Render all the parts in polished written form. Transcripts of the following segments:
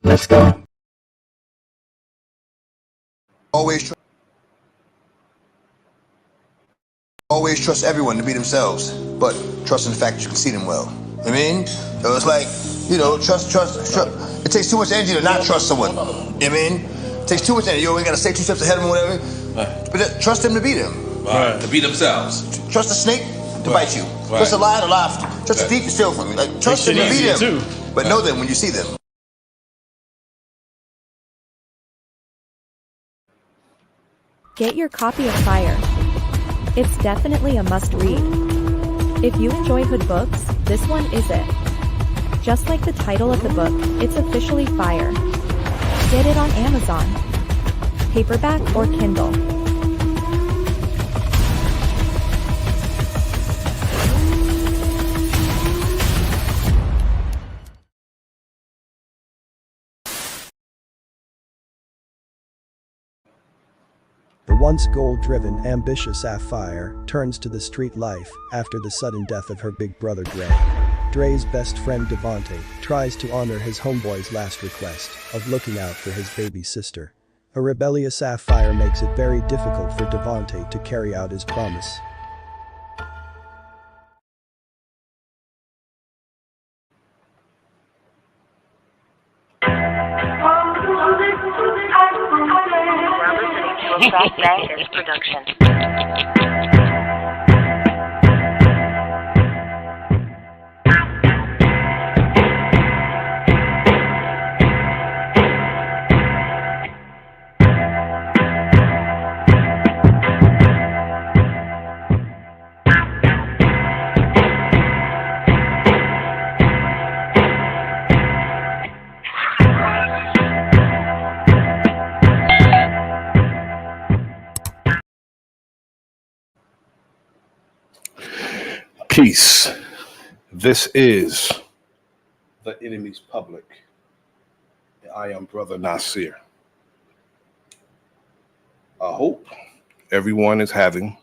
Let's go. Always trust everyone to be themselves, but trust in the fact that you can see them well. I mean, so it's like, trust. It takes too much energy to not trust someone. I mean, it takes too much energy. You always gotta stay 2 steps ahead of them or whatever. Right. But trust them to be them. Right. To be themselves. Trust the snake to bite you. Right. Trust the lion to laugh. Trust the thief to steal from you. Like, trust them to be them. Too. But know them when you see them. Get your copy of Fire. It's definitely a must-read. If you enjoy hood books, this one is it. Just like the title of the book, it's officially Fire. Get it on Amazon, paperback or Kindle. The once goal-driven, ambitious Sapphire turns to the street life after the sudden death of her big brother Dre. Dre's best friend Devontae tries to honor his homeboy's last request of looking out for his baby sister. A rebellious Sapphire makes it very difficult for Devontae to carry out his promise. Bro.Nasir production. Peace. This is The Enemy's Public. I am Bro.Nasir. I hope everyone is having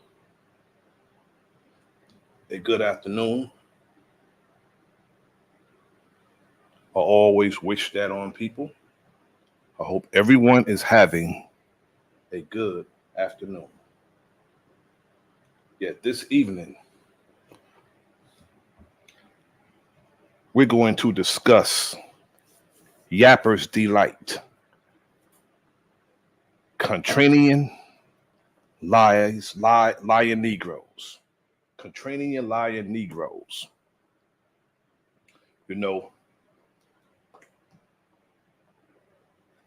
a good afternoon. I always wish that on people. I hope everyone is having a good afternoon. Yet this evening, we're going to discuss Yappers' Delight, Contrarian lying Negroes. Contrarian lying Negroes. You know,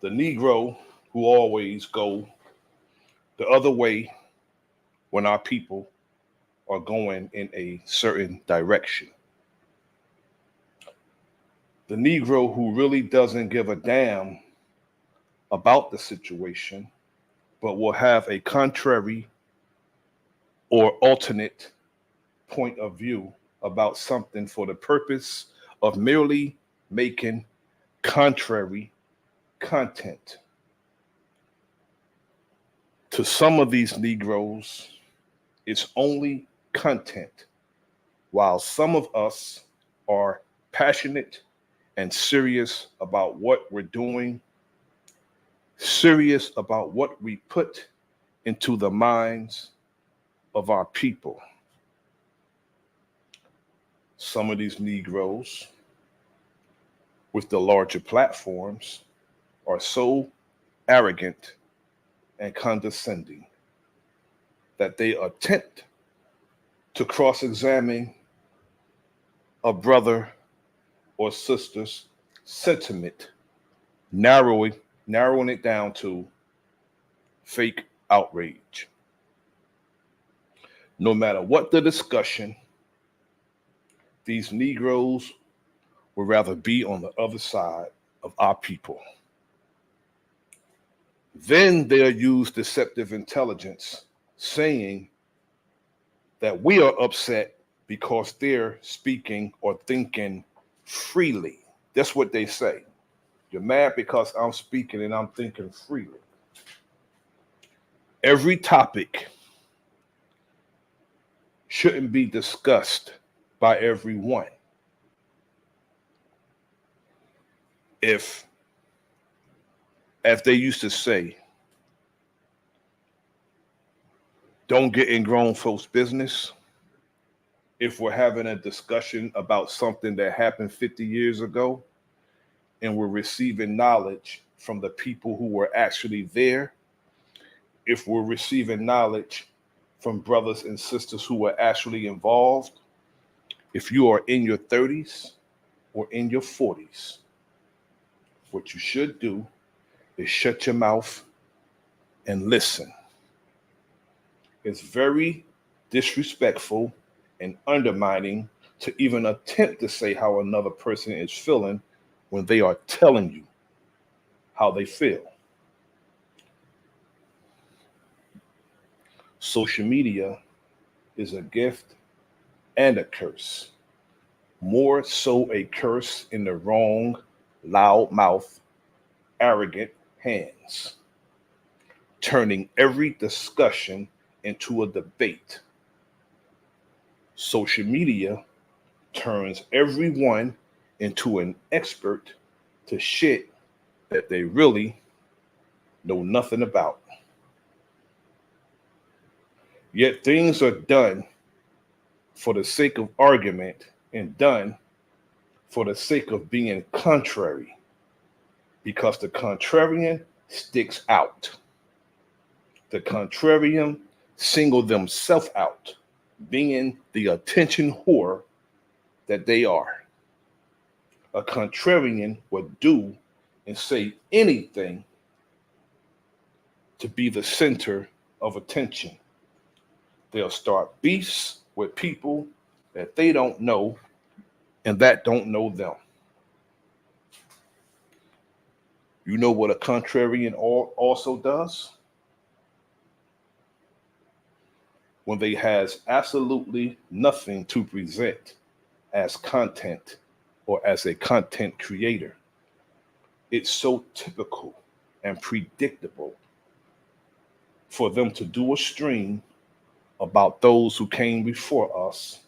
the Negro who always go the other way when our people are going in a certain direction. The Negro who really doesn't give a damn about the situation, but will have a contrary or alternate point of view about something for the purpose of merely making contrary content. To some of these Negroes, it's only content, while some of us are passionate and serious about what we're doing, serious about what we put into the minds of our people. Some of these Negroes with the larger platforms are so arrogant and condescending that they attempt to cross-examine a brother or sister's sentiment, narrowing it down to fake outrage. No matter what the discussion, these Negroes would rather be on the other side of our people. Then they'll use deceptive intelligence, saying that we are upset because they're speaking or thinking freely. That's what they say. You're mad because I'm speaking and I'm thinking freely. Every topic shouldn't be discussed by everyone. If as they used to say, don't get in grown folks' business. If we're having a discussion about something that happened 50 years ago and we're receiving knowledge from the people who were actually there, if we're receiving knowledge from brothers and sisters who were actually involved, if you are in your 30s or in your 40s, what you should do is shut your mouth and listen. It's very disrespectful and undermining to even attempt to say how another person is feeling when they are telling you how they feel. Social media is a gift and a curse. More so a curse in the wrong, loud-mouthed, arrogant hands, turning every discussion into a debate. Social media turns everyone into an expert to shit that they really know nothing about. Yet things are done for the sake of argument and done for the sake of being contrary, because the contrarian sticks out. The contrarian single themselves out, being the attention whore that they are. A contrarian would do and say anything to be the center of attention. They'll start beefs with people that they don't know and that don't know them. You know what a contrarian also does? When they has absolutely nothing to present as content or as a content creator, it's so typical and predictable for them to do a stream about those who came before us,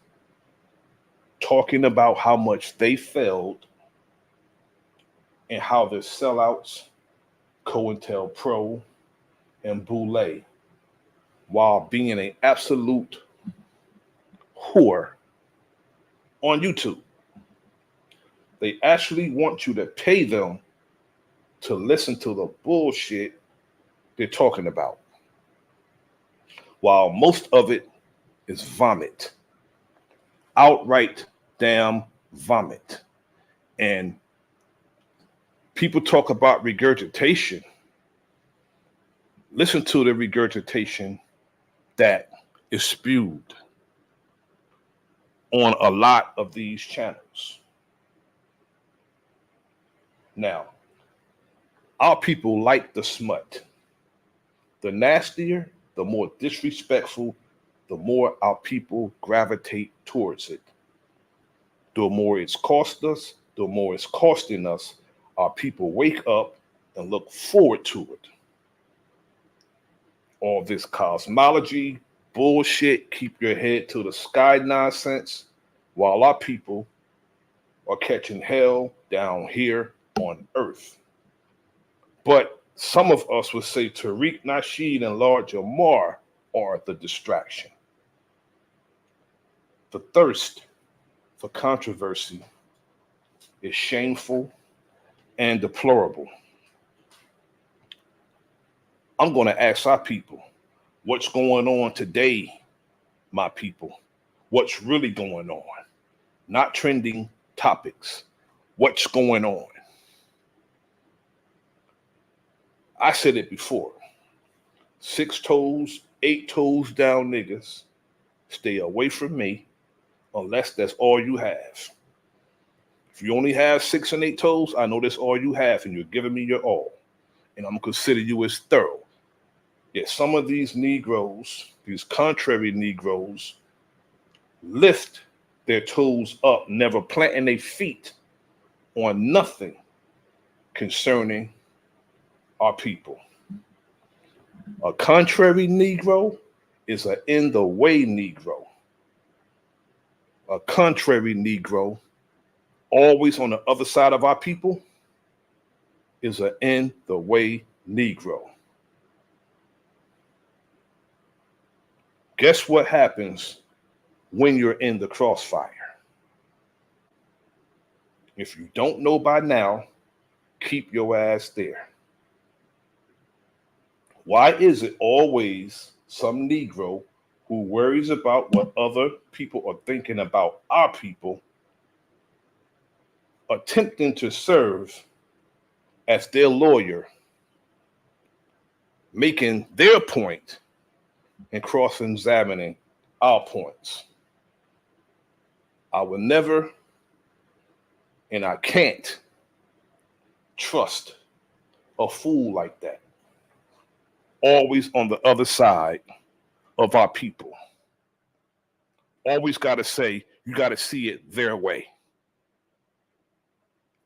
talking about how much they failed and how they're sellouts, COINTELPRO, and Boule, while being an absolute whore on YouTube. They actually want you to pay them to listen to the bullshit they're talking about, while most of it is vomit, outright damn vomit. And people talk about regurgitation. Listen to the regurgitation that is spewed on a lot of these channels. Now, our people like the smut. The nastier, the more disrespectful, the more our people gravitate towards it. The more it's cost us, the more it's costing us. Our people wake up and look forward to it. All this cosmology, bullshit, keep your head to the sky nonsense, while our people are catching hell down here on earth. But some of us would say Tariq Nasheed and Lord Jamar are the distraction. The thirst for controversy is shameful and deplorable. I'm going to ask our people, what's going on today, my people? What's really going on? Not trending topics. What's going on? I said it before. 6 toes, 8 toes down niggas, stay away from me unless that's all you have. If you only have 6 and 8 toes, I know that's all you have and you're giving me your all. And I'm going to consider you as thorough. Yet some of these Negroes, these contrary Negroes, lift their toes up, never planting their feet on nothing concerning our people. A contrary Negro is an in the way Negro. A contrary Negro, always on the other side of our people, is an in the way Negro. Guess what happens when you're in the crossfire? If you don't know by now, keep your ass there. Why is it always some Negro who worries about what other people are thinking about our people, attempting to serve as their lawyer, making their point and cross-examining our points? I will never, and I can't trust a fool like that. Always on the other side of our people. Always got to say, you got to see it their way.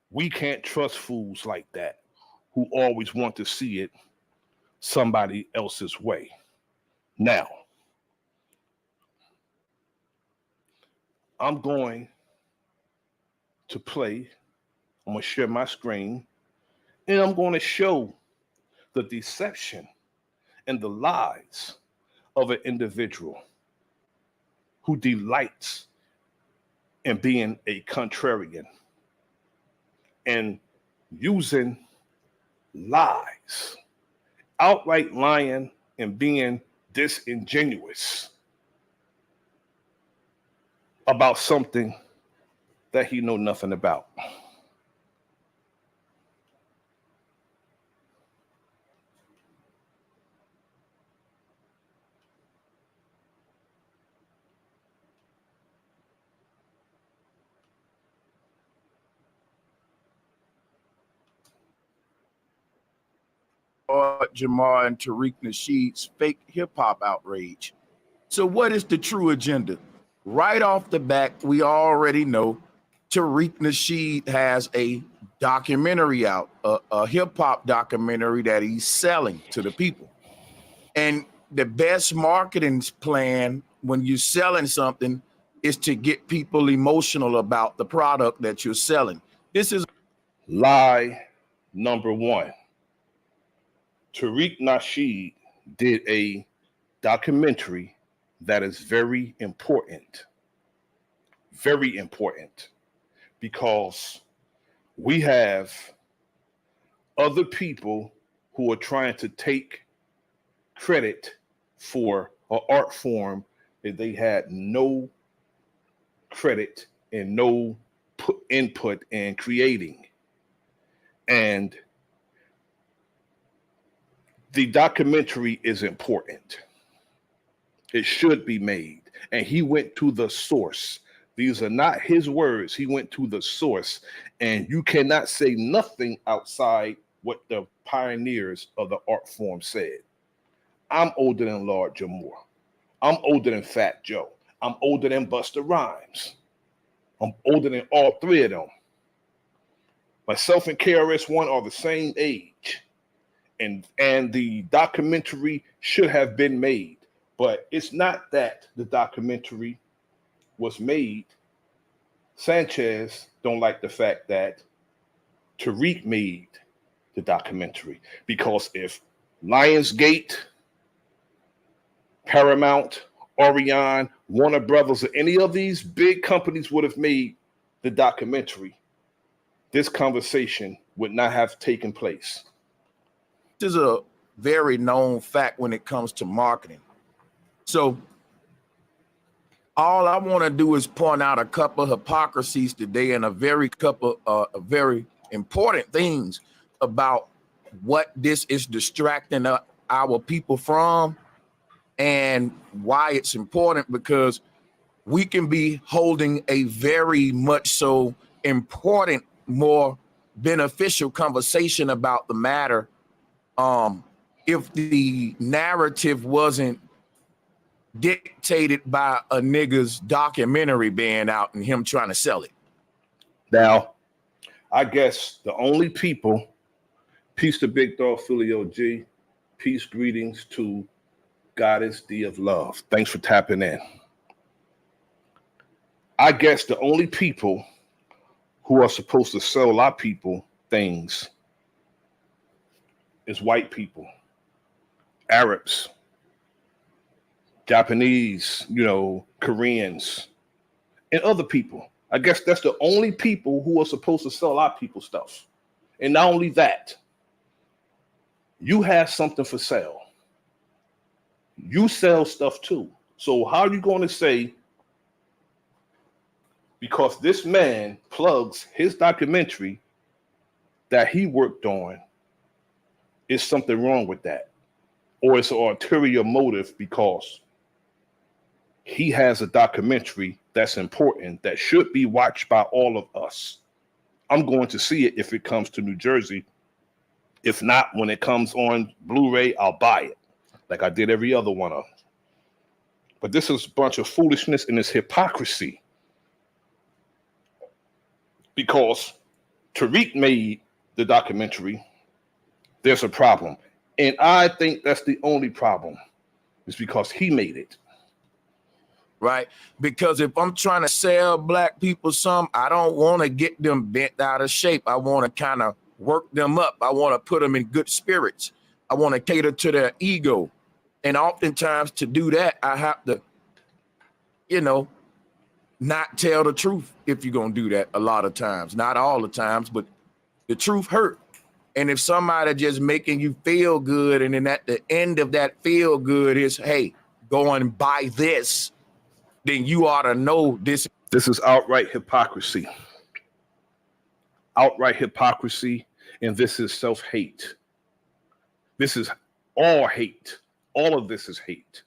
We can't trust fools like that who always want to see it somebody else's way. Now, I'm going to play, I'm going to share my screen, and I'm going to show the deception and the lies of an individual who delights in being a contrarian and using lies, outright lying and being disingenuous about something that he know nothing about. Jamar and Tariq Nasheed's fake hip-hop outrage. So what is the true agenda? Right off the bat, we already know Tariq Nasheed has a documentary out, a hip-hop documentary that he's selling to the people. And the best marketing plan when you're selling something is to get people emotional about the product that you're selling. This is lie number one. Tariq Nasheed did a documentary that is very important, because we have other people who are trying to take credit for an art form that they had no credit and no input in creating. And the documentary is important. It should be made. And he went to the source. These are not his words. He went to the source. And you cannot say nothing outside what the pioneers of the art form said. I'm older than Lord Jamar. I'm older than Fat Joe. I'm older than Busta Rhymes. I'm older than all three of them. Myself and KRS-One are the same age. And the documentary should have been made. But it's not that the documentary was made. Sanchez don't like the fact that Tariq made the documentary. Because if Lionsgate, Paramount, Orion, Warner Brothers, or any of these big companies would have made the documentary, this conversation would not have taken place. This is a very known fact when it comes to marketing. So all I want to do is point out a couple of hypocrisies today and a very very important things about what this is distracting our people from and why it's important, because we can be holding a very much so important, more beneficial conversation about the matter if the narrative wasn't dictated by a nigga's documentary being out and him trying to sell it. Now, I guess the only people, peace to Big Dog Filio G, peace, greetings to Goddess D of Love. Thanks for tapping in. I guess the only people who are supposed to sell our people things is white people, Arabs, Japanese, Koreans, and other people. I guess that's the only people who are supposed to sell our people stuff. And not only that, you have something for sale. You sell stuff too. So how are you going to say, because this man plugs his documentary that he worked on, is something wrong with that? Or it's an ulterior motive because he has a documentary that's important that should be watched by all of us. I'm going to see it if it comes to New Jersey. If not, when it comes on Blu-ray, I'll buy it like I did every other one of them. But this is a bunch of foolishness and it's hypocrisy. Because Tariq made the documentary, there's a problem. And I think that's the only problem, is because he made it. Right? Because if I'm trying to sell black people some, I don't want to get them bent out of shape. I want to kind of work them up. I want to put them in good spirits. I want to cater to their ego. And oftentimes to do that, I have to, not tell the truth if you're going to do that a lot of times. Not all the times, but the truth hurt. And if somebody just making you feel good, and then at the end of that feel good is, hey, go and buy this, then you ought to know this. This is outright hypocrisy. Outright hypocrisy, and this is self-hate. This is all hate. All of this is hate.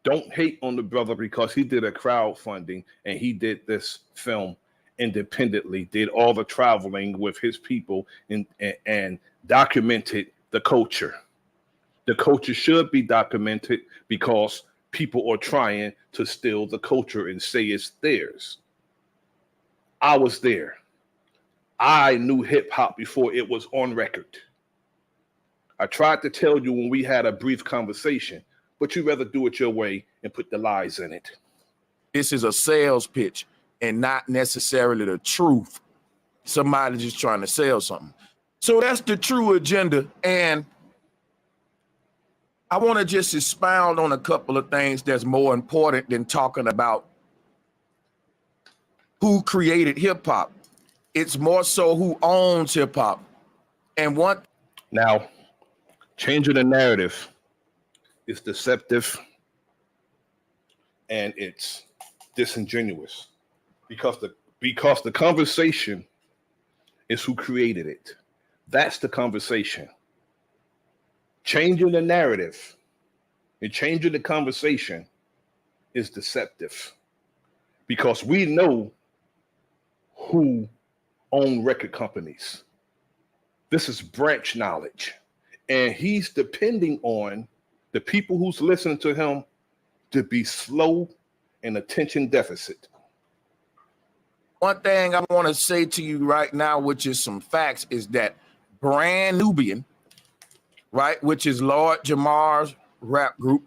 Don't hate on the brother because he did a crowdfunding and he did this film independently, did all the traveling with his people and documented the culture. The culture should be documented because people are trying to steal the culture and say it's theirs. I was there. I knew hip hop before it was on record. I tried to tell you when we had a brief conversation, but you'd rather do it your way and put the lies in it. This is a sales pitch and not necessarily the truth. Somebody just trying to sell something. So that's the true agenda. And I want to just expound on a couple of things that's more important than talking about who created hip hop. It's more so who owns hip hop. And what now, changing the narrative is deceptive and it's disingenuous because the conversation is who created it. That's the conversation. Changing the narrative and changing the conversation is deceptive because we know who own record companies. This is branch knowledge. And he's depending on the people who's listening to him to be slow and attention deficit. One thing I want to say to you right now, which is some facts, is that Brand Nubian, right, which is Lord Jamar's rap group,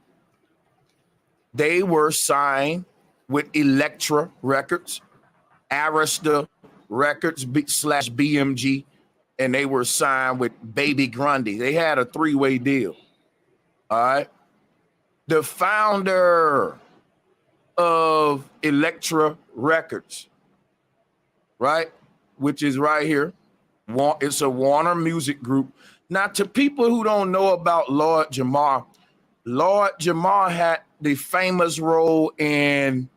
they were signed with Elektra Records, Arista Records / BMG, and they were signed with Baby Grundy. They had a 3-way deal. All right. The founder of Elektra Records, right, which is right here, it's a Warner Music Group. Now, to people who don't know about Lord Jamar had the famous role in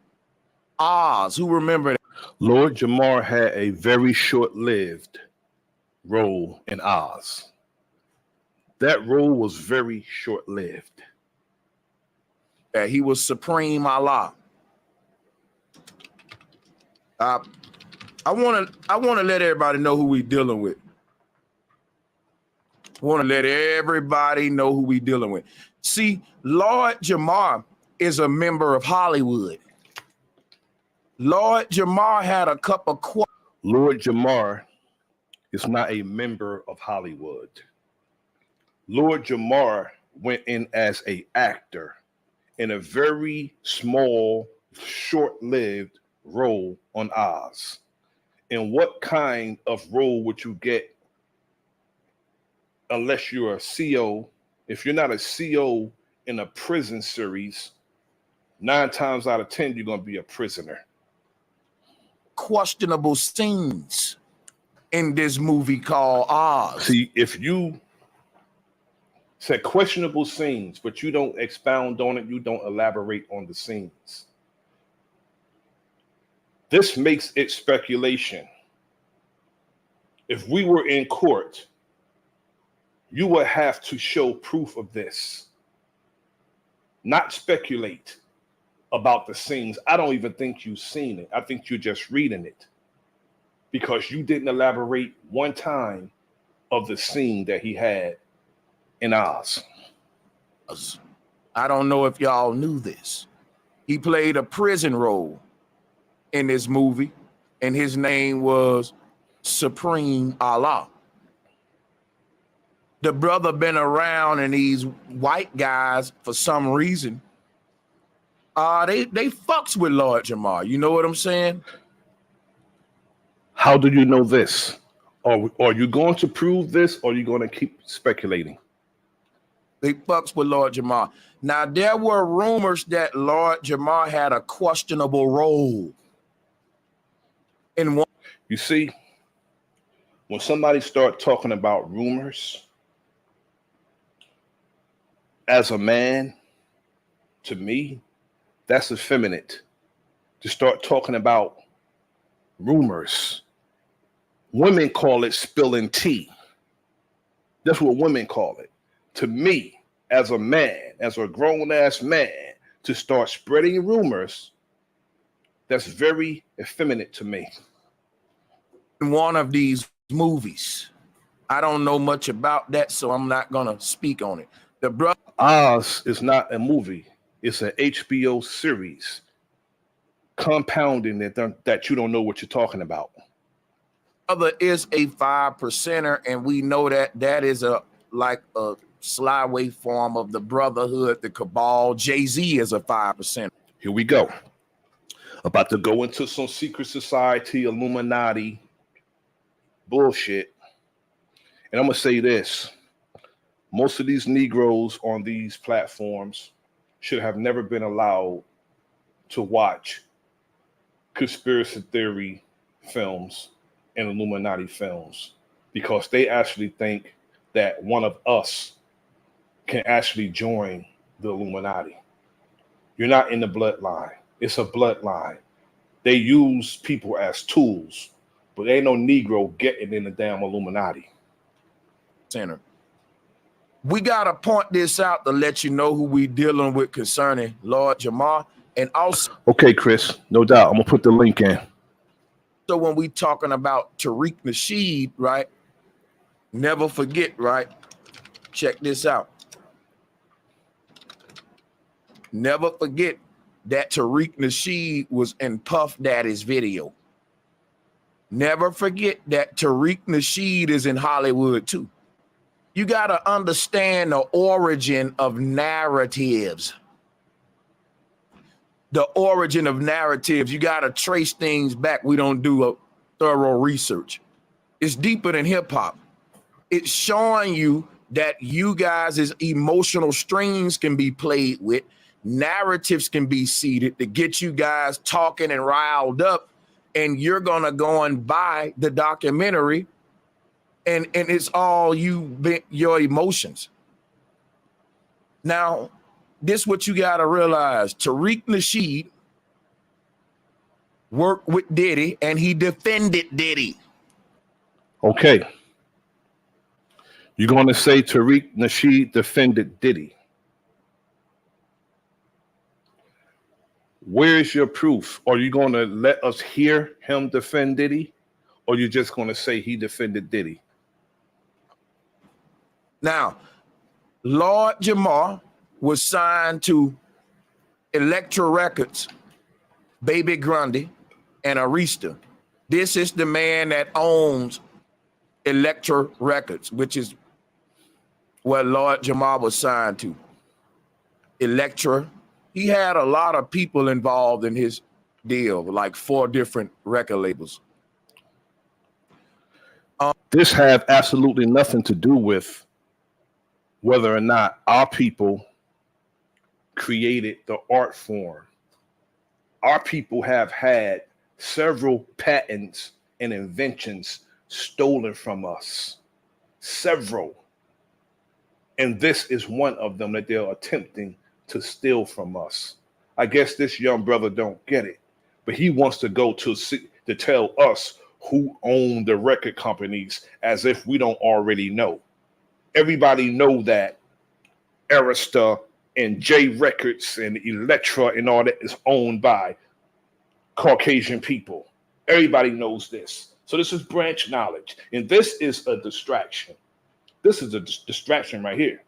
Oz. Who remember that? Lord Jamar had a very short-lived role in Oz. That role was very short-lived. He was Supreme Allah. I want to let everybody know who we dealing with. Want to let everybody know who we dealing with. See, Lord Jamar is a member of Hollywood. Lord Jamar had a cup of Lord Jamar is not a member of Hollywood. Lord Jamar went in as an actor in a very small, short-lived role on Oz. And what kind of role would you get unless you're a CO. If you're not a CO in a prison series, 9 times out of 10, you're going to be a prisoner. Questionable scenes in this movie called Oz. See, if you said questionable scenes, but you don't expound on it, you don't elaborate on the scenes, this makes it speculation. If we were in court, you would have to show proof of this, not speculate about the scenes. I don't even think you've seen it. I think you're just reading it because you didn't elaborate one time of the scene that he had in Oz. I don't know if y'all knew this. He played a prison role in this movie, and his name was Supreme Allah. The brother been around, and these white guys, for some reason, they fucks with Lord Jamar. You know what I'm saying? How do you know this? Are you going to prove this, or are you going to keep speculating? They fucks with Lord Jamar. Now, there were rumors that Lord Jamar had a questionable role in one. You see, when somebody start talking about rumors, as a man, to me, that's effeminate to start talking about rumors. Women call it spilling tea. That's what women call it. To me, as a man, as a grown-ass man, to start spreading rumors, that's very effeminate to me. In one of these movies. I don't know much about that, so I'm not gonna speak on it. The brother Oz is not a movie. It's an HBO series. Compounding that you don't know what you're talking about. is a 5%er, and we know that that is a slyway form of the Brotherhood, the Cabal. Jay-Z is a 5%. Here we go. About to go into some secret society, Illuminati bullshit. And I'm going to say this. Most of these Negroes on these platforms should have never been allowed to watch conspiracy theory films and Illuminati films because they actually think that one of us can actually join the Illuminati. You're not in the bloodline. It's a bloodline. They use people as tools, but ain't no Negro getting in the damn Illuminati. Center. We got to point this out to let you know who we dealing with concerning Lord Jamar. And also, okay, Chris, no doubt. I'm going to put the link in. So when we talking about Tariq Nasheed, right? Never forget, right? Check this out. Never forget that Tariq Nasheed was in Puff Daddy's video. Never forget that Tariq Nasheed is in Hollywood too. You got to understand the origin of narratives. The origin of narratives. You got to trace things back. We don't do a thorough research. It's deeper than hip hop. It's showing you that you guys' emotional strings can be played with. Narratives can be seeded to get you guys talking and riled up. And you're going to go and buy the documentary. And it's all your emotions. Now, this what you got to realize. Tariq Nasheed worked with Diddy and he defended Diddy. Okay. You're going to say Tariq Nasheed defended Diddy. Where's your proof? Are you going to let us hear him defend Diddy? Or you're just going to say he defended Diddy? Now, Lord Jamar was signed to Elektra Records, Baby Grundy, and Arista. This is the man that owns Elektra Records, which is what Lord Jamar was signed to. Elektra. He had a lot of people involved in his deal, like 4 different record labels. This had absolutely nothing to do with whether or not our people created the art form. Our people have had several patents and inventions stolen from us. Several. And this is one of them that they're attempting to steal from us. I guess this young brother don't get it, but he wants to go to tell us who own the record companies as if we don't already know. Everybody know that Arista and J Records and Elektra and all that is owned by Caucasian people. Everybody knows this. So this is branch knowledge. And this is a distraction. This is a distraction right here.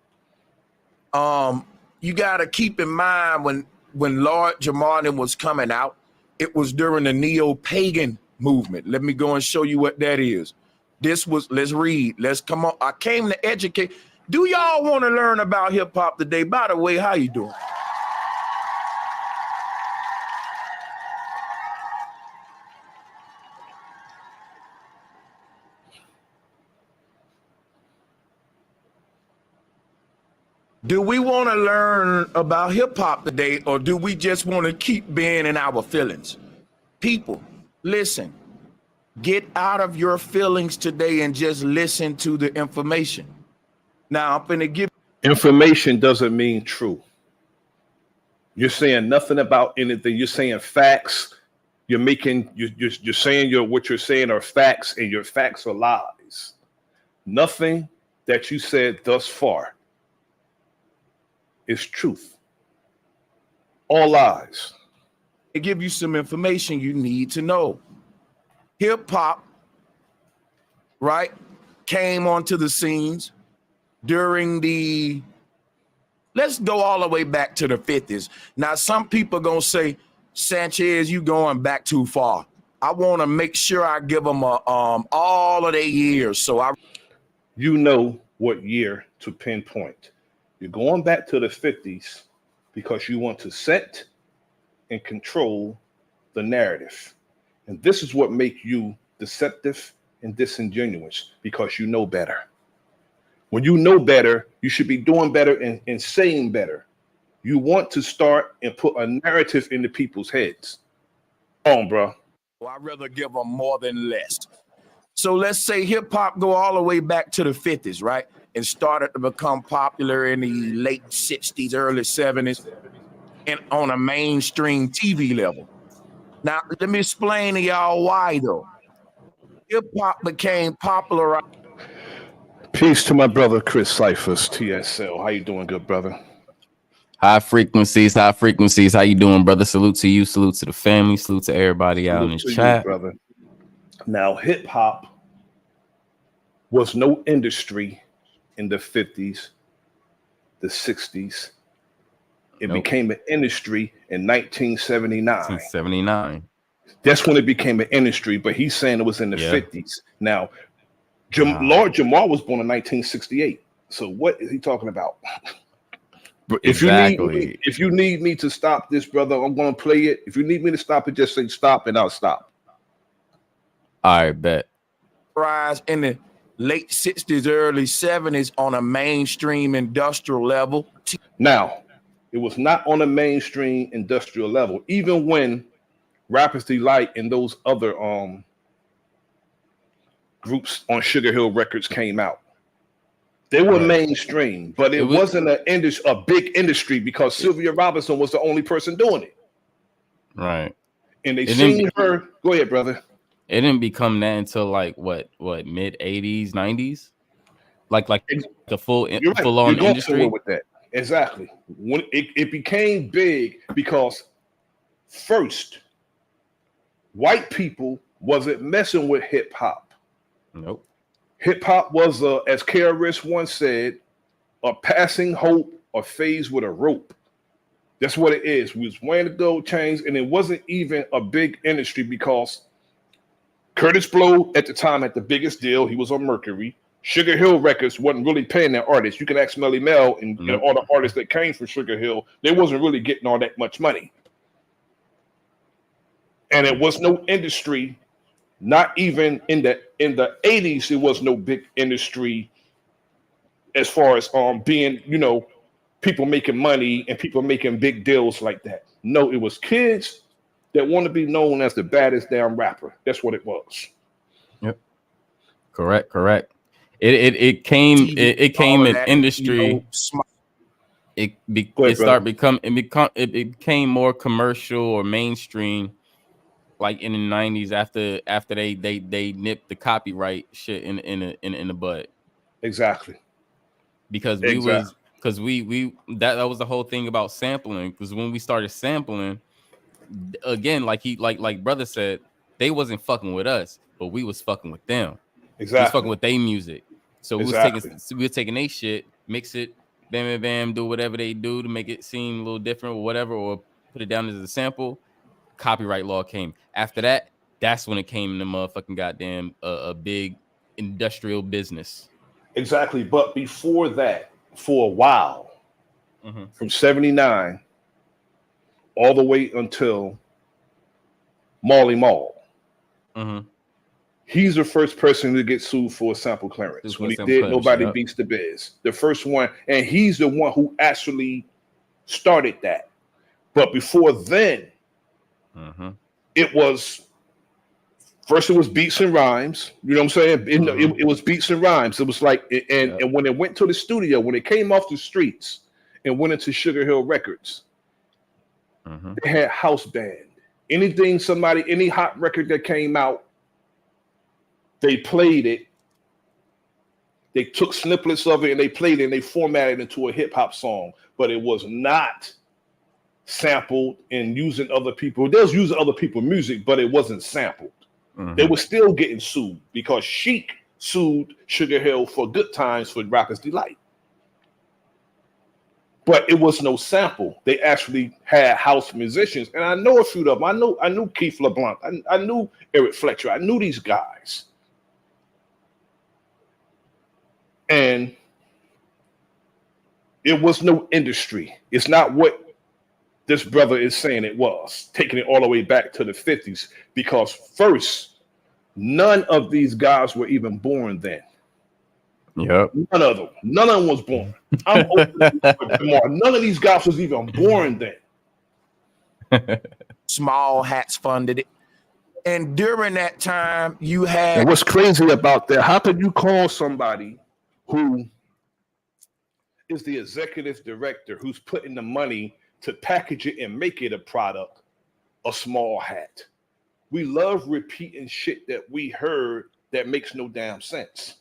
You got to keep in mind when Lord Jamardin was coming out, it was during the neo-pagan movement. Let me go and show you what that is. This was, let's read. Let's come on. I came to educate. Do y'all want to learn about hip hop today? By the way, how you doing? Do we want to learn about hip hop today, or do we just want to keep being in our feelings? People, listen, get out of your feelings today and just listen to the information. Now, I'm going to give information doesn't mean true. You're saying nothing about anything. You're saying facts. You're saying what you're saying are facts, and your facts are lies. Nothing that you said thus far is truth. All lies. to give you some information you need to know. Hip hop, right, came onto the scenes during the, let's go all the way back to the 50s. Now, some people gonna say, Sanchez, you going back too far. I want to make sure I give them all of their years. So you know what year to pinpoint. You're going back to the 50s because you want to set and control the narrative. And this is what makes you deceptive and disingenuous, because you know better. When you know better, you should be doing better and saying better. You want to start and put a narrative into people's heads. Come on, bro. I'd rather give them more than less. So let's say hip hop go all the way back to the 50s, right? And started to become popular in the late 60s, early 70s, and on a mainstream TV level. Now, let me explain to y'all why, though. Hip hop became popular. Peace to my brother Chris Cyphers, TSL. How you doing, good brother? High frequencies. How you doing, brother? Salute to you. Salute to the family. Salute to everybody out in the chat, brother. Now, hip hop was no industry in the 50s, the 60s. It became an industry in 1979. That's when it became an industry, but he's saying it was in the 50s. Now, Lord Jamar was born in 1968. So what is he talking about? Exactly. If you need me to stop this, brother, I'm going to play it. If you need me to stop it, just say stop and I'll stop. All right, bet. Rise in the late 60s, early 70s on a mainstream industrial level. Now, it was not on a mainstream industrial level. Even when Rappers Delight and those other groups on Sugar Hill Records came out, they were mainstream, but it wasn't a big industry because Sylvia Robinson was the only person doing it. Right. And they seen her. Go ahead, brother. It didn't become that until like what mid 80s, 90s, like the full on industry with that. Exactly. When it became big because first, white people wasn't messing with hip hop. Nope. Hip hop was, as KRS once said, a passing hope or phase with a rope. That's what it is. We was wearing the gold chains, and it wasn't even a big industry because Curtis Blow at the time had the biggest deal. He was on Mercury. Sugar Hill Records wasn't really paying their artists. You can ask Melly Mel and all the artists that came from Sugar Hill. They wasn't really getting all that much money. And it was no industry. Not even in the 80s, there was no big industry as far as being, you know, people making money and people making big deals like that. No, it was kids that want to be known as the baddest damn rapper. That's what it was. Yep. Correct. It came an industry. It became more commercial or mainstream, like in the 90s after they nipped the copyright shit in the bud. Exactly. Because we that was the whole thing about sampling. Because when we started sampling, again, like brother said, they wasn't fucking with us, but we was fucking with them. Exactly. We was fucking with their music. So we was taking their shit, mix it, bam, do whatever they do to make it seem a little different or whatever, or put it down as a sample. Copyright law came. After that, that's when it came to motherfucking goddamn a big industrial business. Exactly. But before that, for a while, from 79 all the way until Marley Marl, he's the first person to get sued for sample clearance. When he did Nobody Beats the Biz. The first one, and he's the one who actually started that. But before then, it was beats and rhymes. You know what I'm saying? It was beats and rhymes. It was like, and when it went to the studio, when it came off the streets and went into Sugar Hill Records, they had house band. Any hot record that came out, they played it. They took snippets of it and they played it and they formatted it into a hip hop song, but it was not sampled and using other people. They was using other people's music, but it wasn't sampled. They were still getting sued because Chic sued Sugar Hill for Good Times for Rapper's Delight. But it was no sample. They actually had house musicians, and I know a few of them. I knew Keith LeBlanc. I knew Eric Fletcher. I knew these guys. And it was no industry. It's not what this brother is saying it was, taking it all the way back to the 50s, because first, none of these guys were even born then. Yep. None of them was born. I'm none of these guys was even born then. Small Hats funded it. And during that time, you had... And what's crazy about that, how could you call somebody who is the executive director, who's putting the money to package it and make it a product, a Small Hat? We love repeating shit that we heard that makes no damn sense.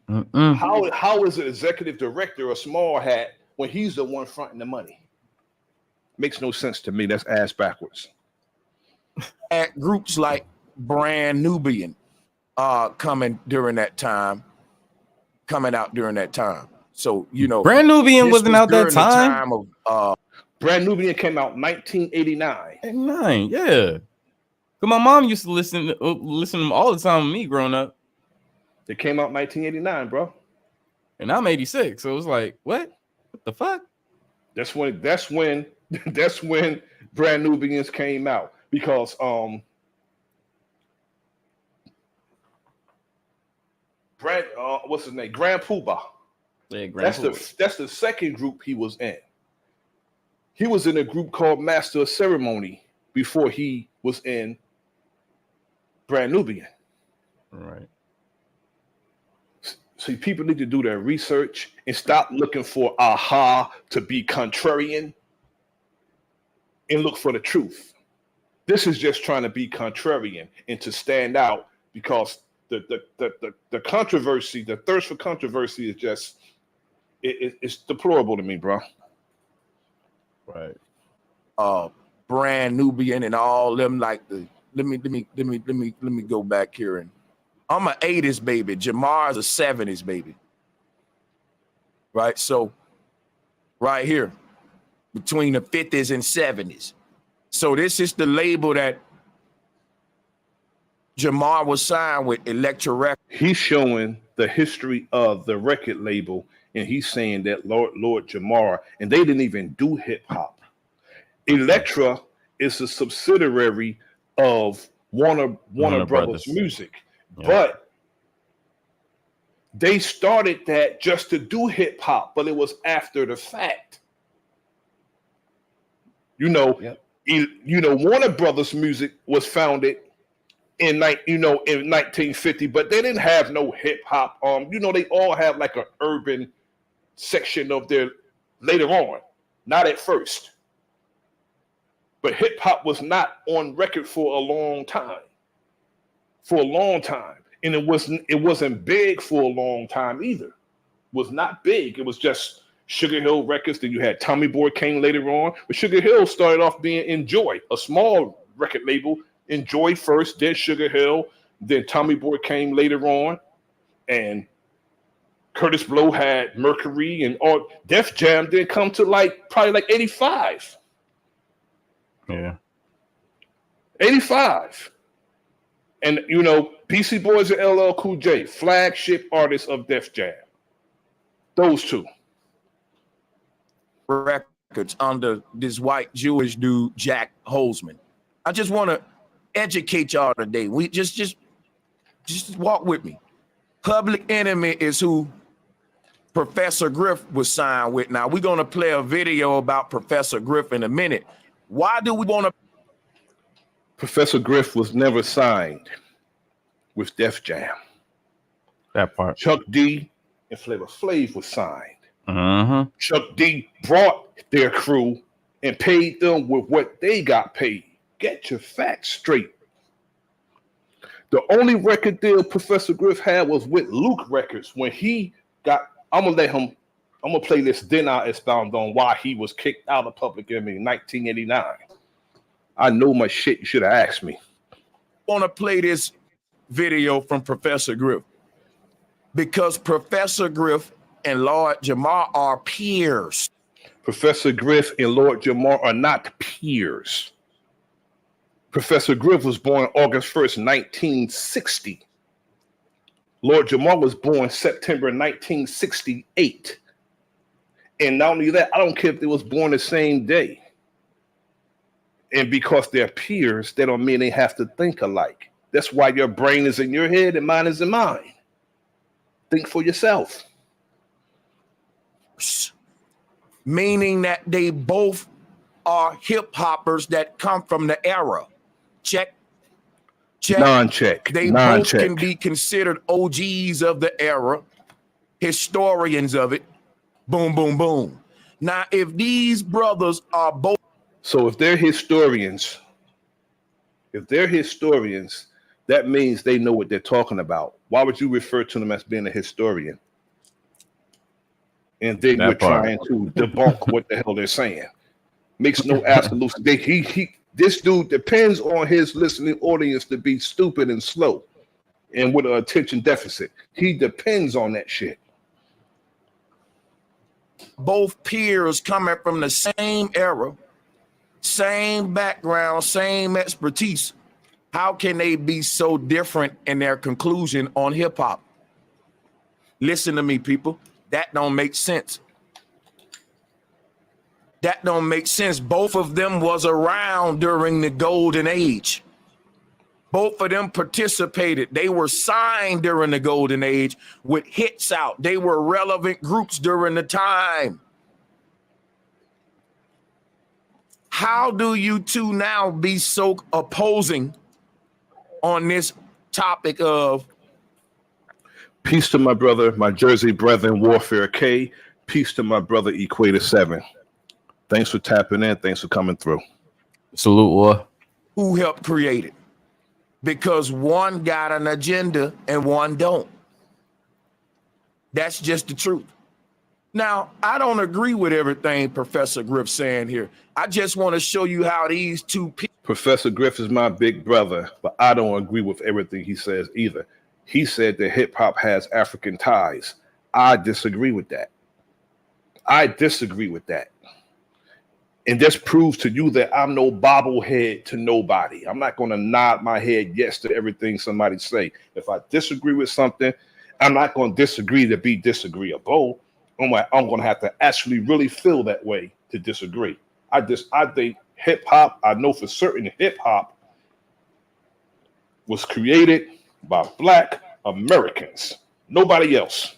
How is an executive director a Small Hat when he's the one fronting the money? Makes no sense to me. That's ass backwards. At groups like Brand Nubian coming out during that time. So, you know, Brand Nubian wasn't out that time. Brand Nubian came out 1989. 89, yeah. Because my mom used to listen to them all the time with me growing up. They came out 1989, bro. And I'm 86, so it was like, what the fuck? That's when Brand Nubians came out, because what's his name? Grand Poobah. Yeah, that's the second group he was in. He was in a group called Master of Ceremony before he was in Brand Nubian. Right. See, people need to do their research and stop looking for aha to be contrarian and look for the truth. This is just trying to be contrarian and to stand out, because the controversy, the thirst for controversy is just it's deplorable to me, bro. Right. Brand Nubian and all them, like the let me go back here, and I'm an 80s baby. Jamar's a 70s baby. Right? So right here, between the 50s and 70s. So this is the label that Jamar was signed with, Elektra Records. He's showing the history of the record label, and he's saying that Lord Jamar, and they didn't even do hip hop. Elektra is a subsidiary of Warner Brothers Music, yeah. But They started that just to do hip hop, but it was after the fact. You know, Warner Brothers Music was founded in 1950, but they didn't have no hip hop. They all have like an urban section of their later on, not at first. But hip hop was not on record for a long time. And it wasn't big for a long time either. It was not big. It was just Sugar Hill Records. Then you had Tommy Boy came later on. But Sugar Hill started off being Enjoy, a small record label. Enjoy first, then Sugar Hill, then Tommy Boy came later on. And Curtis Blow had Mercury, and all. Def Jam didn't come to probably like 85. Yeah. 85. And, PC Boys and LL Cool J, flagship artists of Def Jam. Those two. Records under this white Jewish dude, Jack Holzman. I just want to educate y'all today. We just walk with me. Public Enemy is who Professor Griff was signed with. Now, we're going to play a video about Professor Griff in a minute. Why do we want to? Professor Griff was never signed with Def Jam. That part. Chuck D and Flavor Flav was signed. Uh-huh. Chuck D brought their crew and paid them with what they got paid. Get your facts straight. The only record deal Professor Griff had was with Luke Records when he got. I'm gonna play this. Then I'll expound on why he was kicked out of Public Enemy in 1989. I know my shit. You should have asked me. I want to play this video from Professor Griff because Professor Griff and Lord Jamar are peers. Professor Griff and Lord Jamar are not peers. Professor Griff was born August 1st, 1960. Lord Jamar was born September 1968. And not only that, I don't care if they was born the same day. And because they're peers, that don't mean they have to think alike. That's why your brain is in your head and mine is in mine. Think for yourself. Meaning that they both are hip hoppers that come from the era. Check. Non-check. They both can be considered OGs of the era, historians of it. Boom, boom, boom. Now, if these brothers are both. So if they're historians, that means they know what they're talking about. Why would you refer to them as being a historian? And then you're trying to debunk what the hell they're saying. Makes no absolute sense. This dude depends on his listening audience to be stupid and slow and with an attention deficit. He depends on that shit. Both peers coming from the same era, same background, same expertise. How can they be so different in their conclusion on hip hop? Listen to me, people. That don't make sense. That don't make sense. Both of them was around during the golden age. Both of them participated. They were signed during the golden age with hits out. They were relevant groups during the time. How do you two now be so opposing on this topic of? Peace to my brother, my Jersey brethren, Warfare K. Peace to my brother, Equator 7. Thanks for tapping in. Thanks for coming through. Salute, War. Who helped create it? Because one got an agenda and one don't. That's just the truth. Now, I don't agree with everything Professor Griff's saying here. I just want to show you how these two people. Professor Griff is my big brother, but I don't agree with everything he says either. He said that hip hop has African ties. I disagree with that. And this proves to you that I'm no bobblehead to nobody. I'm not going to nod my head yes to everything somebody say. If I disagree with something, I'm not going to disagree to be disagreeable. I'm going to have to actually really feel that way to disagree. I think hip hop, I know for certain hip hop was created by Black Americans. Nobody else.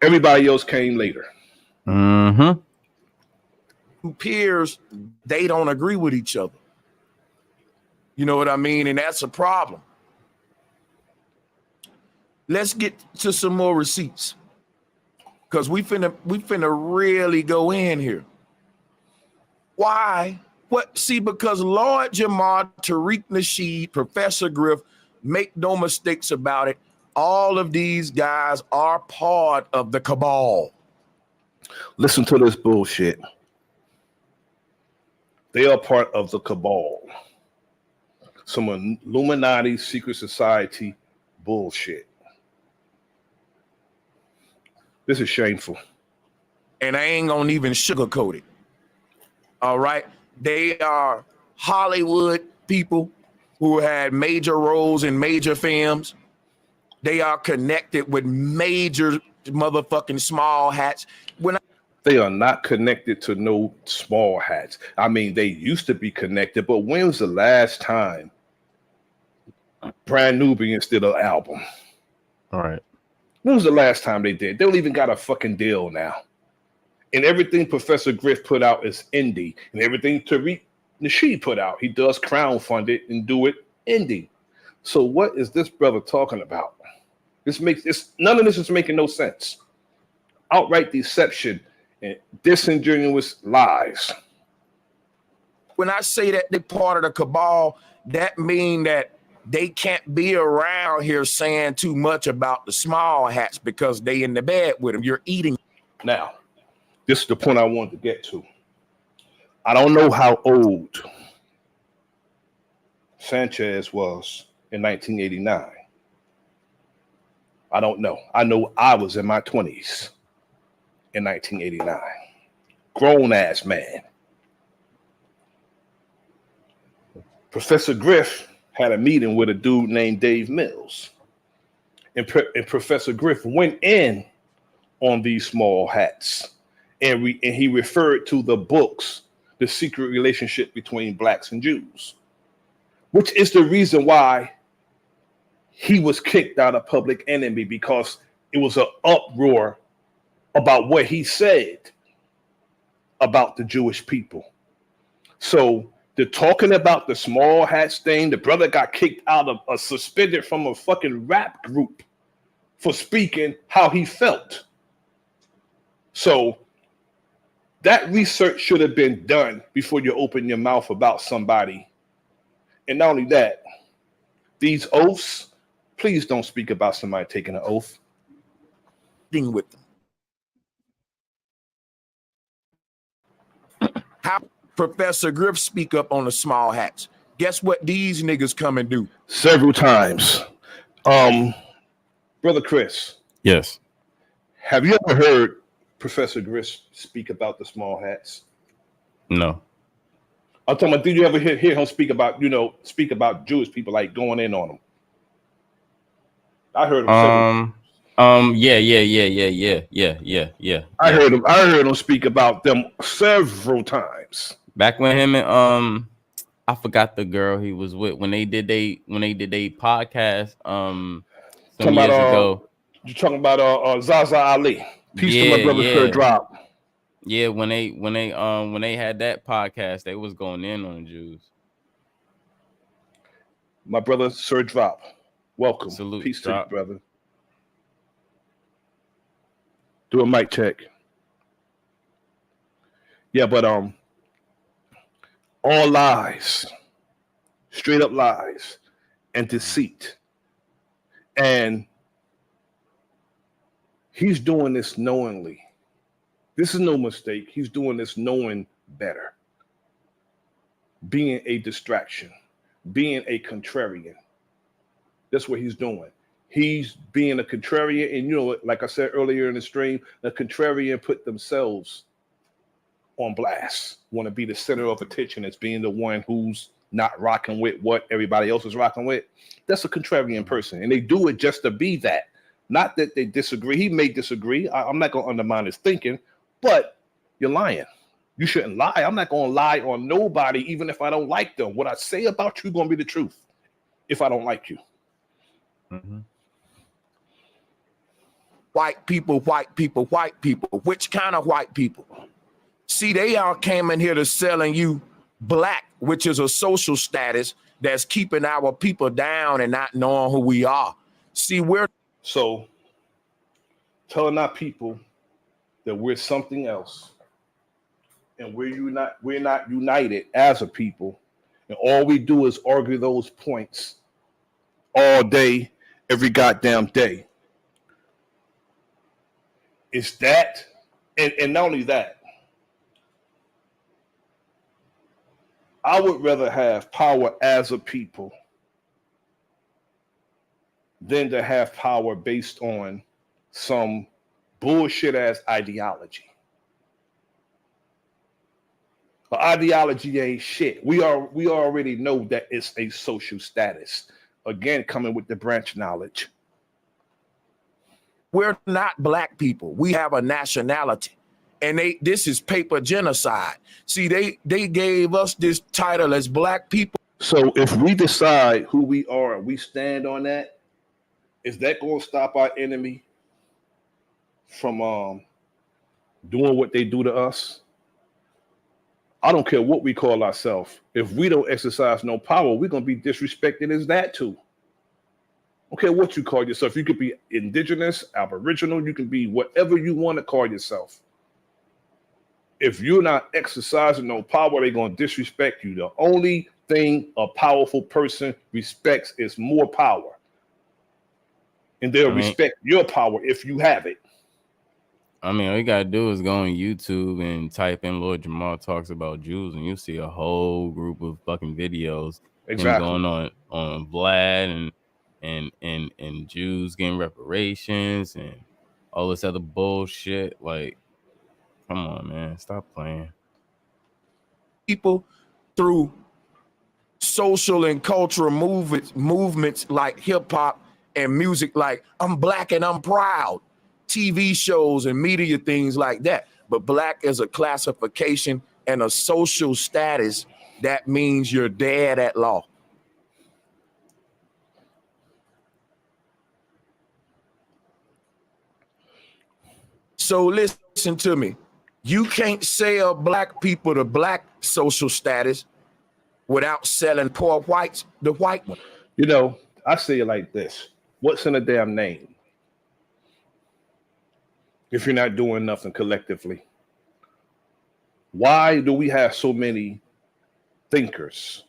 Everybody else came later. Mm-hmm. Peers, they don't agree with each other. You know what I mean? And that's a problem. Let's get to some more receipts. Because we finna really go in here. Why? What? See, because Lord Jamar, Tariq Nasheed, Professor Griff, make no mistakes about it. All of these guys are part of the cabal. Listen to this bullshit. They are part of the cabal. Some Illuminati secret society bullshit. This is shameful. And I ain't gonna even sugarcoat it. All right. They are Hollywood people who had major roles in major films. They are connected with major motherfucking small hats. They are not connected to no small hats. I mean, they used to be connected, but when was the last time Brand Nubians did an album? All right. When was the last time they did? They don't even got a fucking deal now. And everything Professor Griff put out is indie. And everything Tariq Nasheed put out, he does crowdfund it and do it indie. So what is this brother talking about? None of this is making no sense. Outright deception and disingenuous lies. When I say that they're part of the cabal, that mean that they can't be around here saying too much about the small hats because they in the bed with them. You're eating. Now, this is the point I wanted to get to. I don't know how old Sanchez was in 1989. I don't know. I know I was in my 20s in 1989. Grown ass man. Professor Griff had a meeting with a dude named Dave Mills. And Professor Griff went in on these small hats. And he referred to the books, The Secret Relationship Between Blacks and Jews, which is the reason why he was kicked out of Public Enemy, because it was an uproar about what he said about the Jewish people. So they're talking about the small hats thing. The brother got kicked out of suspended from a fucking rap group for speaking how he felt. So that research should have been done before you open your mouth about somebody. And not only that, these oaths, please don't speak about somebody taking an oath. With them. How Professor Griff speak up on the small hats? Guess what these niggas come and do? Several times. Brother Chris. Yes. Have you ever heard Professor Griff speak about the small hats? No. I'm talking about, did you ever hear him speak about Jewish people, like going in on them? I heard him. Yeah. I heard him speak about them several times. Back when him and I forgot the girl he was with when they did they podcast some years ago. You're talking about Zaza Ali. Peace to my brother Sir Drop. Yeah, when they had that podcast, they was going in on the Jews. My brother Sir Drop. Welcome. Salute, peace Drop. to you, brother. Do a mic check. Yeah, but all lies, straight up lies and deceit. And he's doing this knowingly. This is no mistake. He's doing this knowing better. Being a distraction, being a contrarian. That's what he's doing. He's being a contrarian. And, you know, like I said earlier in the stream, the contrarian put themselves on blast, want to be the center of attention as being the one who's not rocking with what everybody else is rocking with. That's a contrarian person. And they do it just to be that. Not that they disagree. He may disagree. I'm not going to undermine his thinking, but you're lying. You shouldn't lie. I'm not going to lie on nobody, even if I don't like them. What I say about you is going to be the truth if I don't like you. Mm-hmm. white people, white people, white people. Which kind of white people? See, they all came in here to selling you black, which is a social status that's keeping our people down and not knowing who we are. See, we're so telling our people that we're something else, and we're not united as a people, and all we do is argue those points all day, every goddamn day. It's that, and not only that, I would rather have power as a people than to have power based on some bullshit ass ideology. But ideology ain't shit. We already know that it's a social status. Again, coming with the branch knowledge. We're not black people. We have a nationality. And this is paper genocide. See, they gave us this title as black people. So if we decide who we are, we stand on that, is that going to stop our enemy from doing what they do to us? I don't care what we call ourselves. If we don't exercise no power, we're going to be disrespected as that too. Okay, what you call yourself. You could be indigenous, aboriginal, you can be whatever you want to call yourself. If you're not exercising no power, they're going to disrespect you. The only thing a powerful person respects is more power. And they'll respect your power if you have it. I mean, all you gotta do is go on YouTube and type in Lord Jamal talks about Jews, and you'll see a whole group of fucking videos going on Vlad and Jews getting reparations and all this other bullshit. Like, come on, man, stop playing. People through social and cultural movements like hip hop and music, like I'm black and I'm proud. TV shows and media things like that. But black is a classification and a social status that means you're dead at law. So listen to me. You can't sell black people the black social status without selling poor whites the white one. You know, I say it like this. What's in a damn name? If you're not doing nothing collectively, why do we have so many thinkers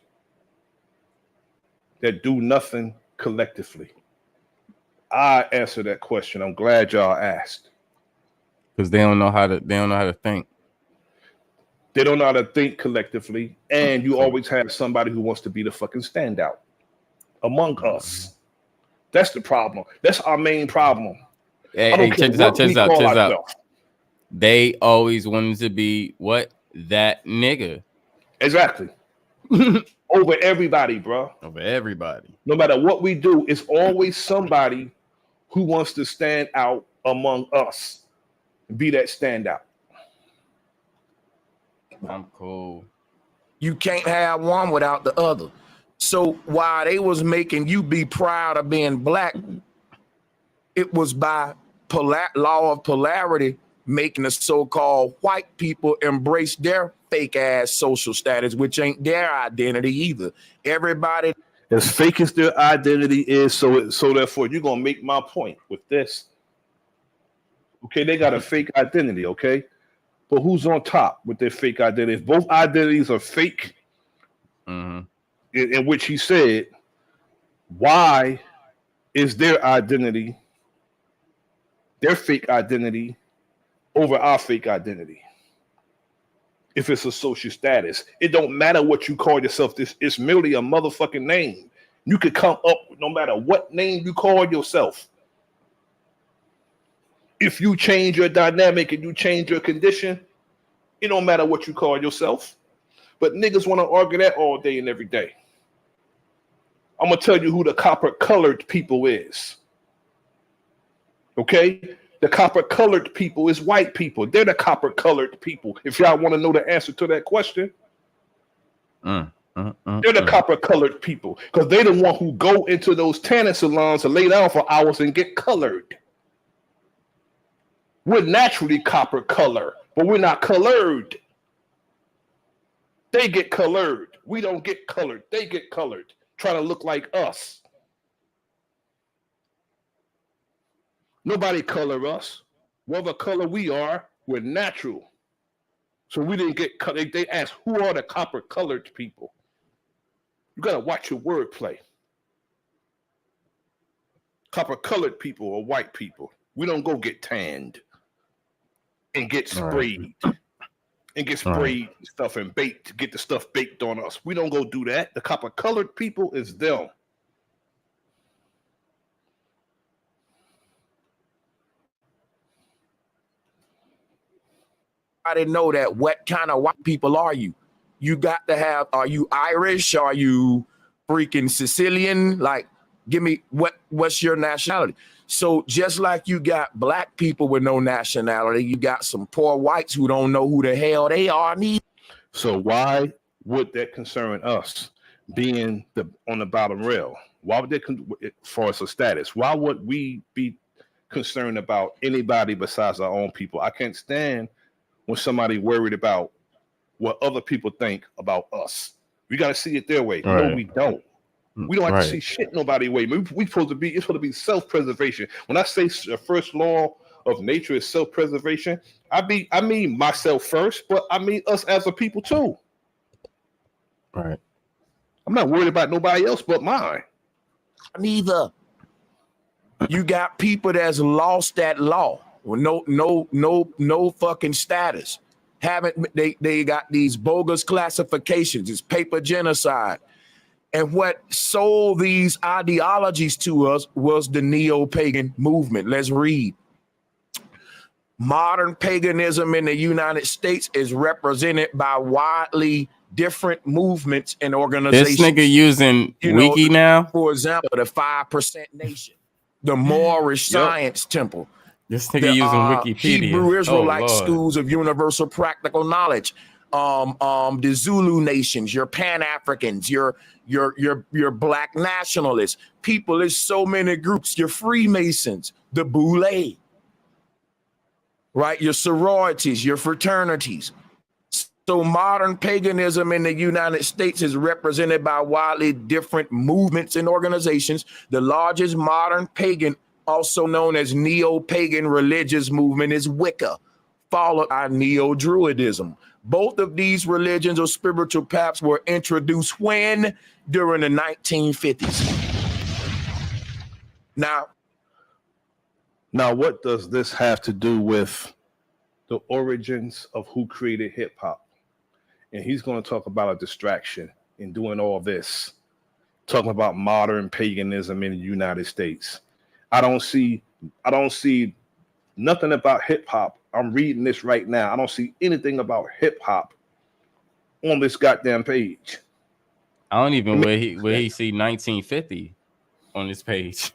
that do nothing collectively? I answer that question. I'm glad y'all asked. Because they don't know how to think. They don't know how to think collectively, and you always have somebody who wants to be the fucking standout among us. That's the problem. That's our main problem. Hey, check this out. They always wanted to be what? That nigga. Exactly. Over everybody, bro. Over everybody. No matter what we do, it's always somebody who wants to stand out among us and be that standout. I'm cool. You can't have one without the other. So while they was making you be proud of being black, it was by law of polarity making the so-called white people embrace their fake ass social status, which ain't their identity either. Everybody, as fake as their identity is, so therefore you're gonna make my point with this. Okay, they got a fake identity, okay? But who's on top with their fake identity? If both identities are fake, in which he said, why is their identity, their fake identity, over our fake identity? If it's a social status, it don't matter what you call yourself. It's merely a motherfucking name. You could come up with no matter what name you call yourself. If you change your dynamic and you change your condition, it don't matter what you call yourself. But niggas want to argue that all day and every day. I'm going to tell you who the copper-colored people is. Okay? The copper-colored people is white people. They're the copper-colored people. If y'all want to know the answer to that question, they're the copper-colored people. Because they're the one who go into those tanning salons and lay down for hours and get colored. We're naturally copper color, but we're not colored. They get colored. We don't get colored. They get colored, trying to look like us. Nobody color us. Whatever color we are, we're natural. So we didn't get colored. They asked, who are the copper colored people? You got to watch your wordplay. Copper colored people are white people. We don't go get tanned and get sprayed. And get sprayed and stuff and baked, get the stuff baked on us. We don't go do that. The copper colored people is them. I didn't know that. What kind of white people are you? You got to have, are you Irish? Are you freaking Sicilian? Like, give me what's your nationality? So just like you got black people with no nationality, you got some poor whites who don't know who the hell they are. So why would that concern us being on the bottom rail? Why would that, as far as a status, why would we be concerned about anybody besides our own people? I can't stand when somebody worried about what other people think about us. We got to see it their way. No, we don't. We don't have to see shit nobody way. It's supposed to be self-preservation. When I say the first law of nature is self-preservation, I mean myself first, but I mean us as a people too. Right. I'm not worried about nobody else but mine. Neither. You got people that's lost that law with no fucking status. They got these bogus classifications. It's paper genocide. And what sold these ideologies to us was the neo-pagan movement. Let's read. Modern paganism in the United States is represented by widely different movements and organizations. This nigga using Wiki now? For example, the 5% Nation, the Moorish Science Temple, this nigga using Wikipedia. Hebrew Israelite schools of universal practical knowledge, the Zulu nations, your Pan-Africans, your black nationalists. People, there's so many groups, your Freemasons, the Boule, right? Your sororities, your fraternities. So modern paganism in the United States is represented by widely different movements and organizations. The largest modern pagan, also known as neo-pagan religious movement, is Wicca, followed by Neo-Druidism. Both of these religions or spiritual paths were introduced when? During the 1950s. Now, what does this have to do with the origins of who created hip hop? And he's going to talk about a distraction in doing all this, talking about modern paganism in the United States. I don't see nothing about hip hop. I'm reading this right now. I don't see anything about hip hop on this goddamn page. I don't even where he see 1950 on this page.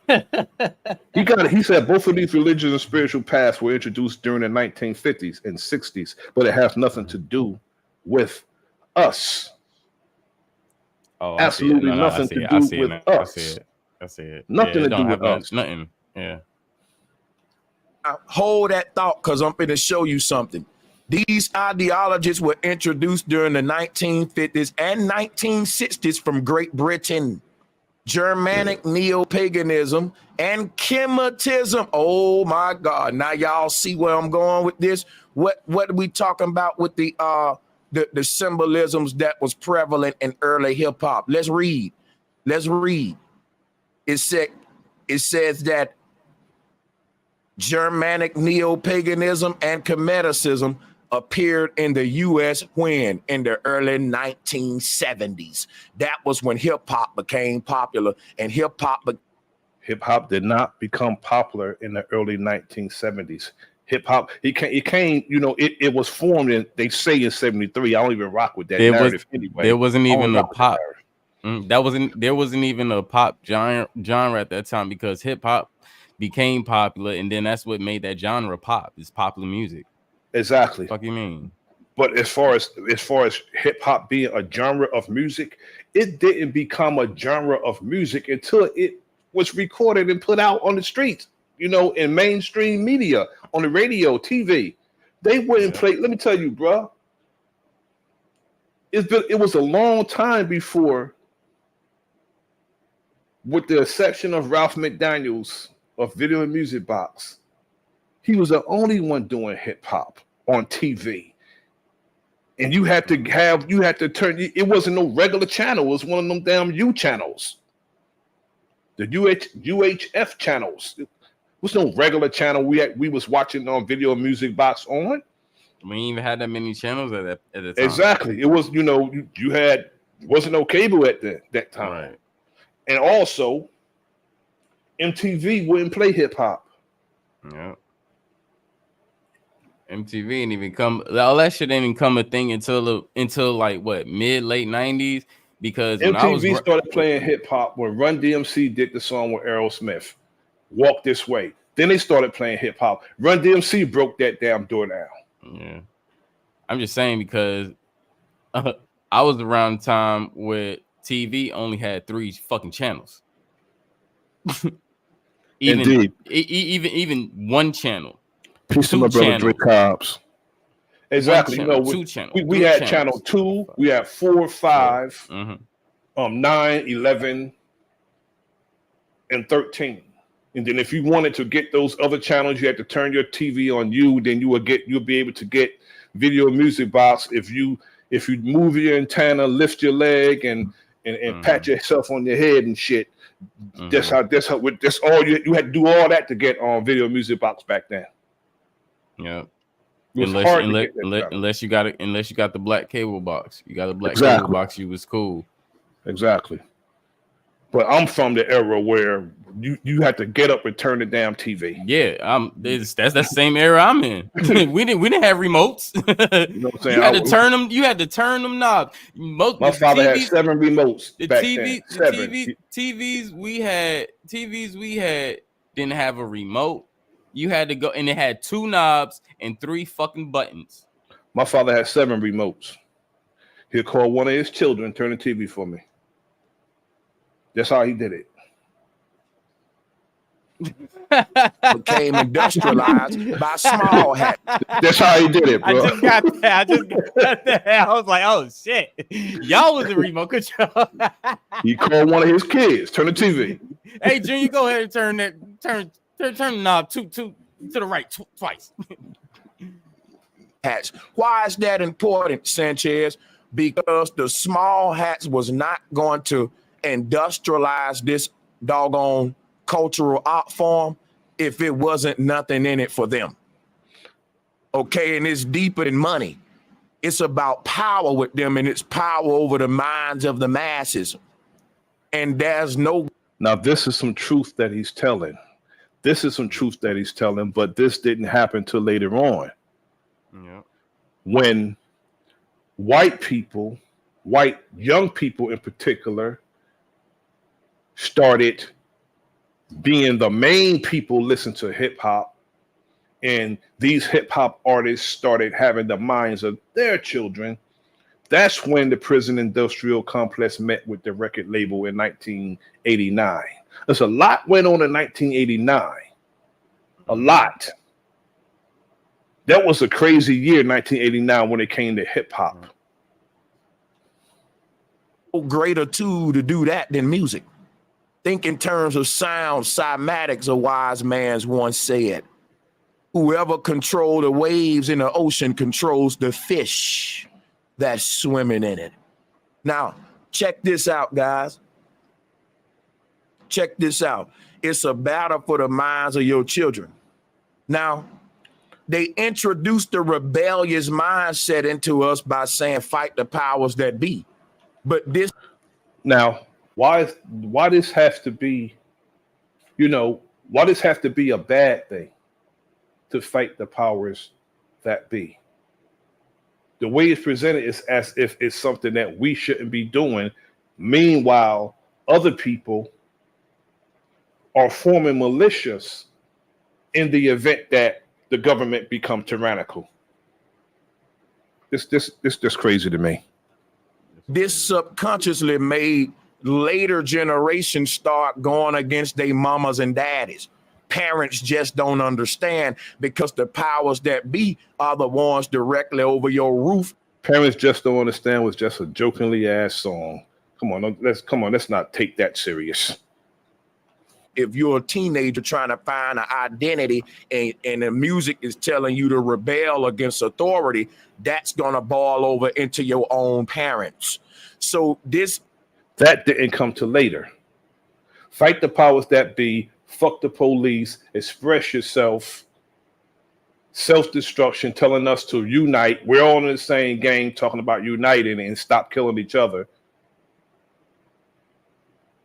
He said both of these religious and spiritual paths were introduced during the 1950s and 60s, but it has nothing to do with us. Oh, absolutely nothing to do with us. I see it. Nothing to do with us. Nothing. Yeah. Hold that thought, because I'm going to show you something. These ideologies were introduced during the 1950s and 1960s from Great Britain. Germanic neo-paganism and Kemetism. Oh my God. Now y'all see where I'm going with this? What are we talking about with the symbolisms that was prevalent in early hip-hop? Let's read. It says that Germanic neo-paganism and Kemeticism appeared in the U.S. when? In the early 1970s. That was when hip-hop became popular, and hip-hop did not become popular in the early 1970s. Hip-hop, it came, it was formed in, they say, in 73. I don't even rock with that narrative anyway. There wasn't even a pop. There wasn't even a pop genre at that time, because hip-hop became popular, and then that's what made that genre pop. It's popular music. Exactly. What do you mean? But as far as hip hop being a genre of music, it didn't become a genre of music until it was recorded and put out on the streets. you know, in mainstream media, on the radio, TV. They wouldn't play. Let me tell you, bro. It was a long time before, with the exception of Ralph McDaniels of Video and Music Box, he was the only one doing hip hop on TV. And you had to turn, it wasn't no regular channel, it was one of them damn U channels. The UHF channels. It was no regular channel we was watching on Video and Music Box on. We ain't even had that many channels at the time. Exactly. It was, you know, you had, wasn't no cable at that time. Right. And also, MTV wouldn't play hip hop. Yeah. MTV didn't even come. All that shit didn't even come a thing until like what, late 90s. Because when MTV started playing hip hop when Run DMC did the song with Aerosmith, "Walk This Way." Then they started playing hip hop. Run DMC broke that damn door down. Yeah, I'm just saying because I was around the time where TV only had 3 fucking channels. Indeed. Even one channel. Peace to my brother Dre Cobbs. Exactly. Channel, you know, two channels. We had channel 2, we had 4, 5, 9, 11, and 13. And then if you wanted to get those other channels, you had to turn your TV on you. Then you'll be able to get Video Music Box. If you move your antenna, lift your leg, and pat yourself on your head and shit. That's all you had to do all that to get on Video Music Box back then. Yeah. Unless you got the black cable box. You got a black cable box, you was cool. Exactly. But I'm from the era where you had to get up and turn the damn TV. Yeah, that's the same era I'm in. we didn't have remotes. You know what I'm saying? You had to turn them knobs. My father had 7 remotes. TVs we had didn't have a remote. You had to go, and it had 2 knobs and 3 fucking buttons. My father had 7 remotes. He'd call one of his children, turn the TV for me. That's how he did it. Became industrialized by small hat. That's how he did it, bro. I just got that. I was like, oh shit. Y'all was the remote control. He called one of his kids, turn the TV. Hey, Junior, go ahead and turn the knob to the right twice. Hats. Why is that important, Sanchez? Because the small hats was not going to industrialize this doggone cultural art form if it wasn't nothing in it for them. Okay, and it's deeper than money. It's about power with them, and it's power over the minds of the masses. And there's no... Now, this is some truth that he's telling. But this didn't happen till later on. Yeah. When white young people in particular, started being the main people listen to hip hop, and these hip hop artists started having the minds of their children. That's when the prison industrial complex met with the record label in 1989. There's a lot went on in 1989. A lot. That was a crazy year, 1989, when it came to hip hop. Greater tool to do that than music. Think in terms of sound, cymatics, a wise man once said. Whoever controls the waves in the ocean controls the fish that's swimming in it. Now, check this out, guys. Check this out. It's a battle for the minds of your children. Now, they introduced the rebellious mindset into us by saying, fight the powers that be. But this... Now, why this has to be, why this have to be a bad thing to fight the powers that be? The way it's presented is as if it's something that we shouldn't be doing. Meanwhile, other people are forming militias in the event that the government become tyrannical. This just crazy to me. This subconsciously made later generations start going against their mamas and daddies. parents just don't understand, because the powers that be are the ones directly over your roof. Parents just don't understand was just a jokingly ass song. Come on, let's not take that serious. If you're a teenager trying to find an identity and the music is telling you to rebel against authority, that's going to boil over into your own parents. So that didn't come till later. Fight the powers that be, fuck the police, express yourself, self-destruction, telling us to unite. We're all in the same game, talking about uniting and stop killing each other.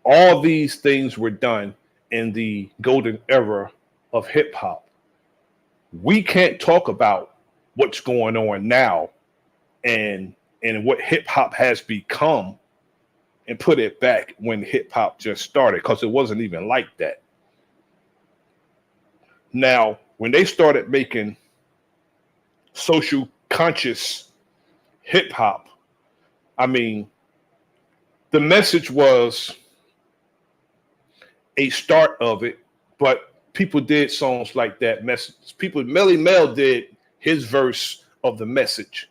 All these things were done in the golden era of hip hop. We can't talk about what's going on now and what hip hop has become and put it back when hip hop just started, because it wasn't even like that. Now, when they started making social conscious hip hop, I mean, the message was a start of it, but people did songs like that message. Melly Mel did his verse of the message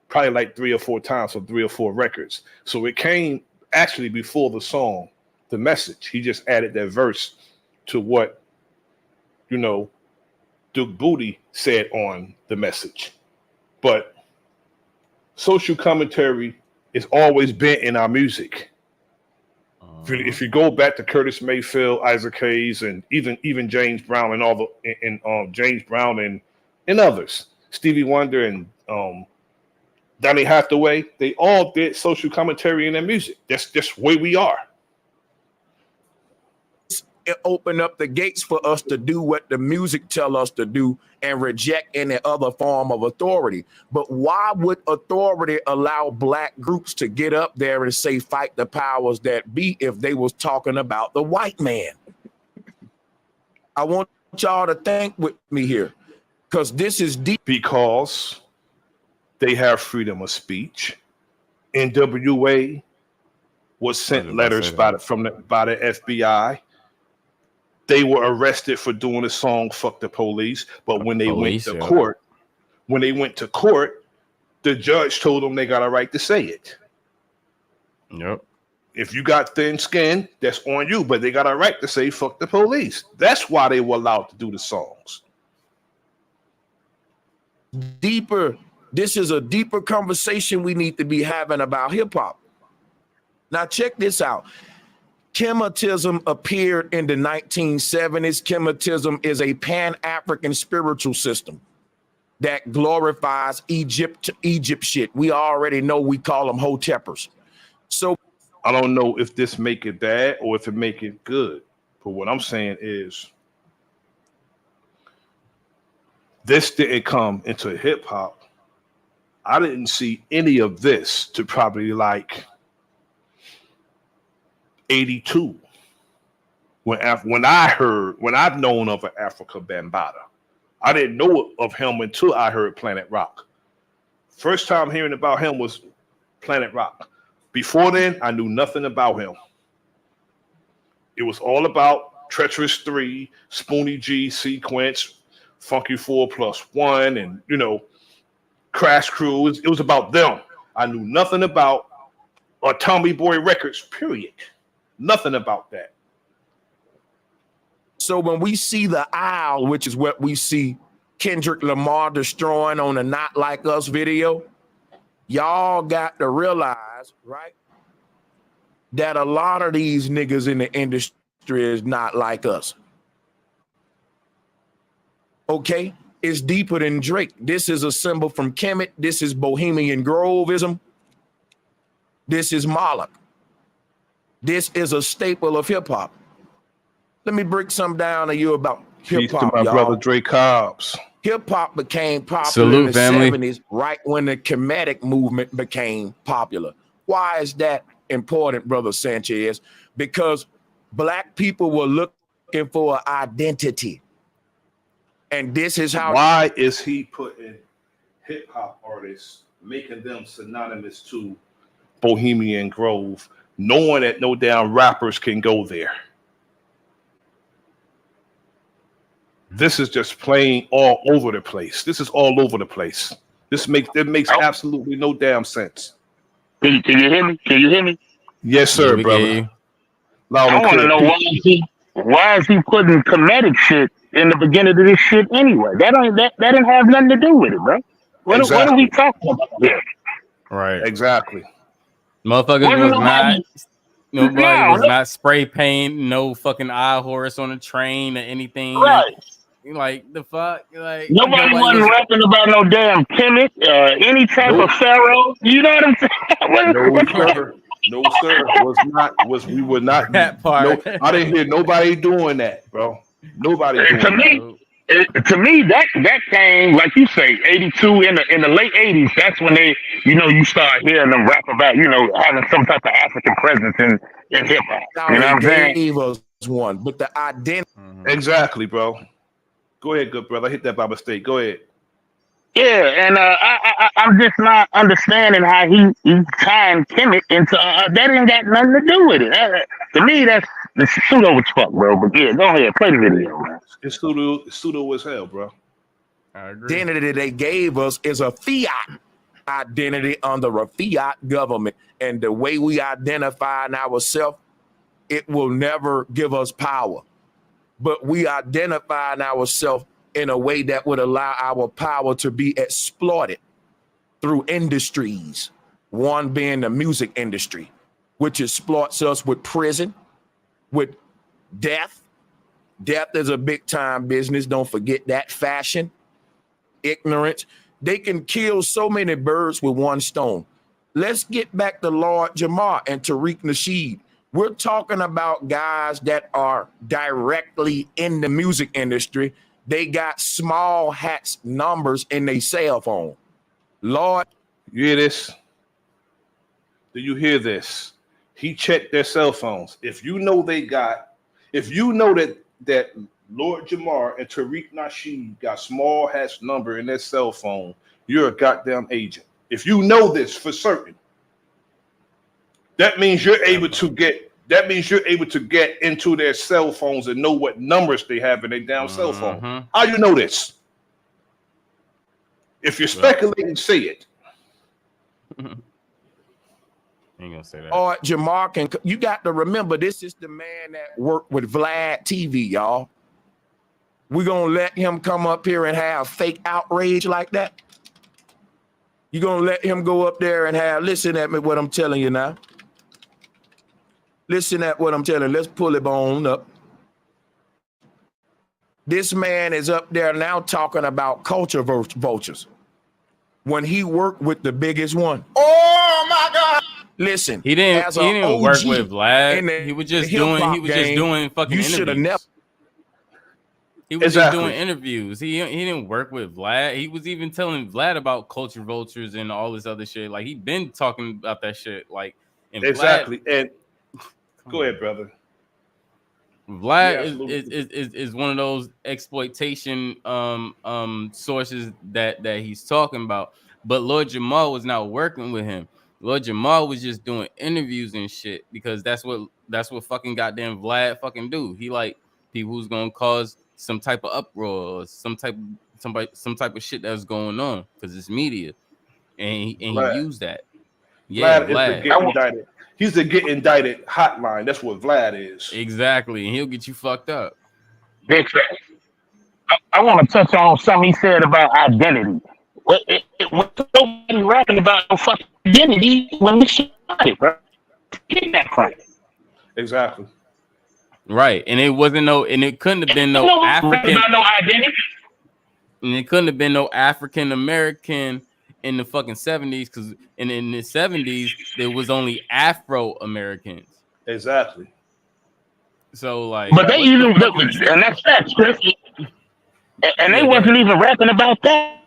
probably like 3 or 4 times for 3 or 4 records. So it came actually before the song, the message. He just added that verse to what, Duke Booty said on the message. But social commentary is always been in our music. If you go back to Curtis Mayfield, Isaac Hayes, and even James Brown and James Brown and others, Stevie Wonder and Donny Hathaway, they all did social commentary in their music. That's just the way we are. It opened up the gates for us to do what the music tell us to do and reject any other form of authority. But why would authority allow black groups to get up there and say fight the powers that be if they was talking about the white man? I want y'all to think with me here, because this is deep. Because they have freedom of speech. NWA was sent letters by the FBI. They were arrested for doing a song "Fuck the Police," but when they went to court, the judge told them they got a right to say it. Yep. If you got thin skin, that's on you, but they got a right to say "fuck the police." That's why they were allowed to do the songs. Deeper. This is a deeper conversation we need to be having about hip hop. Now check this out. Kemetism appeared in the 1970s. Kemetism is a Pan-African spiritual system that glorifies Egypt shit. We already know we call them Hoteppers. So I don't know if this make it bad or if it make it good. But what I'm saying is this didn't come into hip hop. I didn't see any of this to probably like 82 when I've known of an Africa Bambaataa. I didn't know of him until I heard Planet Rock. First time hearing about him was Planet Rock. Before then, I knew nothing about him. It was all about Treacherous 3, Spoonie G, Sequence, Funky 4+1, and Crash Crew. It was about them. I knew nothing about Tommy Boy Records, period. Nothing about that. So when we see the Isle, which is what we see Kendrick Lamar destroying on the Not Like Us video, y'all got to realize, right, that a lot of these niggas in the industry is not like us. Okay? It's deeper than Drake. This is a symbol from Kemet. This is Bohemian Grovism. This is Moloch. This is a staple of hip hop. Let me break some down to you about hip hop. Peace to my brother Dre Cobbs. Hip hop became popular in the 70s, right when the Kemetic movement became popular. Why is that important, Brother Sanchez? Because black people were looking for an identity. And this is how. Why is he putting hip hop artists, making them synonymous to Bohemian Grove, knowing that no damn rappers can go there? This is just plain all over the place. This is all over the place. It makes absolutely no damn sense. Can you hear me? Can you hear me? Yes, sir, we brother. gave- Loud I and want to clear. know why is he putting comedic shit in the beginning of this shit anyway? That didn't have nothing to do with it, bro. What are we Exactly. talking about here? Right. Exactly. Motherfuckers Wasn't was nobody- nobody was No, not spray paint, no fucking eye horse on a train or anything. right. Like the fuck, like Nobody wasn't rapping about no damn Kemet, any type of pharaoh. You know what I'm saying? No, sir. No, sir. We were not. That part. No, I didn't hear nobody doing that, bro. Nobody doing that. To me, that came, like you say, 82 in the late 80s. That's when they, you start hearing them rap about, having some type of African presence in hip hop. You know what I'm saying? Gave us one, but the identity. Exactly, bro. Go ahead, good brother. I hit that by mistake. Go ahead. Yeah, and I'm just not understanding how he tying Kemet into that ain't got nothing to do with it. To me, that's pseudo as fuck, bro. But yeah, go ahead, play the video, man. It's pseudo as hell, bro. I agree. Identity they gave us is a fiat identity under a fiat government, and the way we identify ourselves, it will never give us power. But we identify ourselves in a way that would allow our power to be exploited through industries. One being the music industry, which exploits us with prison, with death. Death is a big time business. Don't forget that. Fashion, ignorance. They can kill so many birds with one stone. Let's get back to Lord Jamar and Tariq Nasheed. We're talking about guys that are directly in the music industry. They got small hats numbers in their cell phone. Lord. You hear this? Do you hear this? He checked their cell phones. If you know that Lord Jamar and Tariq Nasheed got small hats number in their cell phone, you're a goddamn agent. If you know this for certain, that means you're able to get into their cell phones and know what numbers they have in their damn cell phone. How you know this? If you're speculating, say it. Ain't gonna say that. Or Jamar you got to remember, this is the man that worked with Vlad TV, y'all. We're gonna let him come up here and have fake outrage like that? You gonna let him go up there and listen at me what I'm telling you now? Listen at what I'm telling you. Let's pull it on up. This man is up there now talking about culture vultures when he worked with the biggest one. Oh my God! Listen, he didn't work with Vlad. He was just doing fucking interviews. He was just doing interviews. He didn't work with Vlad. He was even telling Vlad about culture vultures and all this other shit. Like, he been talking about that shit. Like, and exactly. Vlad, and go ahead, brother. Vlad is one of those exploitation sources that he's talking about. But Lord Jamal was not working with him. Lord Jamal was just doing interviews and shit because that's what fucking goddamn Vlad fucking do. He like people who's gonna cause some type of uproar or some type of shit that's going on because it's media, and he used that. Yeah, Vlad. Is the get indicted. He's the get indicted hotline. That's what Vlad is. Exactly, and he'll get you fucked up. Big facts. I want to touch on something he said about identity. Nobody rapping about no fucking identity when we started, bro. Get that from it. Exactly. Right, and it couldn't have been no African. No identity. And it couldn't have been no African American in the fucking 70s, because in the 70s there was only Afro Americans. Exactly. So like, but they even and that's facts, Chris. And they wasn't even rapping about that.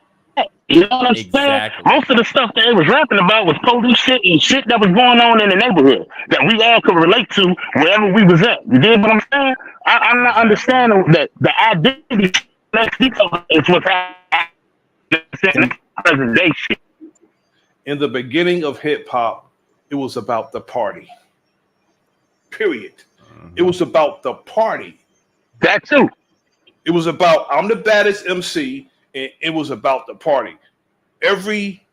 You know what I'm saying? Most of the stuff that they was rapping about was police shit and shit that was going on in the neighborhood that we all could relate to wherever we was at. You dig what I'm saying? I'm not understanding that the identity is what's happening present day shit. In the beginning of hip hop, it was about the party. Period. It was about the party. That too. It was about I'm the baddest MC, and it was about the party. Every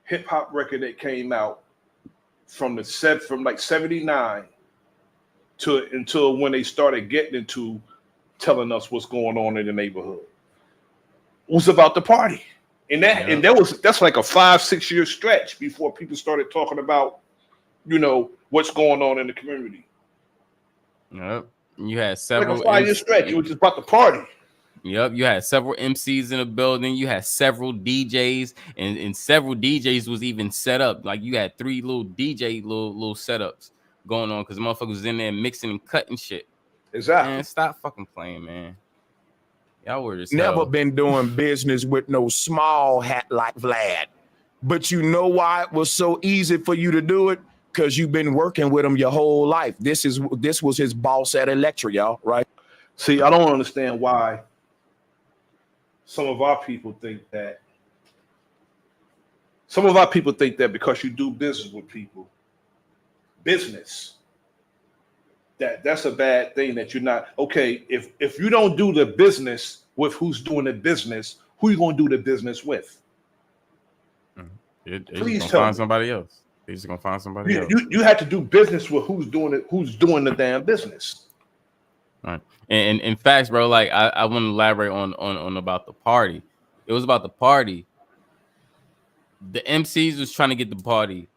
hip hop record that came out from like 79 to until when they started getting into telling us what's going on in the neighborhood was about the party. And that's like a 5-6 year stretch before people started talking about, what's going on in the community. Yep. You had several like a 5 year stretch. It was just about the party. Yep, you had several MCs in the building. You had several DJs, and several DJs was even set up. Like you had 3 little DJ little setups going on because motherfuckers was in there mixing and cutting shit. Exactly. Man, stop fucking playing, man. Y'all were just never been doing business with no small hat like Vlad. But you know why it was so easy for you to do it? Because you've been working with him your whole life. This was his boss at Electra, y'all, right? See, I don't understand why some of our people think that because you do business with people, that's a bad thing, that you're not okay. If you don't do the business with who's doing the business, who you gonna do the business with? Please find somebody else. They're just gonna find somebody else. You have to do business with who's doing the damn business. All right. And in fact, bro, like I want to elaborate on about the party. It was about the party. The MCs was trying to get the party.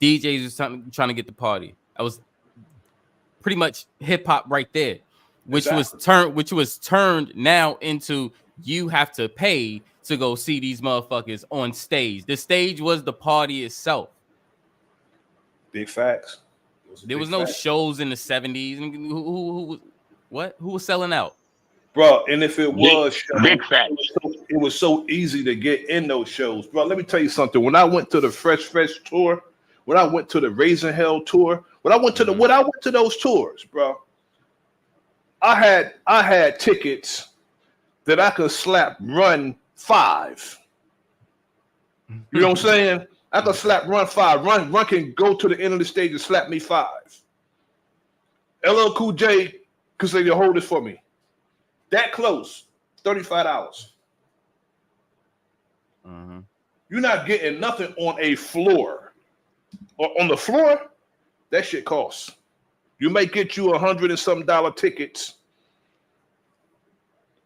DJs was trying to get the party. I was pretty much hip hop right there, which was turned now into you have to pay to go see these motherfuckers on stage. The stage was the party itself. Big facts. There was no shows in the 70s. Who was selling out? Bro, and if it was big facts, it was so easy to get in those shows. Bro, let me tell you something. When I went to the Fresh tour, when I went to the Raising Hell tour, when I went to those tours, bro, I had tickets that I could slap Run 5. You know what I'm saying? I could slap Run 5. Run can go to the end of the stage and slap me 5. LL Cool J could say, "You hold it for me." That close, $35. You're not getting nothing on a floor. Or on the floor, that shit costs. You may get you $100 and some tickets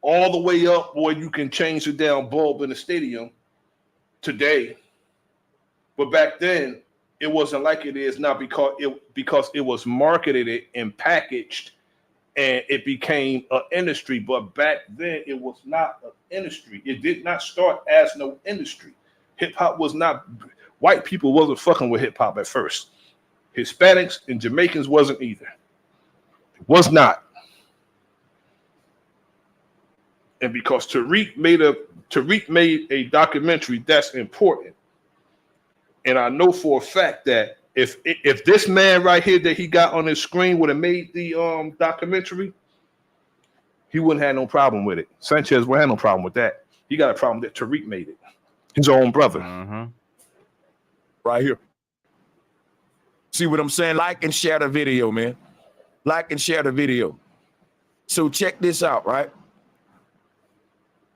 all the way up, or you can change the down bulb in the stadium today. But back then, it wasn't like it is now because it was marketed and packaged, and it became an industry. But back then, it was not an industry. It did not start as no industry. Hip hop was not. White people wasn't fucking with hip hop at first. Hispanics and Jamaicans wasn't either. It was not. And because Tariq made a documentary that's important. And I know for a fact that if this man right here that he got on his screen would have made the documentary, he wouldn't have no problem with it. Sanchez would have no problem with that. He got a problem that Tariq made it. His own brother. Right here. See what I'm saying? Like and share the video, man. Like and share the video. So check this out, right?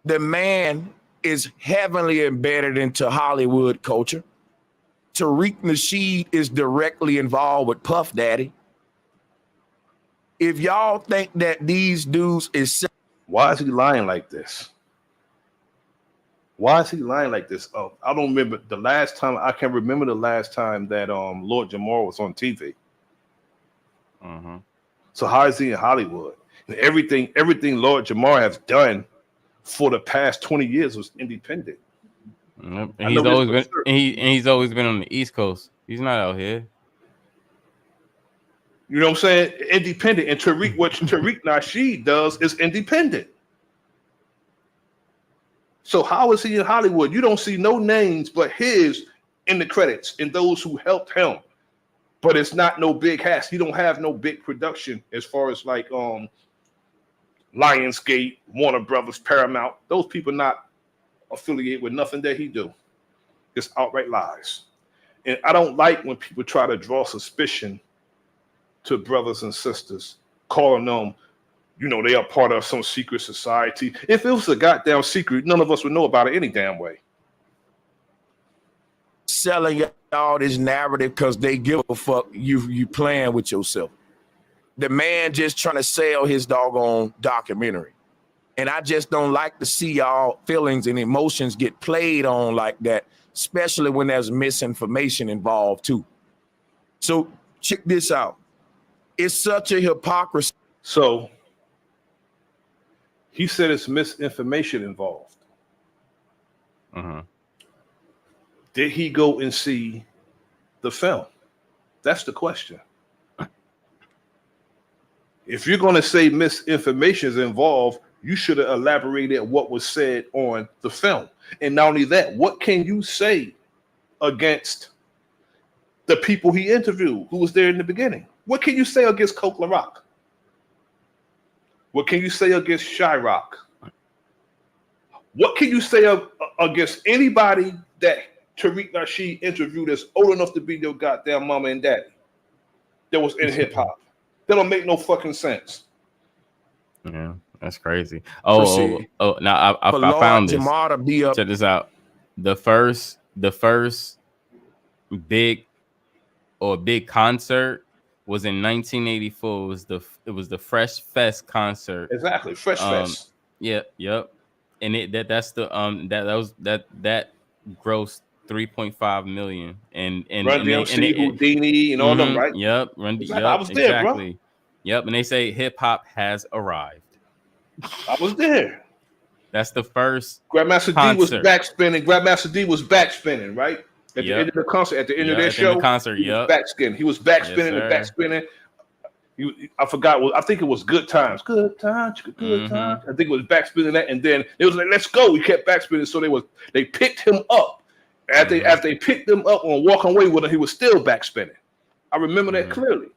The man is heavily embedded into Hollywood culture. Tariq Nasheed is directly involved with Puff Daddy. If y'all think that these dudes is... Why is he lying like this? Why is he lying like this? Oh, I don't remember the last time. I can't remember the last time that Lord Jamar was on TV. So how is he in Hollywood? And everything Lord Jamar has done for the past 20 years was independent. And he's always been on the East Coast. He's not out here. You know what I'm saying? Independent. And what Tariq Nasheed does is independent. So how is he in Hollywood? You don't see no names but his in the credits and those who helped him. But it's not no big hats. He don't have no big production as far as like Lionsgate, Warner Brothers, Paramount. Those people not affiliated with nothing that he do. It's outright lies. And I don't like when people try to draw suspicion to brothers and sisters, calling them, you know, they are part of some secret society. If it was a goddamn secret, none of us would know about it any damn way. Selling y'all this narrative because they give a fuck you playing with yourself. The man just trying to sell his doggone documentary. And I just don't like to see y'all feelings and emotions get played on like that, especially when there's misinformation involved too. So check this out. It's such a hypocrisy. So he said it's misinformation involved. Did he go and see the film? That's the question. If you're going to say misinformation is involved, you should have elaborated what was said on the film. And not only that, what can you say against the people he interviewed who was there in the beginning? What can you say against Coke LaRock? What can you say against Shyrock? What can you say against anybody that Tariq Nasheed interviewed that's old enough to be your goddamn mama and daddy that was in hip hop? That don't make no fucking sense. Yeah, that's crazy. Now I found this. Check this out. The first big concert was in 1984. It was the Fresh Fest concert. Exactly, Fresh Fest. Yep. And that grossed 3.5 million. And Run DMC, Houdini, and all them, right? Yep. Exactly. I was there, exactly. Bro. Yep. And they say hip hop has arrived. I was there. That's the first. Grandmaster D was backspinning. Grandmaster D was backspinning, right? At the end of the concert, at the end of their show, he was backspinning. He was backspinning and backspinning. I forgot. I think it was Good Times. Good times. I think it was backspinning that, and then it was like, "Let's go." We kept backspinning, so they picked him up. After they picked him up on walking away with him, he was still backspinning. I remember that clearly.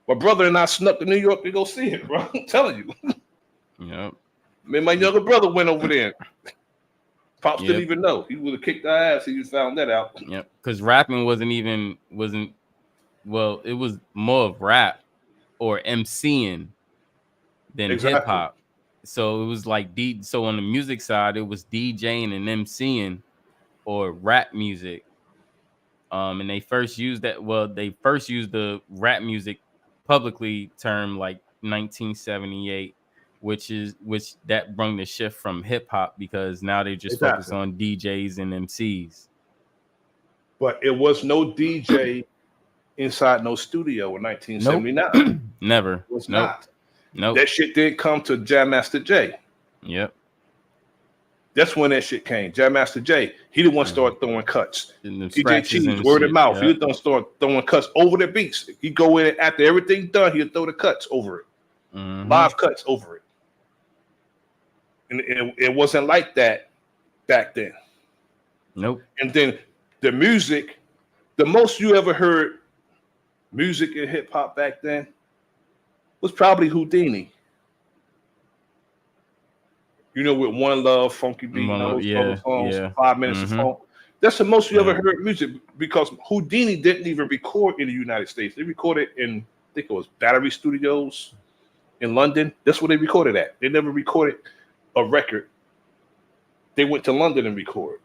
My brother and I snuck to New York to go see him, bro. I'm telling you. Yep. Me and my younger brother went over there. Pops didn't even know. He would have kicked our ass. He just found that out. Yep. Because rapping wasn't. Well, it was more of rap or MCing than hip hop. So it was like so on the music side, it was DJing and MCing or rap music. And they first used that. Well, they first used the rap music publicly term like 1978, which that brought the shift from hip hop because now they just focus on DJs and MCs. But it was no DJ inside no studio in 1979. Nope. Never. It was not. Nope. That shit did come to Jam Master Jay. Yep. That's when that shit came. Jam Master Jay. He the one started throwing cuts. DJ Cheese, word of mouth. He was start throwing cuts over the beats. He go in after everything done. He'd throw the cuts over it. Live cuts over it. And it wasn't like that back then. Nope. And then the music, the most you ever heard music in hip hop back then was probably Houdini. You know, with One Love, Funky Beat, songs, 5 minutes of funk. That's the most you ever heard music because Houdini didn't even record in the United States. They recorded in, I think it was Battery Studios in London. That's where they recorded at. They never recorded a record. They went to London and recorded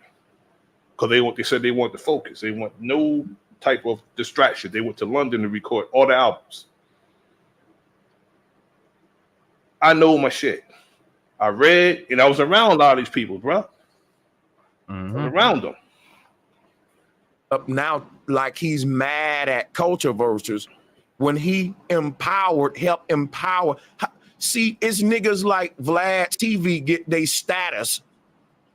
because they said they want to focus. They want no type of distraction. They went to London to record all the albums. I know my shit. I read and I was around a lot of these people, bro. I was around them. Up now, like he's mad at culture vultures when he helped empower. See, it's niggas like Vlad TV get their status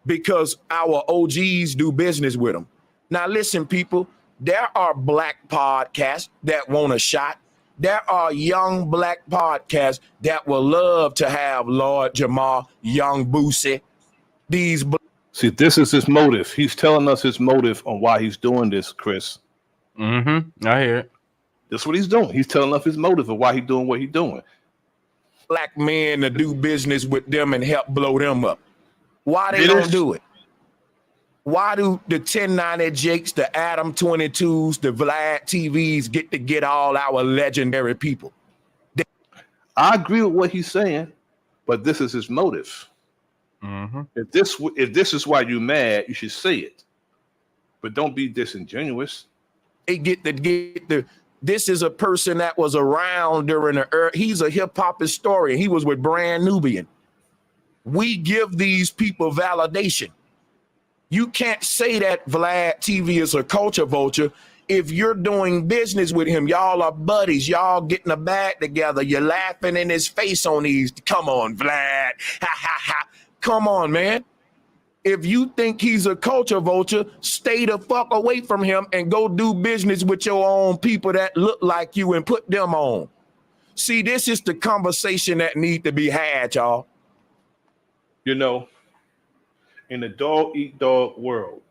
because our OGs do business with them. Now, listen, people, there are black podcasts that want a shot. There are young black podcasts that will love to have Lord Jamar, Young Boosie. See, this is his motive. He's telling us his motive on why he's doing this, Chris. I hear it. That's what he's doing. He's telling us his motive of why he's doing what he's doing. Black men to do business with them and help blow them up. Why they don't do it? Why do the 1090 Jakes, the Adam 22s, the Vlad TVs get all our legendary people? I agree with what he's saying, but this is his motive. Mm-hmm. If this is why you're mad, you should say it. But don't be disingenuous. They get the. This is a person that was around during the. He's a hip hop historian. He was with Brand Nubian. We give these people validation. You can't say that Vlad TV is a culture vulture if you're doing business with him. Y'all are buddies. Y'all getting a bag together. You're laughing in his face on these. Come on, Vlad. Ha ha ha. Come on, man. If you think he's a culture vulture, stay the fuck away from him and go do business with your own people that look like you and put them on. See, this is the conversation that need to be had, y'all. You know, in the dog eat dog world,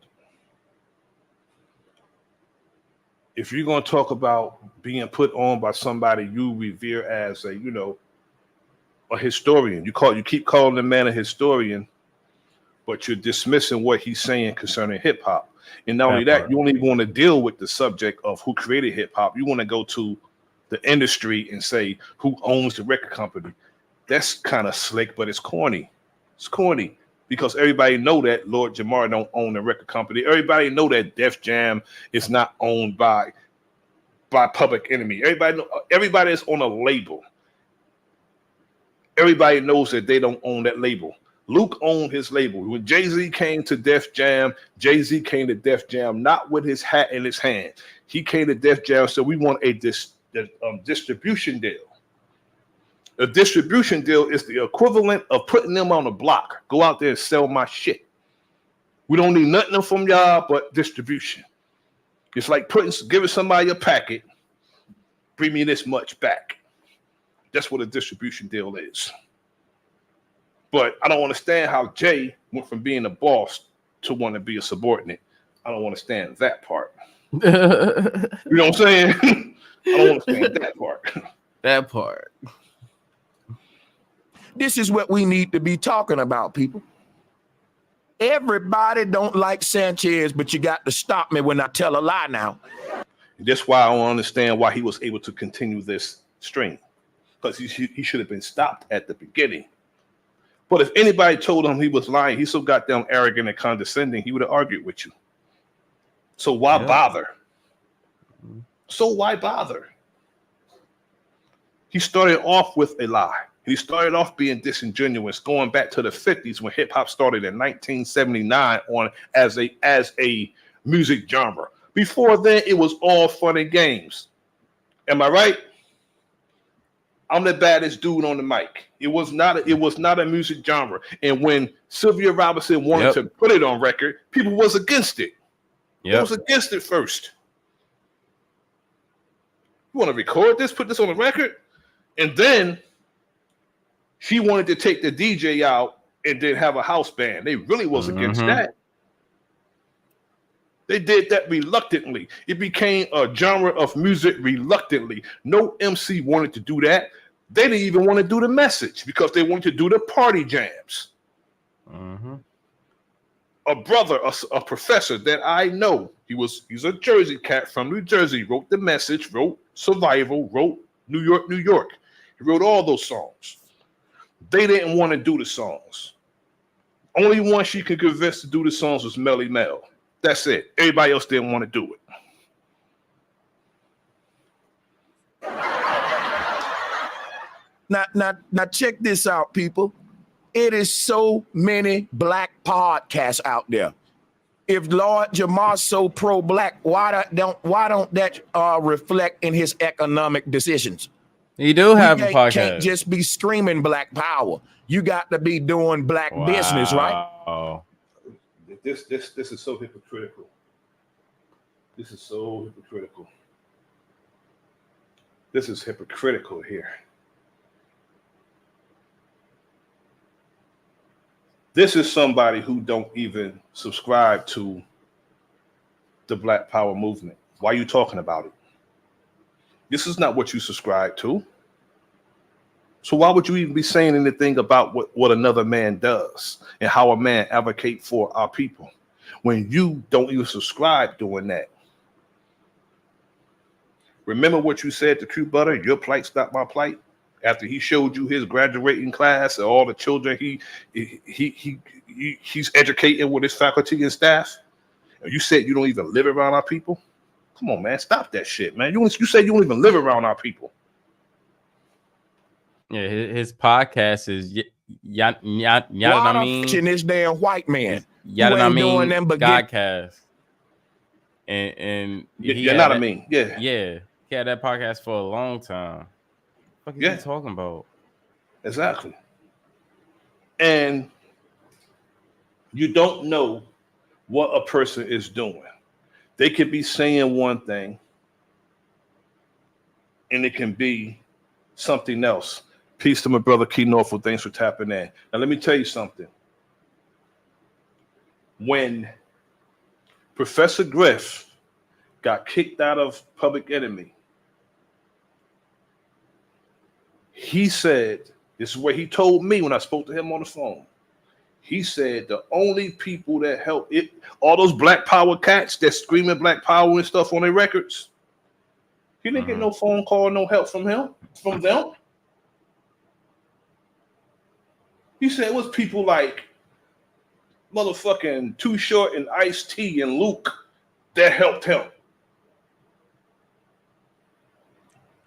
if you're going to talk about being put on by somebody you revere as a, you know, a historian, you keep calling the man a historian, but you're dismissing what he's saying concerning hip hop. And not only that, you don't even want to deal with the subject of who created hip hop. You want to go to the industry and say who owns the record company. That's kind of slick, but it's corny. It's corny because everybody know that Lord Jamar don't own the record company. Everybody know that Def Jam is not owned by Public Enemy. Everybody is on a label. Everybody knows that they don't own that label. Luke owned his label. When Jay-Z came to Def Jam, Jay-Z came to Def Jam not with his hat in his hand. He came to Def Jam, so we want a distribution deal. A distribution deal is the equivalent of putting them on a block. Go out there and sell my shit. We don't need nothing from y'all but distribution. It's like giving somebody a packet, bring me this much back. That's what a distribution deal is. But I don't understand how Jay went from being a boss to want to be a subordinate. I don't understand that part. You know what I'm saying? I don't understand that part. That part. This is what we need to be talking about, people. Everybody don't like Sanchez, but you got to stop me when I tell a lie now. That's why I don't understand why he was able to continue this stream. Because he should have been stopped at the beginning. But if anybody told him he was lying, he's so goddamn arrogant and condescending, he would have argued with you. So why bother? So why bother? He started off with a lie. He started off being disingenuous, going back to the 50s when hip hop started in 1979 as a music genre. Before then, it was all fun and games. Am I right? I'm the baddest dude on the mic. It was not a music genre. And when Sylvia Robinson wanted to put it on record, people was against it. It was against it first. You want to record this, put this on the record? And then she wanted to take the DJ out and then have a house band. They really was against that. They did that reluctantly. It became a genre of music reluctantly. No MC wanted to do that. They didn't even want to do the message because they wanted to do the party jams. A brother, a professor that I know, he's a Jersey cat from New Jersey, wrote the message, wrote Survival, wrote New York, New York. He wrote all those songs. They didn't want to do the songs. Only one she could convince to do the songs was Melly Mel. That's it. Everybody else didn't want to do it. Now check this out, people. It is so many black podcasts out there. If Lord Jamar's so pro-black, why don't that reflect in his economic decisions? He do have a podcast. Can't just be screaming black power. You got to be doing black business, right? This is so hypocritical. This is so hypocritical. This is hypocritical here. This is somebody who don't even subscribe to the Black Power movement. Why are you talking about it? This is not what you subscribe to. So why would you even be saying anything about what another man does and how a man advocate for our people when you don't even subscribe doing that? Remember what you said to Q Butter, your plight, stop my plight? after he showed you his graduating class and all the children he's educating with his faculty and staff, and you said you don't even live around our people? Come on, man, stop that shit, man. You said you don't even live around our people. Yeah, his podcast is this damn white man. Yada I mean Godcast. And you're not a mean. Yeah. Yeah. He had that podcast for a long time. What are you talking about? Exactly. And you don't know what a person is doing. They could be saying one thing and it can be something else. Peace to my brother Key Norfolk. Thanks for tapping in. Now let me tell you something. When Professor Griff got kicked out of Public Enemy, he said, this is what he told me when I spoke to him on the phone. He said the only people that help it, all those Black Power cats that screaming Black Power and stuff on their records, he didn't get no phone call, no help from them. He said it was people like motherfucking Too Short and Ice-T and Luke that helped him.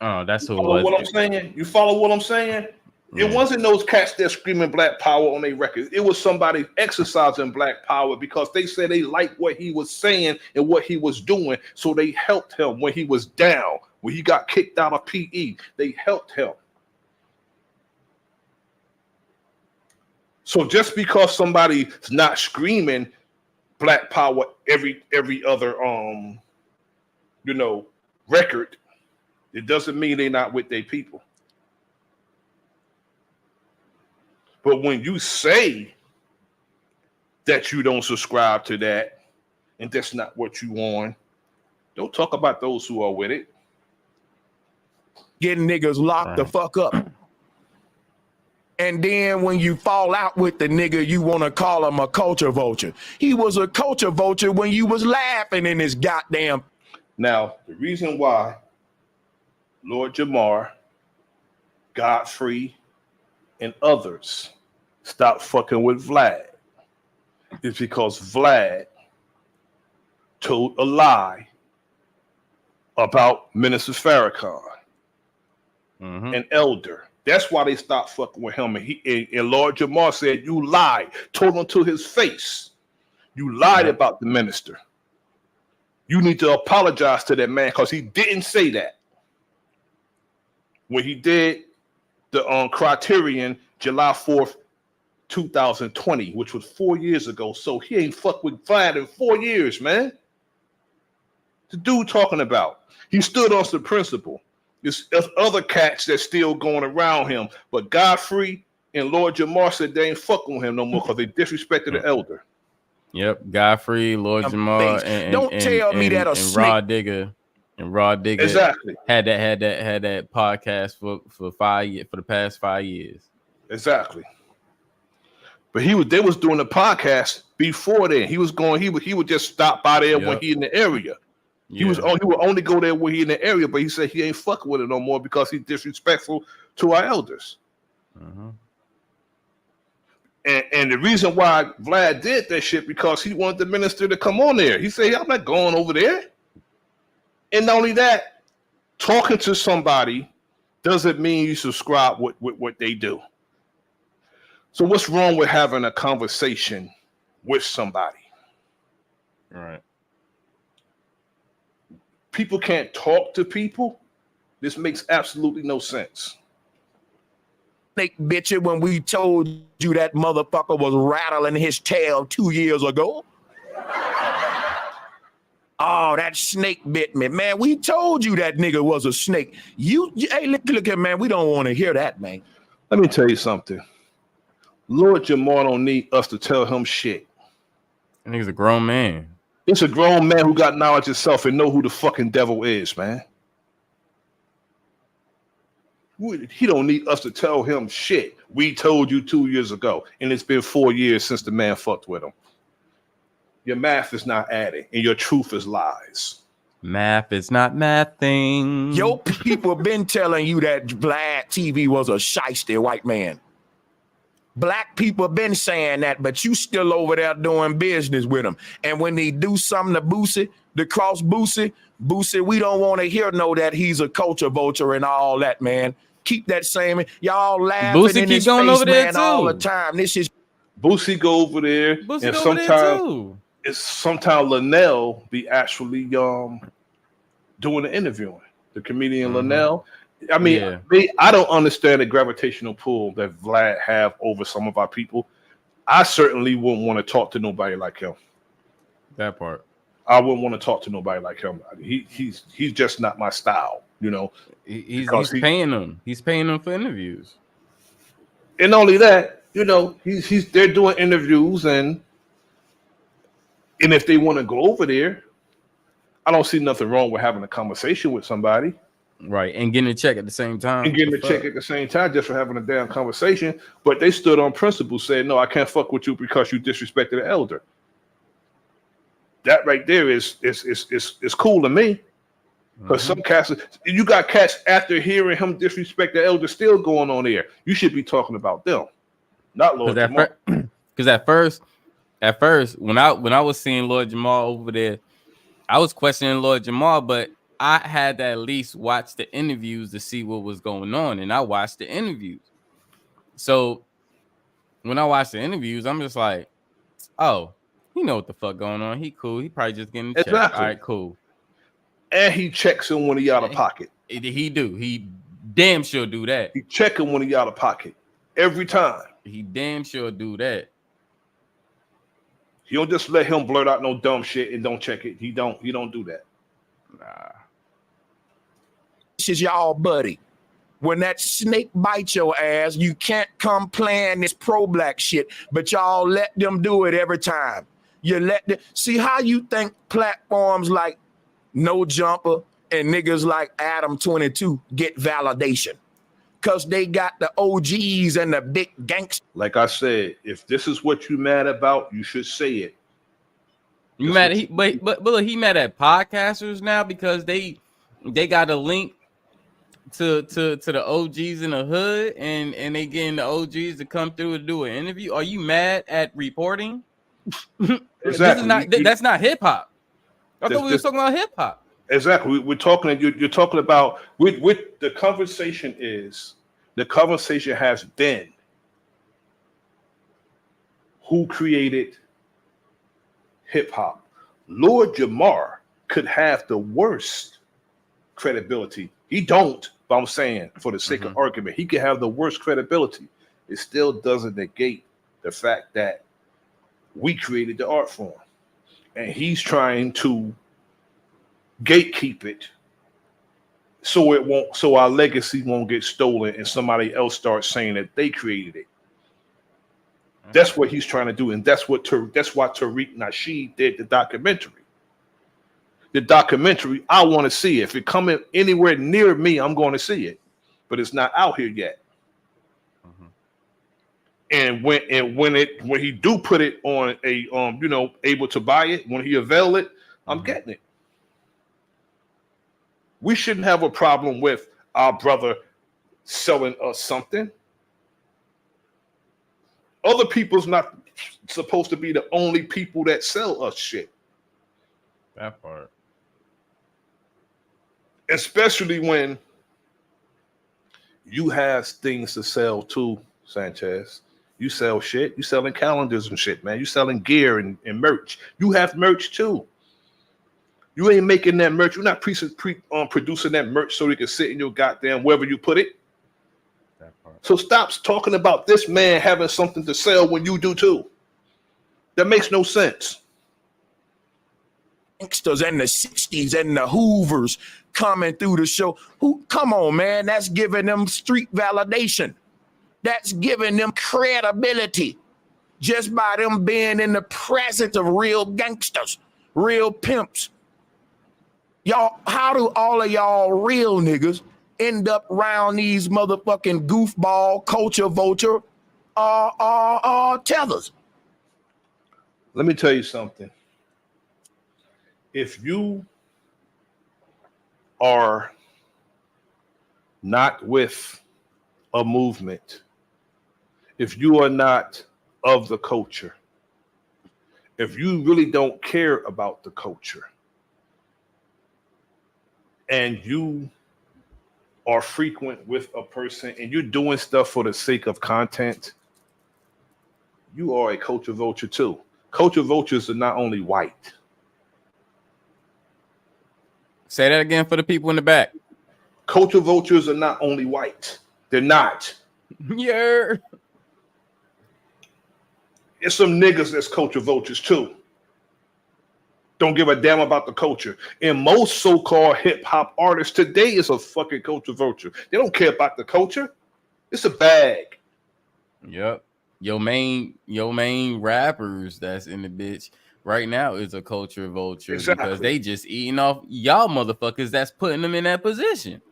Oh, that's who it was. What I'm saying? You follow what I'm saying? It wasn't those cats that screaming Black Power on their records. It was somebody exercising Black Power because they said they liked what he was saying and what he was doing. So they helped him when he was down, when he got kicked out of PE. They helped him. So just because somebody's not screaming Black Power every other record, it doesn't mean they're not with their people. But when you say that you don't subscribe to that and that's not what you want, don't talk about those who are with it. Getting niggas locked the fuck up. And then when you fall out with the nigga, you want to call him a culture vulture. He was a culture vulture when you was laughing in his goddamn. Now, the reason why Lord Jamar, Godfrey, and others stopped fucking with Vlad is because Vlad told a lie about Minister Farrakhan, an elder. That's why they stopped fucking with him. And Lord Jamar said, you lied, told him to his face. You lied about the minister. You need to apologize to that man because he didn't say that. When he did the Criterion July 4th, 2020, which was 4 years ago. So he ain't fucked with Vlad in 4 years, man. The dude talking about. He stood on the principle. There's other cats that's still going around him. But Godfrey and Lord Jamar said they ain't fucking with him no more because they disrespected the elder. Yep, Godfrey, Lord Jamar, and don't tell me that a and snake. Raw Digger. And Raw Digger exactly had that podcast for 5 years, for the past 5 years. Exactly. But they was doing the podcast before then. He would just stop by there when he in the area. He would only go there when he in the area, but he said he ain't fucking with it no more because he's disrespectful to our elders. And the reason why Vlad did that shit because he wanted the minister to come on there. He said, I'm not going over there. And not only that, talking to somebody doesn't mean you subscribe with what they do. So what's wrong with having a conversation with somebody? Right. People can't talk to people. This makes absolutely no sense. Snake bitch, when we told you that motherfucker was rattling his tail 2 years ago. Oh, that snake bit me, man. We told you that nigga was a snake. Hey, look at man. We don't want to hear that, man. Let me tell you something. Lord Jamar don't need us to tell him shit. I think he's a grown man. It's a grown man who got knowledge himself and know who the fucking devil is, man. He don't need us to tell him shit. We told you 2 years ago, and it's been 4 years since the man fucked with him. Your math is not adding, and your truth is lies. Math is not mathing. Your people been telling you that Vlad TV was a shiesty white man. Black people been saying that, but you still over there doing business with them. And when they do something to Boosie, to cross Boosie, we don't want to hear that he's a culture vulture and all that, man. Keep that same. Y'all laughing Boosie in keep his going face, over there man, too. all the time. This is Boosie go over there, Boosie and go over there too. sometimes Linnell be actually doing the interviewing. The comedian Linnell. I mean, I don't understand the gravitational pull that Vlad have over some of our people. I certainly wouldn't want to talk to nobody like him. That part. I wouldn't want to talk to nobody like him. He's just not my style, you know. He's paying them. He's paying them for interviews. And only that, you know, they're doing interviews, and if they want to go over there, I don't see nothing wrong with having a conversation with somebody. Right, and getting a check at the same time. And getting a check at the same time just for having a damn conversation. But they stood on principle saying, no, I can't fuck with you because you disrespected the elder. That right there is cool to me. Because some cats, you got cats after hearing him disrespect the elder still going on there. You should be talking about them, not Lord Jamal. Because at first, when I was seeing Lord Jamal over there, I was questioning Lord Jamal, but I had to at least watch the interviews to see what was going on, and I watched the interviews. So when I watched the interviews, I'm just like, oh, he know what the fuck going on. He cool. He probably just getting checked. All right, cool. And he checks him when he out of pocket. He do. He damn sure do that. He check him when he out of pocket every time. He damn sure do that. You don't just let him blurt out no dumb shit and don't check it. He don't do that. Nah. This is y'all buddy. When that snake bites your ass, you can't come playing this pro-black shit, but y'all let them do it every time. You let them see how you think platforms like No Jumper and niggas like Adam 22 get validation. Because they got the OGs and the big gangsters. Like I said, if this is what you mad about, you should say it. You mad? But look, he mad at podcasters now because they got a link to the OGs in the hood, and they getting the OGs to come through and do an interview. Are you mad at reporting? Exactly. That's not hip hop. I thought we were talking about hip hop. Exactly. We're talking. You're talking about. With the conversation has been who created hip hop. Lord Jamar could have the worst credibility. He don't, but I'm saying for the sake of argument, he could have the worst credibility. It still doesn't negate the fact that we created the art form, and he's trying to gatekeep it so our legacy won't get stolen and somebody else starts saying that they created it. That's what he's trying to do, and that's why Tariq Nasheed did the documentary. The documentary, I want to see it. If it coming anywhere near me, I'm going to see it, but it's not out here yet. And when he do put it on a able to buy it, when he avail it, I'm getting it. We shouldn't have a problem with our brother selling us something. Other people's not supposed to be the only people that sell us shit. That part. Especially when you have things to sell too, Sanchez. You sell shit. You selling calendars and shit, man. You selling gear and merch. You have merch too. You ain't making that merch. You're not producing that merch so you can sit in your goddamn wherever you put it. That part. So stop talking about this man having something to sell when you do too. That makes no sense. Gangsters and the 60s and the Hoovers coming through the show. Come on, man. That's giving them street validation. That's giving them credibility just by them being in the presence of real gangsters, real pimps. Y'all, how do all of y'all real niggas end up around these motherfucking goofball culture vulture tethers? Let me tell you something. If you are not with a movement, if you are not of the culture, if you really don't care about the culture, and you are frequent with a person and you're doing stuff for the sake of content, you are a culture vulture too. Culture vultures are not only white. Say that again for the people in the back. Culture vultures are not only white. They're not. Yeah. There's some niggas that's culture vultures too. Don't give a damn about the culture. And most so-called hip-hop artists today is a fucking culture vulture. They don't care about the culture. It's a bag. Yep. Your main rappers that's in the bitch right now is a culture vulture because they just eating off y'all motherfuckers that's putting them in that position.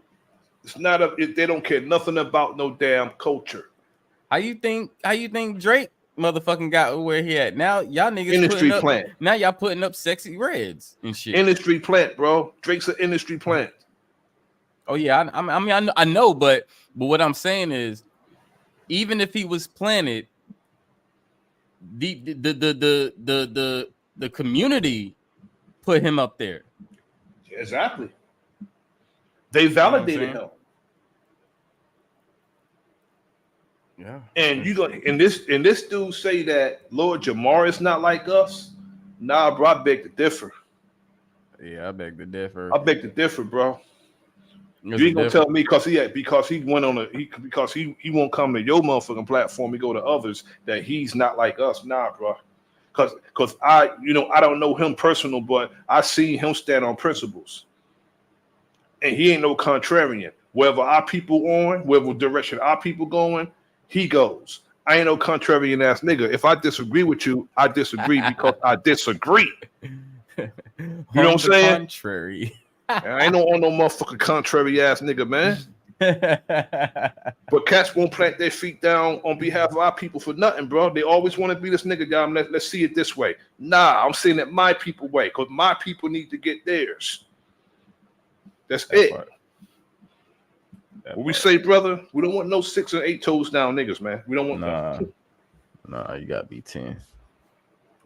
It's not they don't care nothing about no damn culture. How you think Drake motherfucking got where he at? Now y'all niggas industry plant. Now y'all putting up sexy reds and shit. Industry plant, bro. Drake's an industry plant. Oh yeah, I know, but what I'm saying is, even if he was planted, the community put him up there. Exactly. They validated him. Yeah. And this dude say that Lord Jamar is not like us. Nah, bro, I beg to differ. Yeah, I beg to differ. I beg to differ, bro. You ain't gonna tell me because he went on because he won't come to your motherfucking platform. He go to others that he's not like us. Nah, bro. Because I don't know him personal, but I see him stand on principles. And he ain't no contrarian. Wherever our people on, wherever direction our people going, he goes. I ain't no contrarian ass nigga. If I disagree with you, I disagree because I disagree. You know what I'm saying? Contrary. I ain't on no motherfucking contrary ass nigga, man. But cats won't plant their feet down on behalf of our people for nothing, bro. They always want to be this nigga, y'all. Let's see it this way. Nah, I'm saying it my people way because my people need to get theirs. That's it. What we say, brother, we don't want no 6 or 8 toes down niggas, man. We don't want that. Nah, you gotta be 10.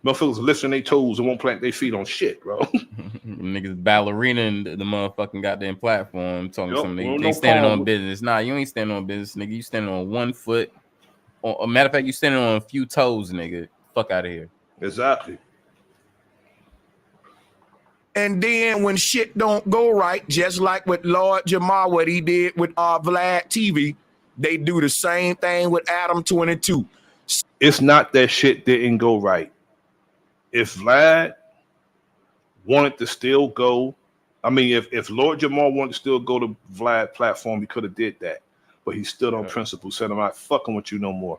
Motherfuckers lifting their toes and won't plant their feet on shit, bro. Niggas ballerina and the motherfucking goddamn platform talking something. They standing on business. Nah, you ain't standing on business, nigga. You standing on one foot. A matter of fact, you standing on a few toes, nigga. Fuck out of here. Exactly. And then when shit don't go right, just like with Lord Jamar, what he did with Vlad TV, they do the same thing with Adam 22. It's not that shit didn't go right. If Vlad wanted to still go, I mean, if Lord Jamar wanted to still go to Vlad platform, he could have did that. But he stood on principle, said, I'm not fucking with you no more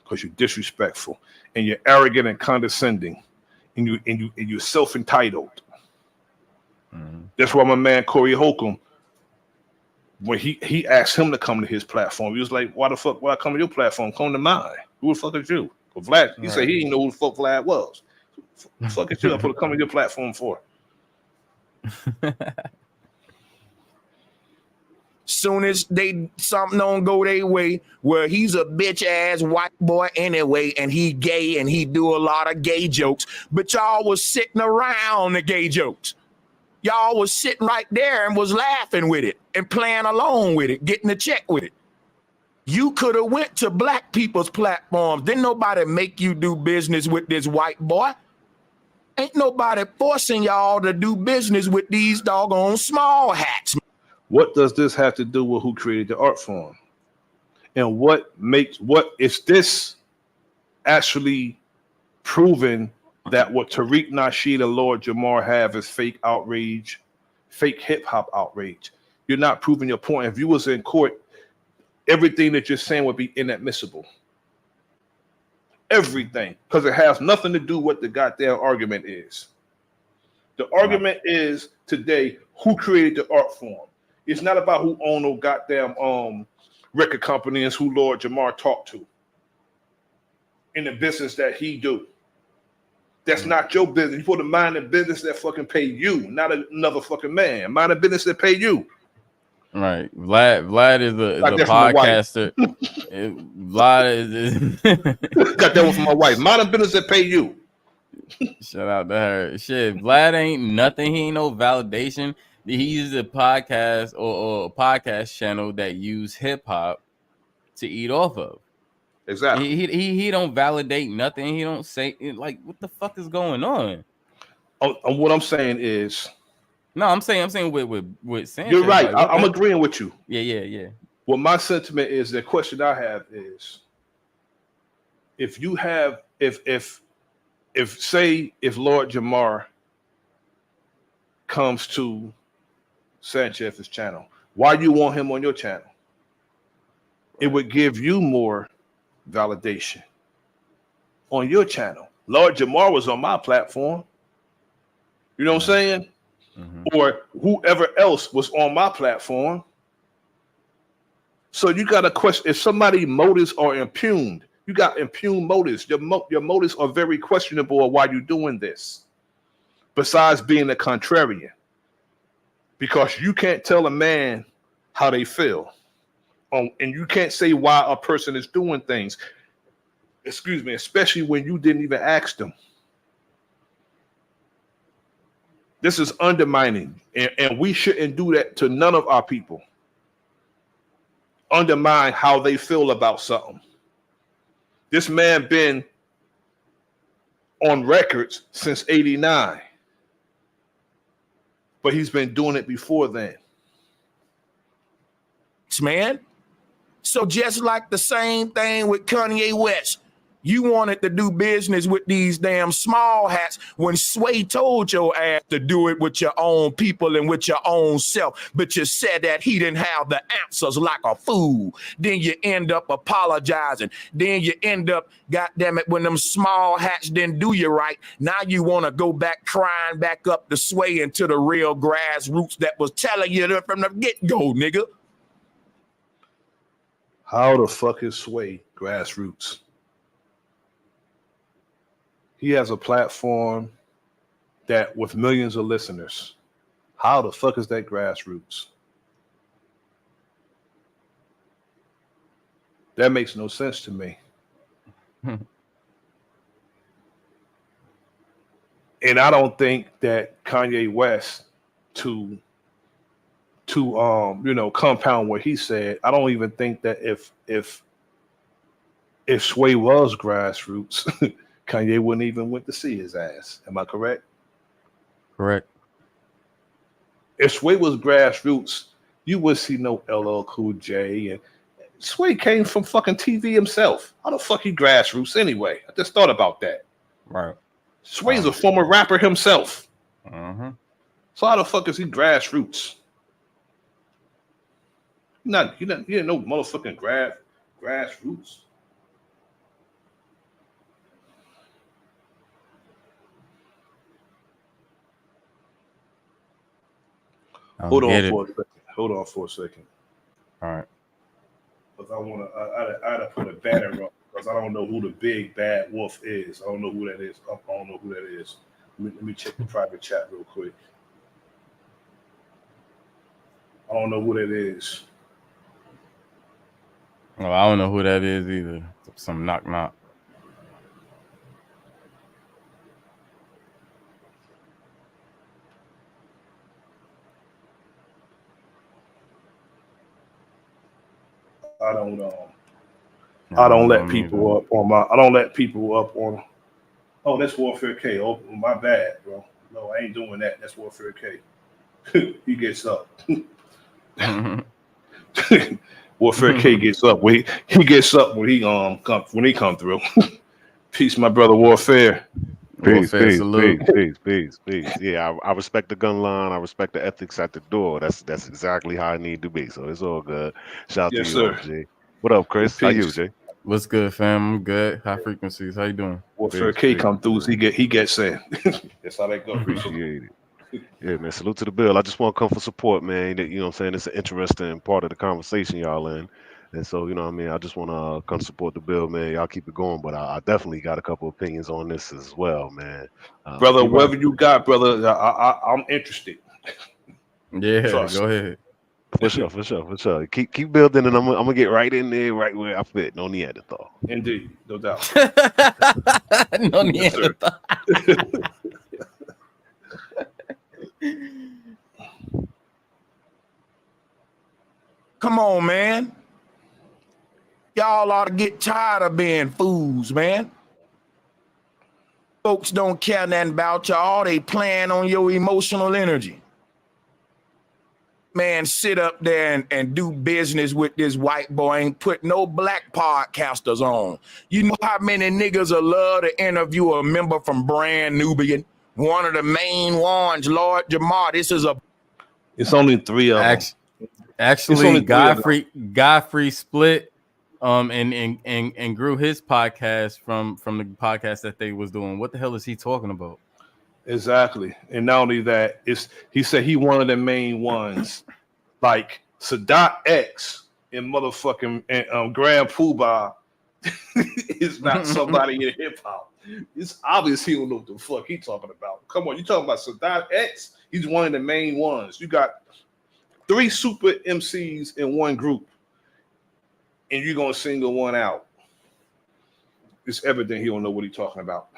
because you're disrespectful and you're arrogant and condescending and you're self-entitled. That's why my man Corey Holcomb, when he asked him to come to his platform, he was like, why the fuck would I come to your platform? Come to mine. Who the fuck is you? But Vlad, he said he didn't know who the fuck Vlad was. Fuck is you? I put to come to your platform for. Soon as something don't go their way, where he's a bitch ass white boy anyway, and he gay and he do a lot of gay jokes, but y'all was sitting around the gay jokes. Y'all was sitting right there and was laughing with it and playing along with it, getting a check with it. You could have went to black people's platforms. Didn't nobody make you do business with this white boy. Ain't nobody forcing y'all to do business with these doggone small hats. What does this have to do with who created the art form? And what is this actually proven that what Tariq Nasheed and Lord Jamar have is fake outrage, fake hip hop outrage? You're not proving your point. If you was in court, everything that you're saying would be inadmissible. Everything, because it has nothing to do with what the goddamn argument is. The argument is today who created the art form. It's not about who owned no goddamn record company and who Lord Jamar talked to in the business that he do. That's not your business. You put to mind the business that fucking pay you, not another fucking man. Mind the business that pay you. Right. Vlad is a podcaster. Vlad is got that one from my wife. Mind the business that pay you. Shout out to her. Shit, Vlad ain't nothing. He ain't no validation. He uses a podcast or a podcast channel that use hip hop to eat off of. Exactly. He don't validate nothing. He don't say like what the fuck is going on. What I'm saying is, no, I'm saying with Sanchez. You're right. Like, I'm agreeing with you. Yeah. Well, my sentiment is the question I have is, if you have if Lord Jamar comes to Sanchez's channel, why you want him on your channel? It would give you more validation on your channel. Lord Jamar was on my platform. You know what I'm saying? Mm-hmm. Or whoever else was on my platform. So you got to question if somebody's motives are impugned. You got impugned motives. Your motives are very questionable of why you're doing this. Besides being a contrarian. Because you can't tell a man how they feel. And you can't say why a person is doing things. Excuse me, especially when you didn't even ask them. This is undermining. And we shouldn't do that to none of our people. Undermine how they feel about something. This man been on records since '89. But he's been doing it before then. Man. So just like the same thing with Kanye West, you wanted to do business with these damn small hats when Sway told your ass to do it with your own people and with your own self. But you said that he didn't have the answers like a fool. Then you end up apologizing. Then you end up, goddamn it, when them small hats didn't do you right. Now you want to go back crying back up the Sway into the real grassroots that was telling you that from the get-go, nigga. How the fuck is Sway grassroots? He has a platform that with millions of listeners. How the fuck is that grassroots? That makes no sense to me. And I don't think that Kanye West to compound what he said, I don't even think that if Sway was grassroots, Kanye wouldn't even went to see his ass. Am I correct? Correct. If Sway was grassroots, you would see no LL Cool J. And Sway came from fucking TV himself. How the fuck he grassroots anyway? I just thought about that. Right. Sway's a former rapper himself. Uh-huh. So how the fuck is he grassroots? You didn't know motherfucking grassroots. Hold on for a second. All right. Because I had to put a banner up because I don't know who the big bad wolf is. I don't know who that is. Let me check the private chat real quick. I don't know who that is. Oh, I don't know who that is either. Some knock. I don't let people up on. Oh, that's Warfare K. Oh, my bad, bro. No, I ain't doing that. That's Warfare K. He gets up. Warfare K gets up. He gets up when he come through. Peace, my brother Warfare. Peace. Yeah, I respect the gun line. I respect the ethics at the door. That's exactly how I need to be. So it's all good. Shout out to you, sir. Jay. What up, Chris? How you, Jay? What's good, fam? I'm good. High frequencies. How you doing? Warfare K come through. He gets in. That's how that goes. Appreciate it. Yeah, man. Salute to the bill. I just want to come for support, man. You know what I'm saying? It's an interesting part of the conversation y'all in. And so, you know what I mean? I just want to come support the bill, man. Y'all keep it going. But I definitely got a couple opinions on this as well, man. Brother, You're right. whatever you got, brother, I'm interested. Yeah, Trust. go ahead. For sure. Keep building, and I'm gonna get right in there, right where I fit. No Neanderthal. Indeed, no doubt. No Neanderthal. Come on, man. Y'all ought to get tired of being fools, man. Folks don't care nothing about y'all. They playing on your emotional energy. Man, sit up there and do business with this white boy. Ain't put no black podcasters on. You know how many niggas will love to interview a member from Brand Nubian? One of the main ones, Lord Jamar. This is a... It's only 3 of them. Actually, Godfrey split and grew his podcast from the podcast that they was doing. What the hell is he talking about? Exactly. And not only that, he said he one of the main ones. Like Sadat X and motherfucking Grand Poobah is not somebody in hip hop. It's obvious he don't know what the fuck he talking about. Come on, you talking about Sadat X? He's one of the main ones. You got 3 super MCs in one group, and you're gonna single one out. It's evident he don't know what he's talking about.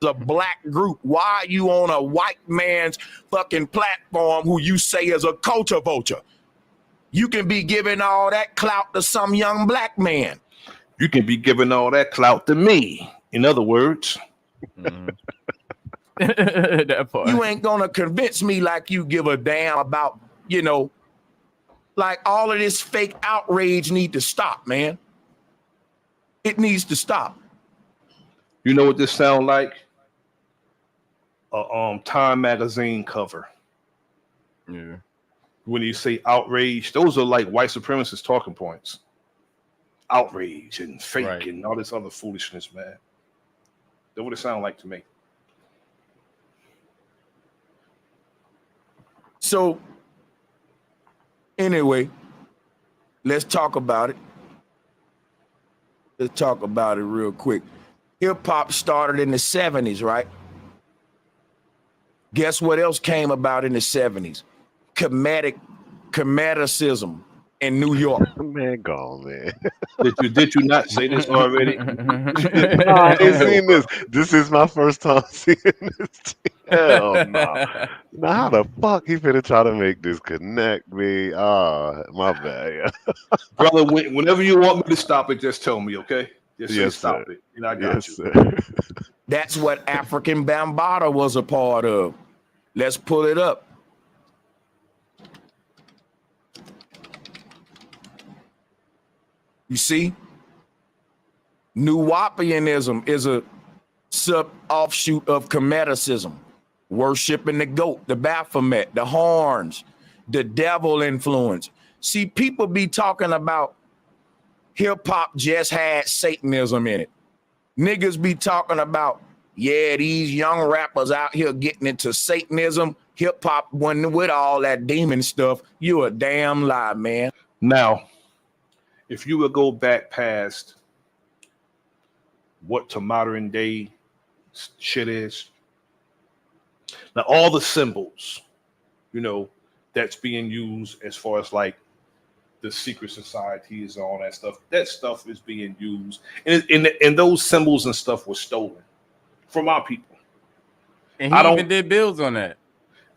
A black group. Why are you on a white man's fucking platform who you say is a culture vulture? You can be giving all that clout to some young black man. You can be giving all that clout to me. In other words, that part. You ain't gonna convince me like you give a damn about, you know, like all of this fake outrage need to stop, man. It needs to stop. You know what this sound like? A Time magazine cover. Yeah. When you say outrage, those are like white supremacist talking points. Outrage and fake and all this other foolishness, man. That's what it sounds like to me. So, anyway, let's talk about it. Let's talk about it real quick. Hip hop started in the 70s, right? Guess what else came about in the 70s? Comedicism in New York. Man, go man. Did you not say this already? I ain't seen this. This is my first time seeing this. Hell no. Now how the fuck he finna try to make this connect me? My bad. Brother, whenever you want me to stop it, just tell me, okay? Just say stop sir. it. And I got you. Sir. That's what African Bambaataa was a part of. Let's pull it up. You see? Nuwapianism is a sub-offshoot of Comedicism, worshiping the goat, the Baphomet, the horns, the devil influence. See, people be talking about hip-hop just had Satanism in it. Niggas be talking about, yeah, these young rappers out here getting into Satanism. Hip-hop wasn't with all that demon stuff. You a damn lie, man. Now, if you would go back past what to modern day shit is, now all the symbols, you know, that's being used as far as like the secret societies and all that stuff is being used, and those symbols and stuff were stolen from our people. And he even did builds on that.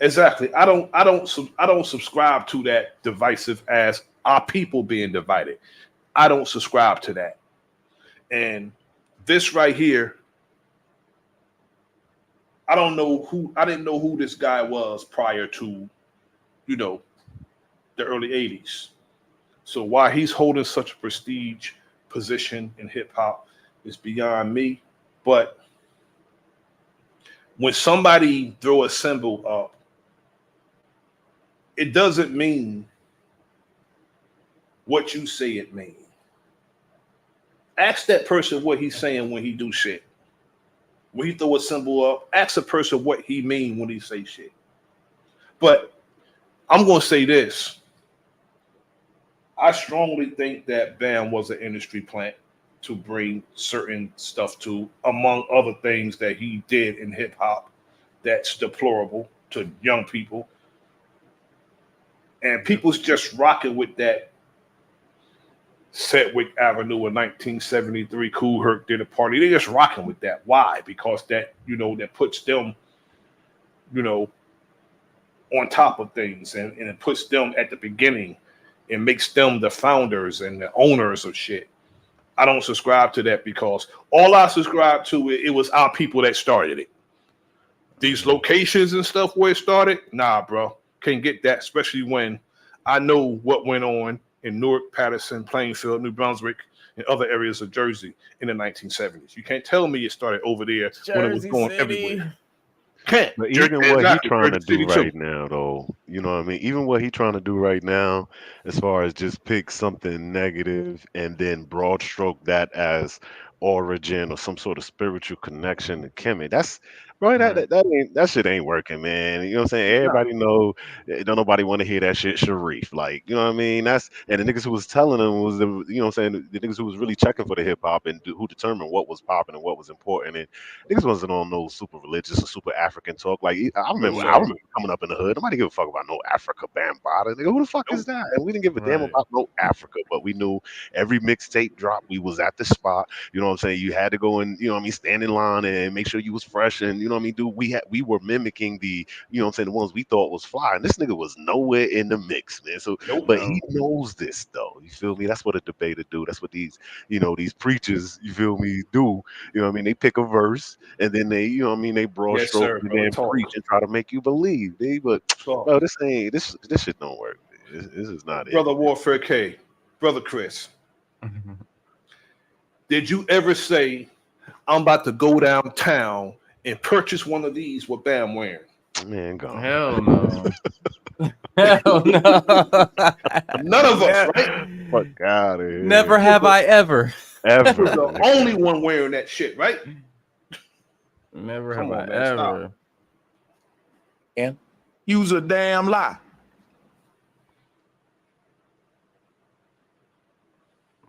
Exactly. I don't subscribe to that divisive as our people being divided. I don't subscribe to that. And this right here, I didn't know who this guy was prior to, you know, the early 80s. So why he's holding such a prestige position in hip hop is beyond me. But when somebody throw a symbol up, it doesn't mean what you say it means. Ask that person what he's saying when he do shit. When he throw a symbol up, ask a person what he mean when he say shit. But I'm gonna say this. I strongly think that Bam was an industry plant to bring certain stuff to, among other things that he did in hip hop that's deplorable to young people. And people's just rocking with that Sedgwick Avenue in 1973, Kool Herc did a party. They just rocking with that. Why? Because that, that puts them, on top of things and it puts them at the beginning and makes them the founders and the owners of shit. I don't subscribe to that because all I subscribe to, it was our people that started it. These locations and stuff where it started, nah, bro. Can't get that, especially when I know what went on in Newark, Patterson, Plainfield, New Brunswick, and other areas of Jersey in the 1970s. You can't tell me it started over there when it was going everywhere. Can't. But even what he trying to do right now, though, you know what I mean? Even what he trying to do right now, as far as just pick something negative and then broad stroke that as origin or some sort of spiritual connection to Kemet. That's right. That shit ain't working, man. You know what I'm saying? Everybody know. Don't nobody want to hear that shit, Sharif. Like, you know what I mean? That's and the niggas who was telling them was what I'm saying, the niggas who was really checking for the hip hop and who determined what was popping and what was important. And niggas wasn't on no super religious or super African talk. Like I remember coming up in the hood. Nobody give a fuck about no Africa Bambaataa. Nigga, who the fuck is that? And we didn't give a damn about no Africa, but we knew every mixtape drop, we was at the spot. You know what I'm saying? You had to go and, stand in line and make sure you was fresh. And, you know what I mean, dude, we were mimicking the, the ones we thought was fly. And this nigga was nowhere in the mix, man. So, but he knows this, though. You feel me? That's what a debater do. That's what these, these preachers, you feel me, do. You know what I mean? They pick a verse and then they, they broad stroke and then preach and try to make you believe. But, bro, this shit don't work. This is not Brother it. Warfare K, Brother Chris. Did you ever say, I'm about to go downtown and purchase one of these with Bam wearing? Man, gone. Hell no. Hell no. None of us, right? Fuck out of here. Never have I ever. Ever. The only one wearing that shit, right? Never have I ever. And use a damn lie.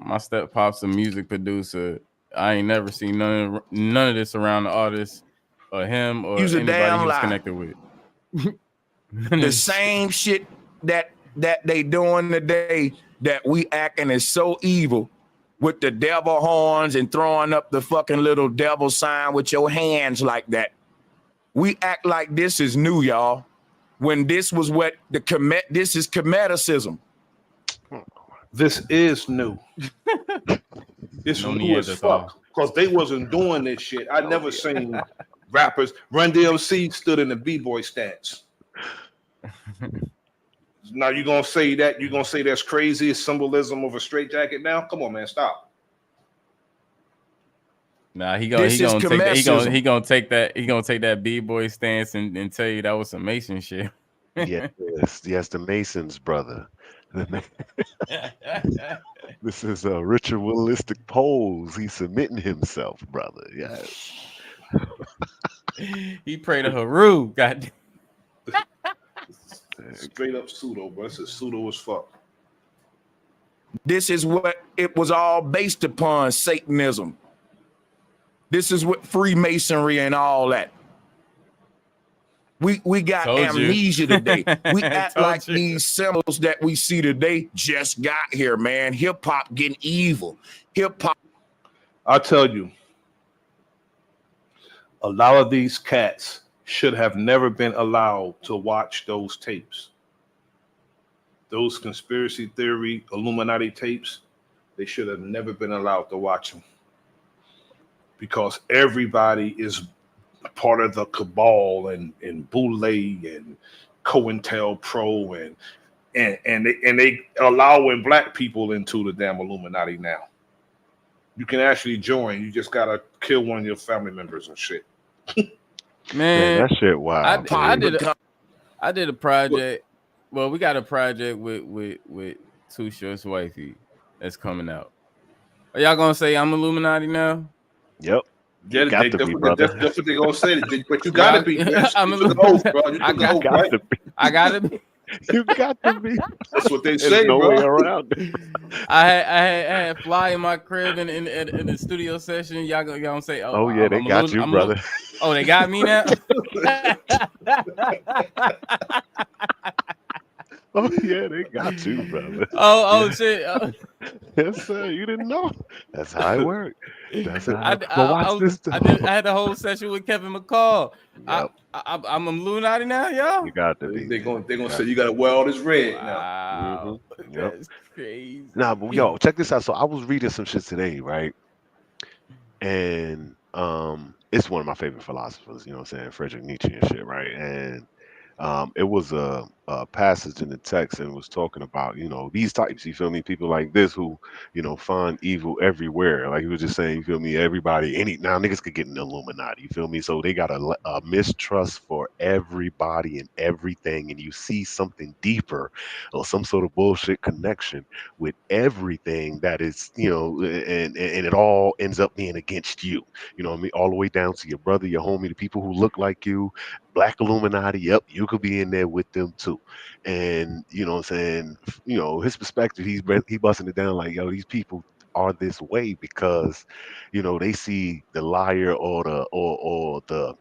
My step pop's a music producer. I ain't never seen none of this around the artist or him or anybody he was connected with. The same shit that they doing today that we acting is so evil with the devil horns and throwing up the fucking little devil sign with your hands like that. We act like this is new, y'all. When this was what this is Kemeticism. This is new. It's new as fuck. Because they wasn't doing this shit. I never seen rappers. Run DMC stood in the B-boy stance. Now you gonna say that? You gonna say that's crazy? It's symbolism of a straitjacket now? Come on, man, stop. Nah, he gonna take that B-boy stance and tell you that was some Mason shit. Yes, the Masons, brother. This is a ritualistic pose. He's submitting himself, brother. Yes. He prayed to Haru. God. Straight up pseudo, bro. This is pseudo as fuck. This is what it was all based upon, Satanism. This is what Freemasonry and all that. We got amnesia today. We act like these symbols that we see today just got here, man. Hip hop getting evil. Hip hop. I'll tell you, a lot of these cats should have never been allowed to watch those tapes. Those conspiracy theory, Illuminati tapes, they should have never been allowed to watch them. Because everybody is part of the cabal and Boule and COINTELPRO and they allowing black people into the damn Illuminati now. You can actually join. You just gotta kill one of your family members and shit. Man, that shit wild. I did a project. Well, we got a project with Too Short's wifey that's coming out. Are y'all gonna say I'm Illuminati now? Yep. Yeah, that's what they're gonna say. But you gotta be. I'm an oath, bro. I gotta be. You got to be. That's what they There's say, no bro. way around it. I had Fly in my crib in the studio session. Y'all gonna say, "Oh, Oh yeah, they got you, brother. Oh, they got me now. Oh yeah, they got you, brother. Oh Yeah. shit. Yes, sir. You didn't know. That's how it worked. That's how. I, But I, watch I, this I though. did. I had the whole session with Kevin McCall. Yep. I'm a Illuminati now, y'all. You got to be. They're Man. gonna say you gotta wear all this red now. Wow, Yep. that's crazy. Nah, but yo, check this out. So I was reading some shit today, right? And it's one of my favorite philosophers, you know what I'm saying, Friedrich Nietzsche and shit, right? And it was a passage in the text and was talking about, you know, these types, you feel me, people like this who, you know, find evil everywhere. Like he was just saying, you feel me, everybody, any now niggas could get in the Illuminati, you feel me? So they got a mistrust for everybody and everything, and you see something deeper or some sort of bullshit connection with everything that is, you know, and it all ends up being against you. You know what I mean? All the way down to your brother, your homie, the people who look like you, Black Illuminati. Yep, you could be in there with them too. And you know what I'm saying? You know, his perspective, he busting it down like, yo, these people are this way because, you know, they see the liar or the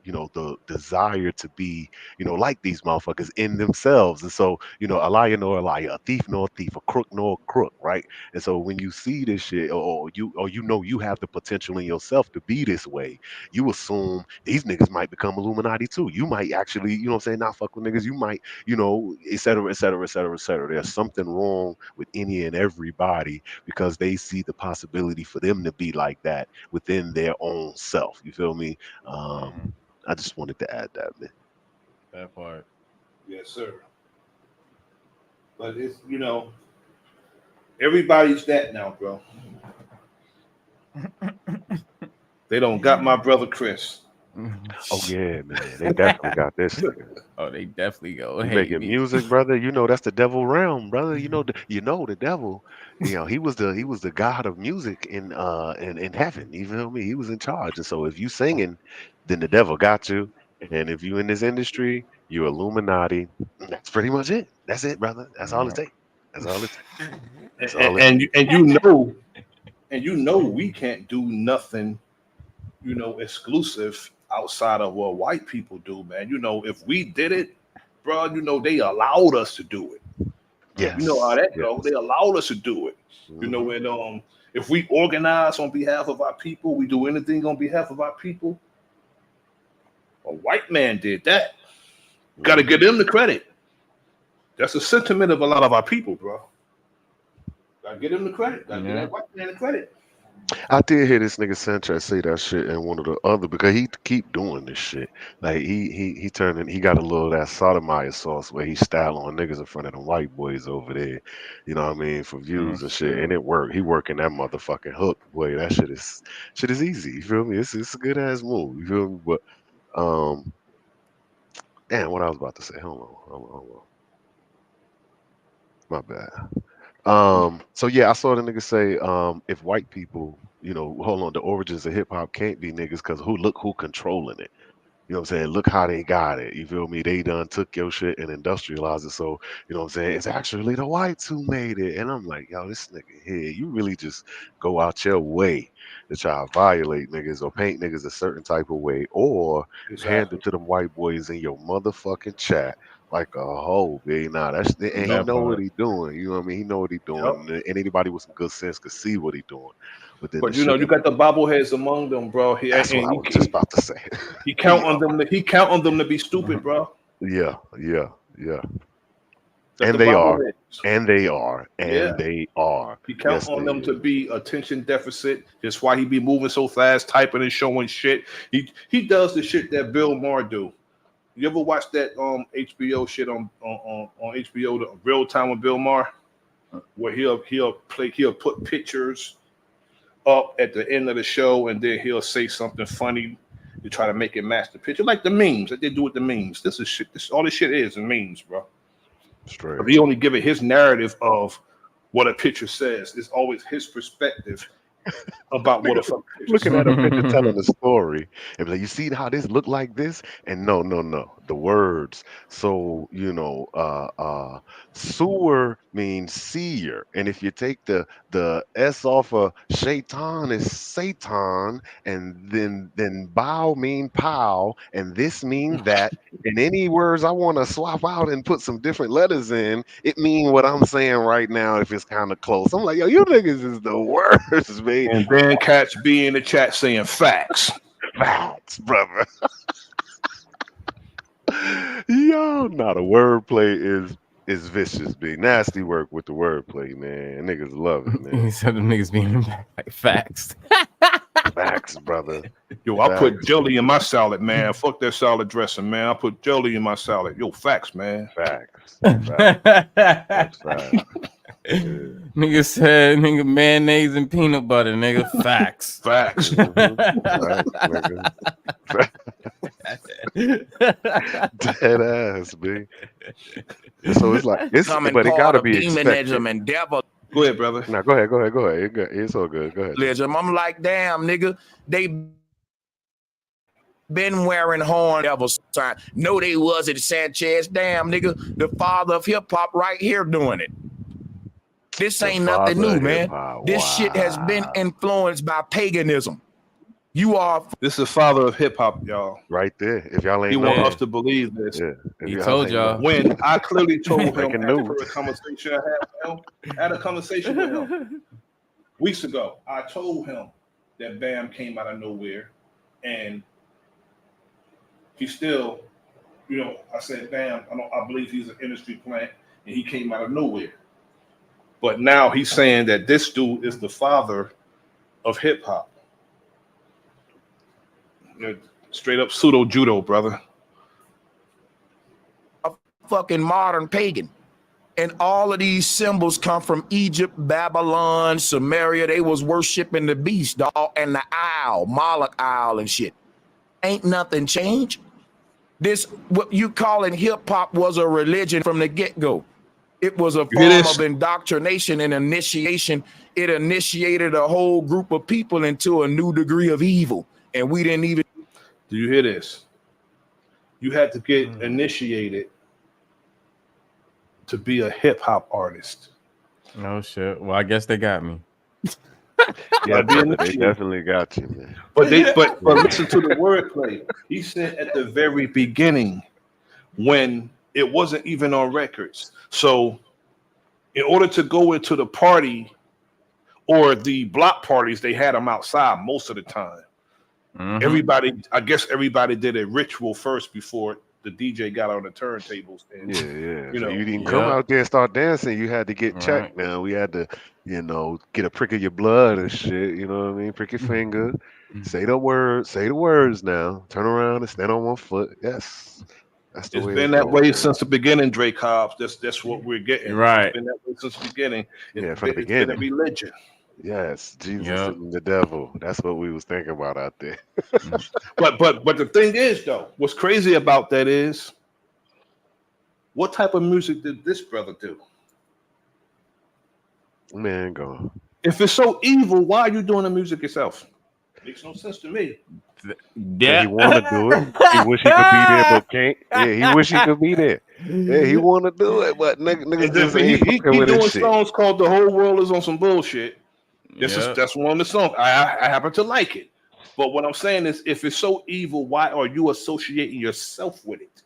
you know the desire to be, you know, like these motherfuckers in themselves. And so, you know, a liar nor a liar, a thief nor a thief, a crook nor a crook, right? And so when you see this shit, or you know you have the potential in yourself to be this way, you assume these niggas might become Illuminati too. You might actually, you know what I'm saying, not fuck with niggas. You might, you know, et cetera, et cetera, et cetera, et cetera. There's something wrong with any and everybody because they see the possibility for them to be like that within their own self. You feel me? I just wanted to add that, man. That part. Yes, sir. But it's, you know, everybody's that now, bro. They don't got my brother Chris. Oh yeah, man. They definitely got this nigga. Oh, they definitely go. You Hey, making music, brother. You know that's the devil realm, brother. You know the devil. You know he was the god of music in heaven. You feel me? He was in charge. And so if you singing, then the devil got you. And if you in this industry, you Illuminati. That's pretty much it. That's it, brother. That's all it takes. That's all it takes. That's all it takes. And you know we can't do nothing, you know, exclusive outside of what white people do, man. You know, if we did it, bro, you know, they allowed us to do it. Yes. You know how that Yes. go. They allowed us to do it. You know, and if we organize on behalf of our people, we do anything on behalf of our people. A white man did that. Got to give them the credit. That's a sentiment of a lot of our people, bro. Got to give them the credit. Got to give that white man the credit. I did hear this nigga Sanchez say that shit in one of the other because he keep doing this shit. Like he turning he got a little of that sodomite sauce where he style on niggas in front of the white boys over there. You know what I mean? For views and shit. And it worked. He working that motherfucking hook. Boy, that shit is easy. You feel me? It's a good ass move. You feel me? But damn, what I was about to say. Hold on. My bad. So yeah, I saw the nigga say, if white people, you know, hold on, the origins of hip hop can't be niggas because who controlling it. You know what I'm saying? Look how they got it. You feel me? They done took your shit and industrialized it. So, you know what I'm saying? It's actually the whites who made it. And I'm like, yo, this nigga here, you really just go out your way to try to violate niggas or paint niggas a certain type of way or hand Exactly. it to them white boys in your motherfucking chat like a hoe, baby. Nah, and he That know what part. he doing. You know what I mean? He know what he Yep. doing. And anybody with some good sense could see what he doing. But then the But you know, shit you that got the bobbleheads among them, bro. that's what I was just about to say. He count on them. He count on them to be stupid, bro. Yeah. That's And the they are. bobbleheads. And they are. Yeah. And they are. He count Yes, on they them to is. be attention deficit. That's why he be moving so fast, typing and showing shit. He does the shit that Bill Maher do. You ever watch that HBO shit on HBO, the Real Time with Bill Maher, where he'll put pictures up at the end of the show and then he'll say something funny to try to make it match the picture, like the memes that they do with the memes. This is shit. All this shit is memes, bro. Straight. But he only give it his narrative of what a picture says. It's always his perspective about what a fucking picture Looking says. at a picture telling a story and be like, you see how this look like this? And no. the words. So, sewer means seer. And if you take the S off of shaitan is Satan, and then bow mean pow, and this mean that. And any words I want to swap out and put some different letters in, it mean what I'm saying right now if it's kind of close. I'm like, yo, you niggas is the worst, man. And then Catch B in the chat saying facts. Facts, brother. Yo, not a wordplay is vicious, B. Nasty work with the wordplay, man. Niggas love it, man. He said them niggas being like facts. Facts, brother. Yo, I put jelly in my salad, man. Fuck that salad dressing, man. I put jelly in my salad. Yo, facts, man. Facts. That's facts. Nigga said, nigga, mayonnaise and peanut butter, nigga. Facts. Facts. Dead ass, B. So it's like but it gotta be expected. And devil. Go ahead, brother. No, go ahead. It's all good. Go ahead. I'm like, damn, nigga, they been wearing horn devil sign. No, they wasn't, Sanchez. Damn, nigga, the father of hip hop right here doing it. This ain't nothing new, man. This shit has been influenced by paganism. This is the father of hip hop, y'all. Right there. If y'all ain't he want us to believe this. Yeah. He told y'all. When I clearly told him after a conversation I had a conversation with him weeks ago. I told him that Bam came out of nowhere, and he still, I said, Bam, I believe he's an industry plant, and he came out of nowhere. But now he's saying that this dude is the father of hip hop. Straight up pseudo judo, brother. A fucking modern pagan. And all of these symbols come from Egypt, Babylon, Samaria. They was worshiping the beast, dog, and the owl, Moloch owl and shit. Ain't nothing changed. This, what you calling hip hop, was a religion from the get-go. It was a form of indoctrination and initiation. It initiated a whole group of people into a new degree of evil. And we didn't even. Do you hear this? You had to get initiated to be a hip hop artist. Oh shit. Well, I guess they got me. Yeah, they definitely got you, man. But listen to the wordplay. He said at the very beginning, when it wasn't even on records. So in order to go into the party or the block parties, they had them outside most of the time. Mm-hmm. I guess everybody did a ritual first before the DJ got on the turntables. And, So you didn't come out there and start dancing. You had to get checked. Now we had to, get a prick of your blood and shit. You know what I mean? Prick your finger. Say the words now. Turn around and stand on one foot. Yes. That's the way it's been that way since the beginning, Drake Hobbs. That's what we're getting. Right. It's been that way since the beginning. From the beginning. It's been a religion. Yes, Jesus and the devil. That's what we was thinking about out there. but the thing is, though, what's crazy about that is, what type of music did this brother do? Man, go. If it's so evil, why are you doing the music yourself? Makes no sense to me. Yeah, he want to do it. He wish he could be there, but can't. Yeah, he wish he could be there. Yeah, he want to do it, but niggas just ain't he doing songs called "The Whole World Is on Some Bullshit." That's one of the songs. I happen to like it, but what I'm saying is, if it's so evil, why are you associating yourself with it?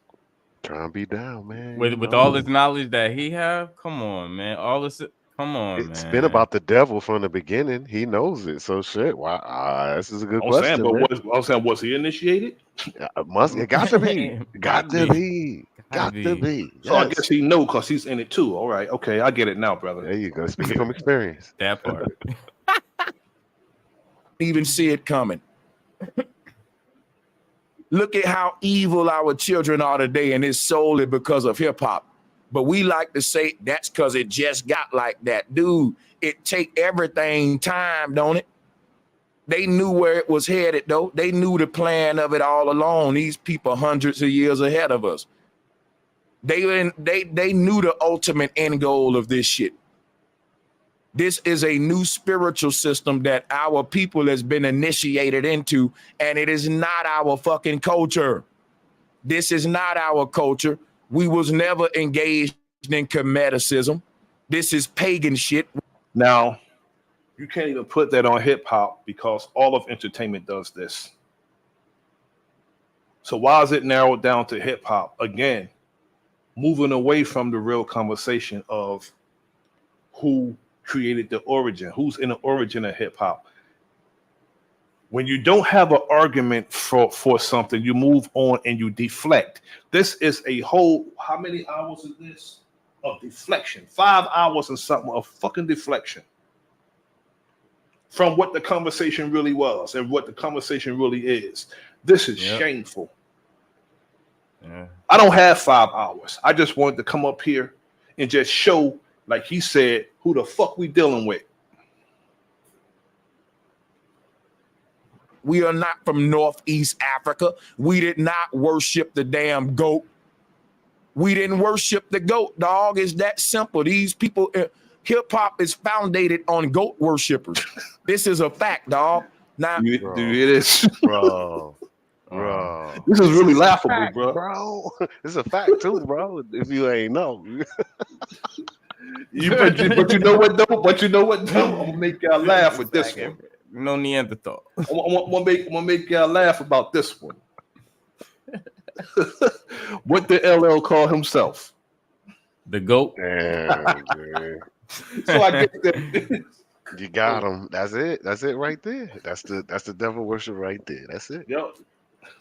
Trying to be down, man. With all this knowledge that he have, come on, man. Come on, man. It's been about the devil from the beginning. He knows it. So shit. Why? This is a good question. Was he initiated? It got to be. Got to be. Yes. So I guess he know because he's in it too. All right. Okay, I get it now, brother. There you go. Speaking from experience. That part. Even see it coming. Look at how evil our children are today, and it's solely because of hip hop. But we like to say that's because it just got like that. Dude, it take everything time, don't it? They knew where it was headed, though. They knew the plan of it all along. These people hundreds of years ahead of us. They knew the ultimate end goal of this shit. This is a new spiritual system that our people has been initiated into, and it is not our fucking culture. This is not our culture. We was never engaged in Kemetic. This is pagan shit. Now, you can't even put that on hip hop because all of entertainment does this. So why is it narrowed down to hip hop? Again, moving away from the real conversation of who created the origin, who's in the origin of hip hop. When you don't have an argument for something, you move on and you deflect. This is a whole, how many hours is this? Of deflection. 5 hours and something of fucking deflection from what the conversation really was and what the conversation really is. This is shameful. Yeah. I don't have 5 hours. I just wanted to come up here and just show, like he said, who the fuck we dealing with. We are not from Northeast Africa. We did not worship the damn goat. We didn't worship the goat, dog. It's that simple. These people, hip hop is founded on goat worshipers. This is a fact, dog. Now, do you hear this, bro? This is really laughable, fact, bro. This is a fact too, bro. If you ain't know, but you know what though? But you know what though? I'm gonna make y'all laugh with this one. No Neanderthal. I'm gonna make y'all laugh about this one. What did LL call himself? The goat. Damn, So I get that. You got him. That's it. That's it right there. That's the devil worship right there. That's it. Yep.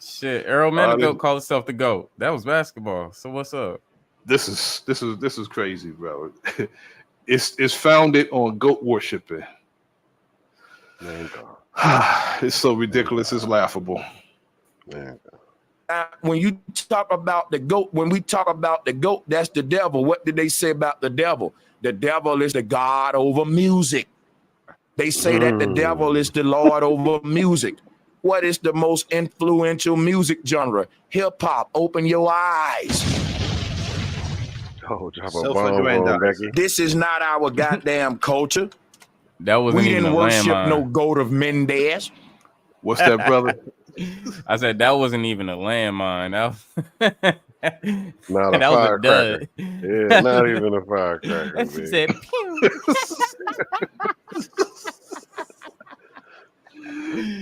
Shit, Errol Manigault called himself the GOAT. That was basketball. So what's up? This is crazy, bro. It's founded on goat worshiping. It's so ridiculous. It's laughable. When you talk about the goat, when we talk about the goat, that's the devil. What did they say about the devil? The devil is the God over music. They say that the devil is the Lord over music. What is the most influential music genre? Hip hop. Open your eyes. Oh, drop a bomb on Becky. This is not our goddamn culture. That wasn't we even didn't a worship landmine. no goat of Mendez. What's that, brother? I said that wasn't even a landmine. Not a that was a firecracker. dud. Yeah, not even a firecracker. She said,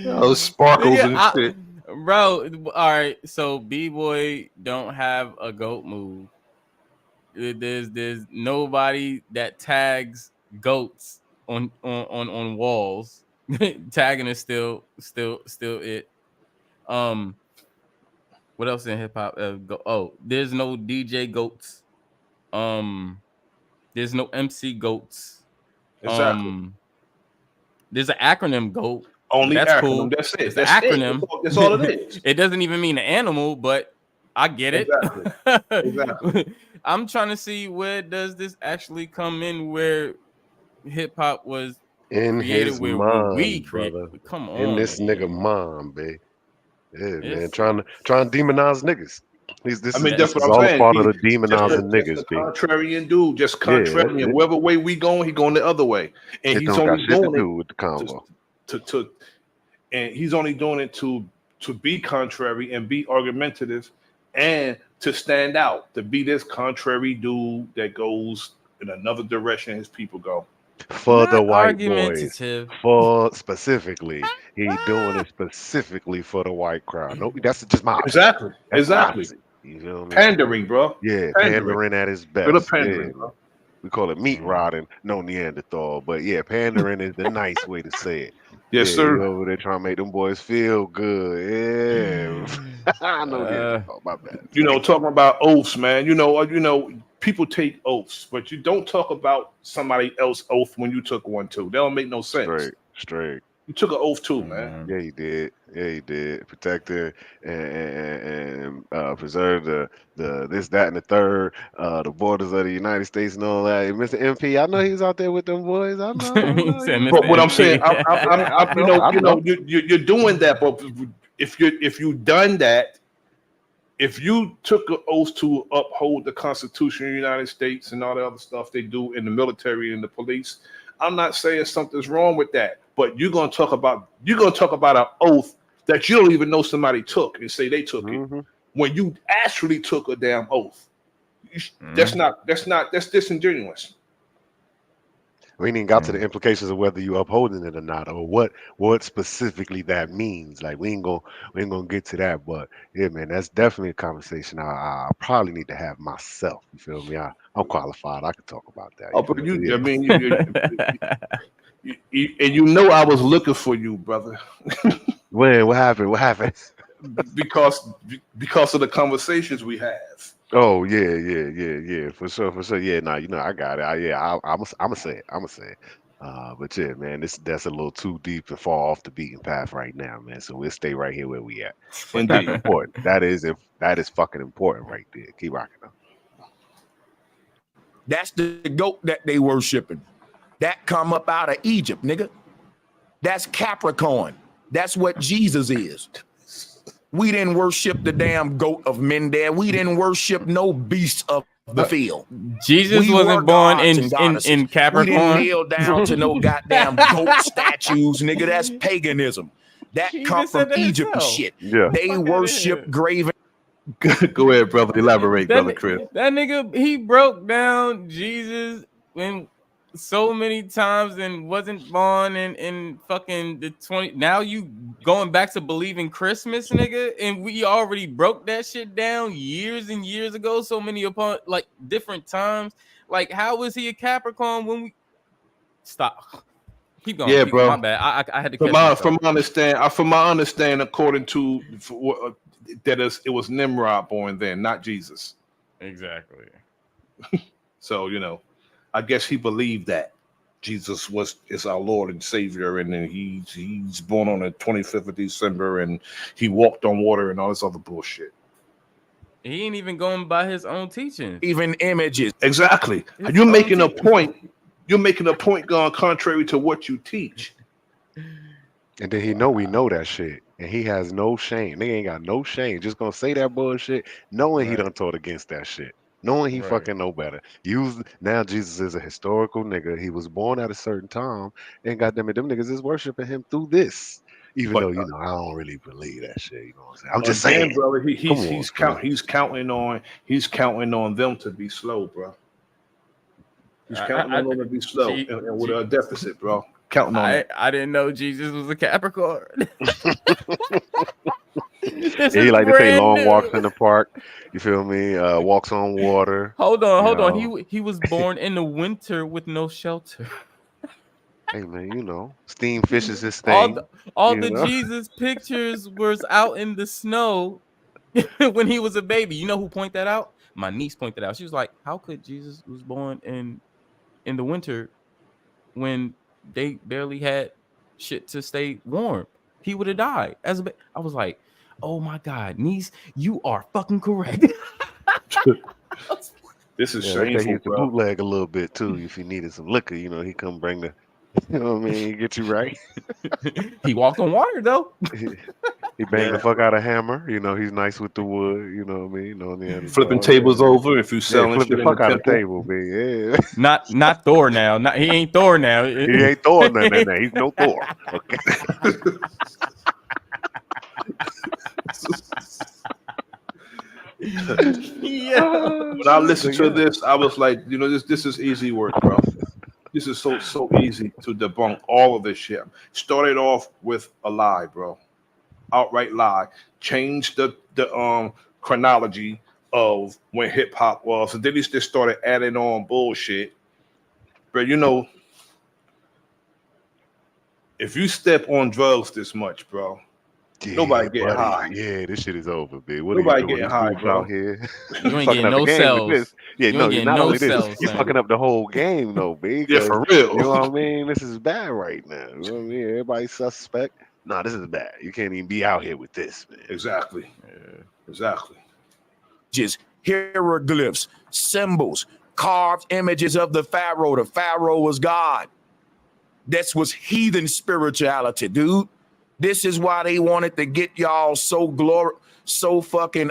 Those sparkles and shit. Bro, all right. So B-Boy don't have a goat move. There's nobody that tags goats on walls. Tagging is still it. What else in hip hop? There's no DJ goats. There's no MC goats. Exactly. There's an acronym GOAT. Only that's acronym. cool. That's it. It's That's the acronym. That's all it is. It doesn't even mean an animal, but I get it. Exactly. I'm trying to see where does this actually come in where hip hop was in created his where mind, we create. brother. Come on. In this nigga mind, babe. Yeah, man. Trying to demonize niggas. This is all a part of the demonizing niggas, just a contrarian dude, just contrarian. Yeah, Wherever way we going, he going the other way, and he's only doing it with the convo. And he's only doing it to be contrary and be argumentative, and to stand out, to be this contrary dude that goes in another direction his people go. For the white boys, for specifically, he doing it specifically for the white crowd. No, that's just my exactly. You feel me? Pandering, bro. Yeah, pandering at his best. Pandering, bro. We call it meat rodding, no Neanderthal, but yeah, pandering is the nice way to say it. Yes, sir. Over there trying to make them boys feel good. Yeah, I know Neanderthal. My bad. Talking about oaths, man. People take oaths, but you don't talk about somebody else's oath when you took one too. That don't make no sense. Straight. You took an oath too, man. Yeah, he did. Protect and preserve the this, that, and the third, the borders of the United States and all that. And Mr. MP, I know he was out there with them boys. I know. But what I'm saying, you're doing that. But if you done that, if you took an oath to uphold the Constitution of the United States and all the other stuff they do in the military and the police, I'm not saying something's wrong with that. But you're gonna talk about an oath that you don't even know somebody took and say they took it. when you actually took a damn oath. That's disingenuous. We ain't even got to the implications of whether you upholding it or not, or what specifically that means. Like we ain't gonna get to that, but yeah, man, that's definitely a conversation I probably need to have myself. You feel me? I'm qualified. I can talk about that. Oh, but I mean, and you know I was looking for you, brother. When? What happened? What happened? because of the conversations we have. Oh yeah, for sure. Yeah, nah, I got it. I'm gonna say it. But yeah, man, that's a little too deep and far off the beaten path right now, man. So we'll stay right here where we at. But that's Indeed. important. That is fucking important right there. Keep rocking up. That's the goat that they worshiping. That come up out of Egypt, nigga. That's Capricorn. That's what Jesus is. We didn't worship the damn goat of Mendel. We didn't worship no beasts of the field. Jesus wasn't born in Capricorn. We didn't kneel down to no goddamn goat statues, nigga. That's paganism. That come from Egypt and shit. Yeah. They worship graven. Go ahead, brother. Elaborate, brother Chris. That nigga, he broke down Jesus when so many times and wasn't born in fucking the 20. Now you going back to believing Christmas, nigga, and we already broke that shit down years and years ago. So many upon like different times. Like, how was he a Capricorn when we stop? Keep going. Yeah, bro. My bad. I had to. From my understanding, according to it was Nimrod born then, not Jesus. Exactly. So I guess he believed that Jesus is our Lord and Savior, and then he's born on the 25th of December, and he walked on water and all this other bullshit. He ain't even going by his own teaching. Even images. Exactly. You're making a point. You're making a point going contrary to what you teach. And then we know that shit. And he has no shame. They ain't got no shame. Just gonna say that bullshit, knowing he done taught against that shit. Knowing he fucking know better. Now Jesus is a historical nigga. He was born at a certain time, and goddamn it, them niggas is worshiping him through this. Even though I don't really believe that shit. You know what I'm saying? I'm just saying, brother. He's counting on them to be slow, bro. He's counting on them to be slow and with a deficit, bro. Counting on it. I didn't know Jesus was a Capricorn. He like to take long walks in the park. You feel me? Walks on water. Hold on. He was born in the winter with no shelter. Hey man, steam fish is his thing. All the Jesus pictures was out in the snow when he was a baby. You know who pointed that out? My niece pointed out. She was like, "How could Jesus was born in the winter when they barely had shit to stay warm? He would have died as a baby." I was like, "Oh my God, niece, you are fucking correct." This is He shameful, used to bro. bootleg a little bit too. If he needed some liquor, he come bring the. You know what I mean? He get you right. He walked on water though. He banged the fuck out of hammer. He's nice with the wood. You know what I mean? Flipping tables over if you selling flip shit the in fuck the out of temple. table, man. Yeah. Not Thor now. He ain't Thor now. He ain't Thor. No. He's no Thor. Okay. When I listened to this, I was like, this is easy work, bro. This is so easy to debunk all of this shit. Started off with a lie, bro. Outright lie. Changed the chronology of when hip hop was, and then he just started adding on bullshit. But if you step on drugs this much, bro, nobody getting high. Yeah, this shit is over, big. Nobody getting high, bro. Out here. You ain't getting no cells. Yeah, you ain't getting not no only cells. this, you fucking up the whole game, though, big. Yeah, for real. You know what I mean? This is bad right now. You know what I mean? Everybody's suspect. No, this is bad. You can't even be out here with this, man. Exactly. Yeah. Exactly. Just hieroglyphs, symbols, carved images of the Pharaoh. The Pharaoh was God. This was heathen spirituality, dude. This is why they wanted to get y'all so fucking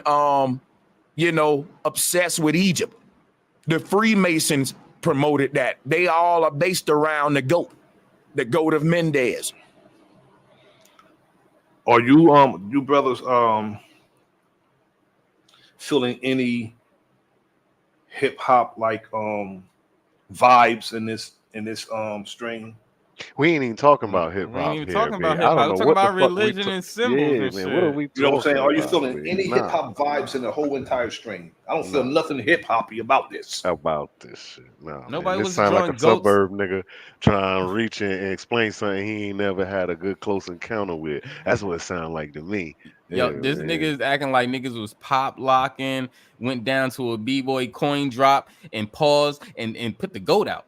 obsessed with Egypt. The Freemasons promoted that. They all are based around the goat of Mendez. Are you brothers feeling any hip hop like vibes in this stream? We ain't even talking about hip We ain't hop even here, talking about man. hip I don't hop. We're know talking what the about fuck we religion and symbols Yeah, and man. What are shit. we You know what I'm saying? talking Are you about, feeling man? any hip Nah, hop vibes in the whole entire stream? I don't feel nah. nothing hip hoppy about this. About this shit. Nah, man. Nobody This was sound like drawing a goats. suburb nigga trying to reach in and explain something he ain't never had a good close encounter with. That's what it sound like to me. Yo, Yeah, this nigga man. is acting like niggas was pop locking, went down to a b-boy coin drop and paused and put the goat out.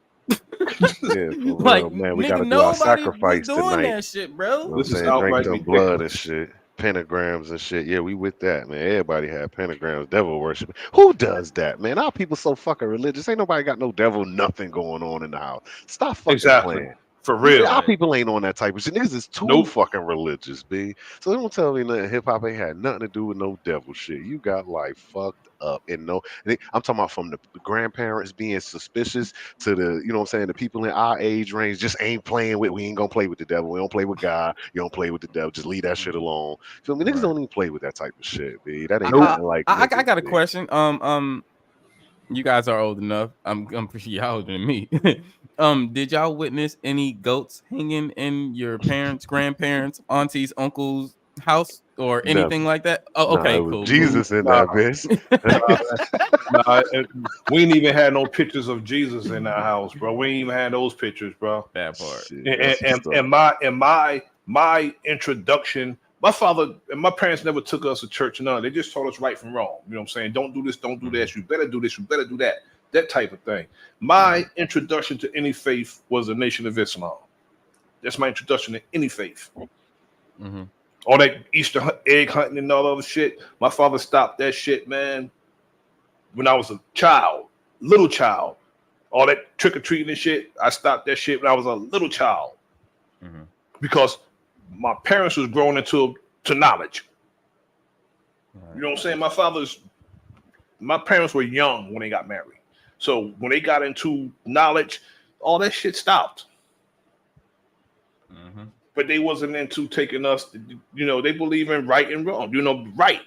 Yeah, for Like, real, man. We nigga, gotta do our nobody was sacrifice doing tonight. that shit, You bro. know what I'm This is saying? Drink outright some blood and ridiculous. shit. Pentagrams and shit. Yeah, we with that, man. Everybody had pentagrams, devil worship. Who does that, man? Our people so fucking religious. Ain't nobody got no devil nothing going on in the house. Stop fucking Exactly. playing. For real. Our people ain't on that type of shit. Niggas is too Nope. fucking religious, B. So don't tell me nothing. Hip hop ain't had nothing to do with no devil shit. You got like fucked up and no. I'm talking about from the grandparents being suspicious to the, you know what I'm saying, the people in our age range just ain't playing with. We ain't gonna play with the devil. We don't play with God. You don't play with the devil. Just leave that shit alone. Feel me? Niggas Right. don't even play with that type of shit, B. That ain't Nope. nothing like I niggas, got a B. question. You guys are old enough. I'm pretty sure y'all older than me. Did y'all witness any goats hanging in your parents, grandparents, aunties, uncles' house or Never. anything like that? Oh, Nah, okay, it was cool. Jesus in Nah, that bitch. nah, we ain't even had no pictures of Jesus in our house, bro. We ain't even had those pictures, bro. That part. Shit, And that's and, what's up. and my introduction, my father and my parents never took us to church, none. They just told us right from wrong. You know what I'm saying? Don't do this, don't do that. You better do this, you better do that. That type of thing. My introduction to any faith was the Nation of Islam. That's my introduction to any faith. Mm-hmm. All that Easter egg hunting and all that other shit. My father stopped that shit, man, when I was a child, little child. All that trick or treating and shit. I stopped that shit when I was a little child because my parents was growing into knowledge. Right. You know what I'm saying? My parents were young when they got married. So when they got into knowledge, all that shit stopped. But they wasn't into taking us, they believe in right and wrong. Right.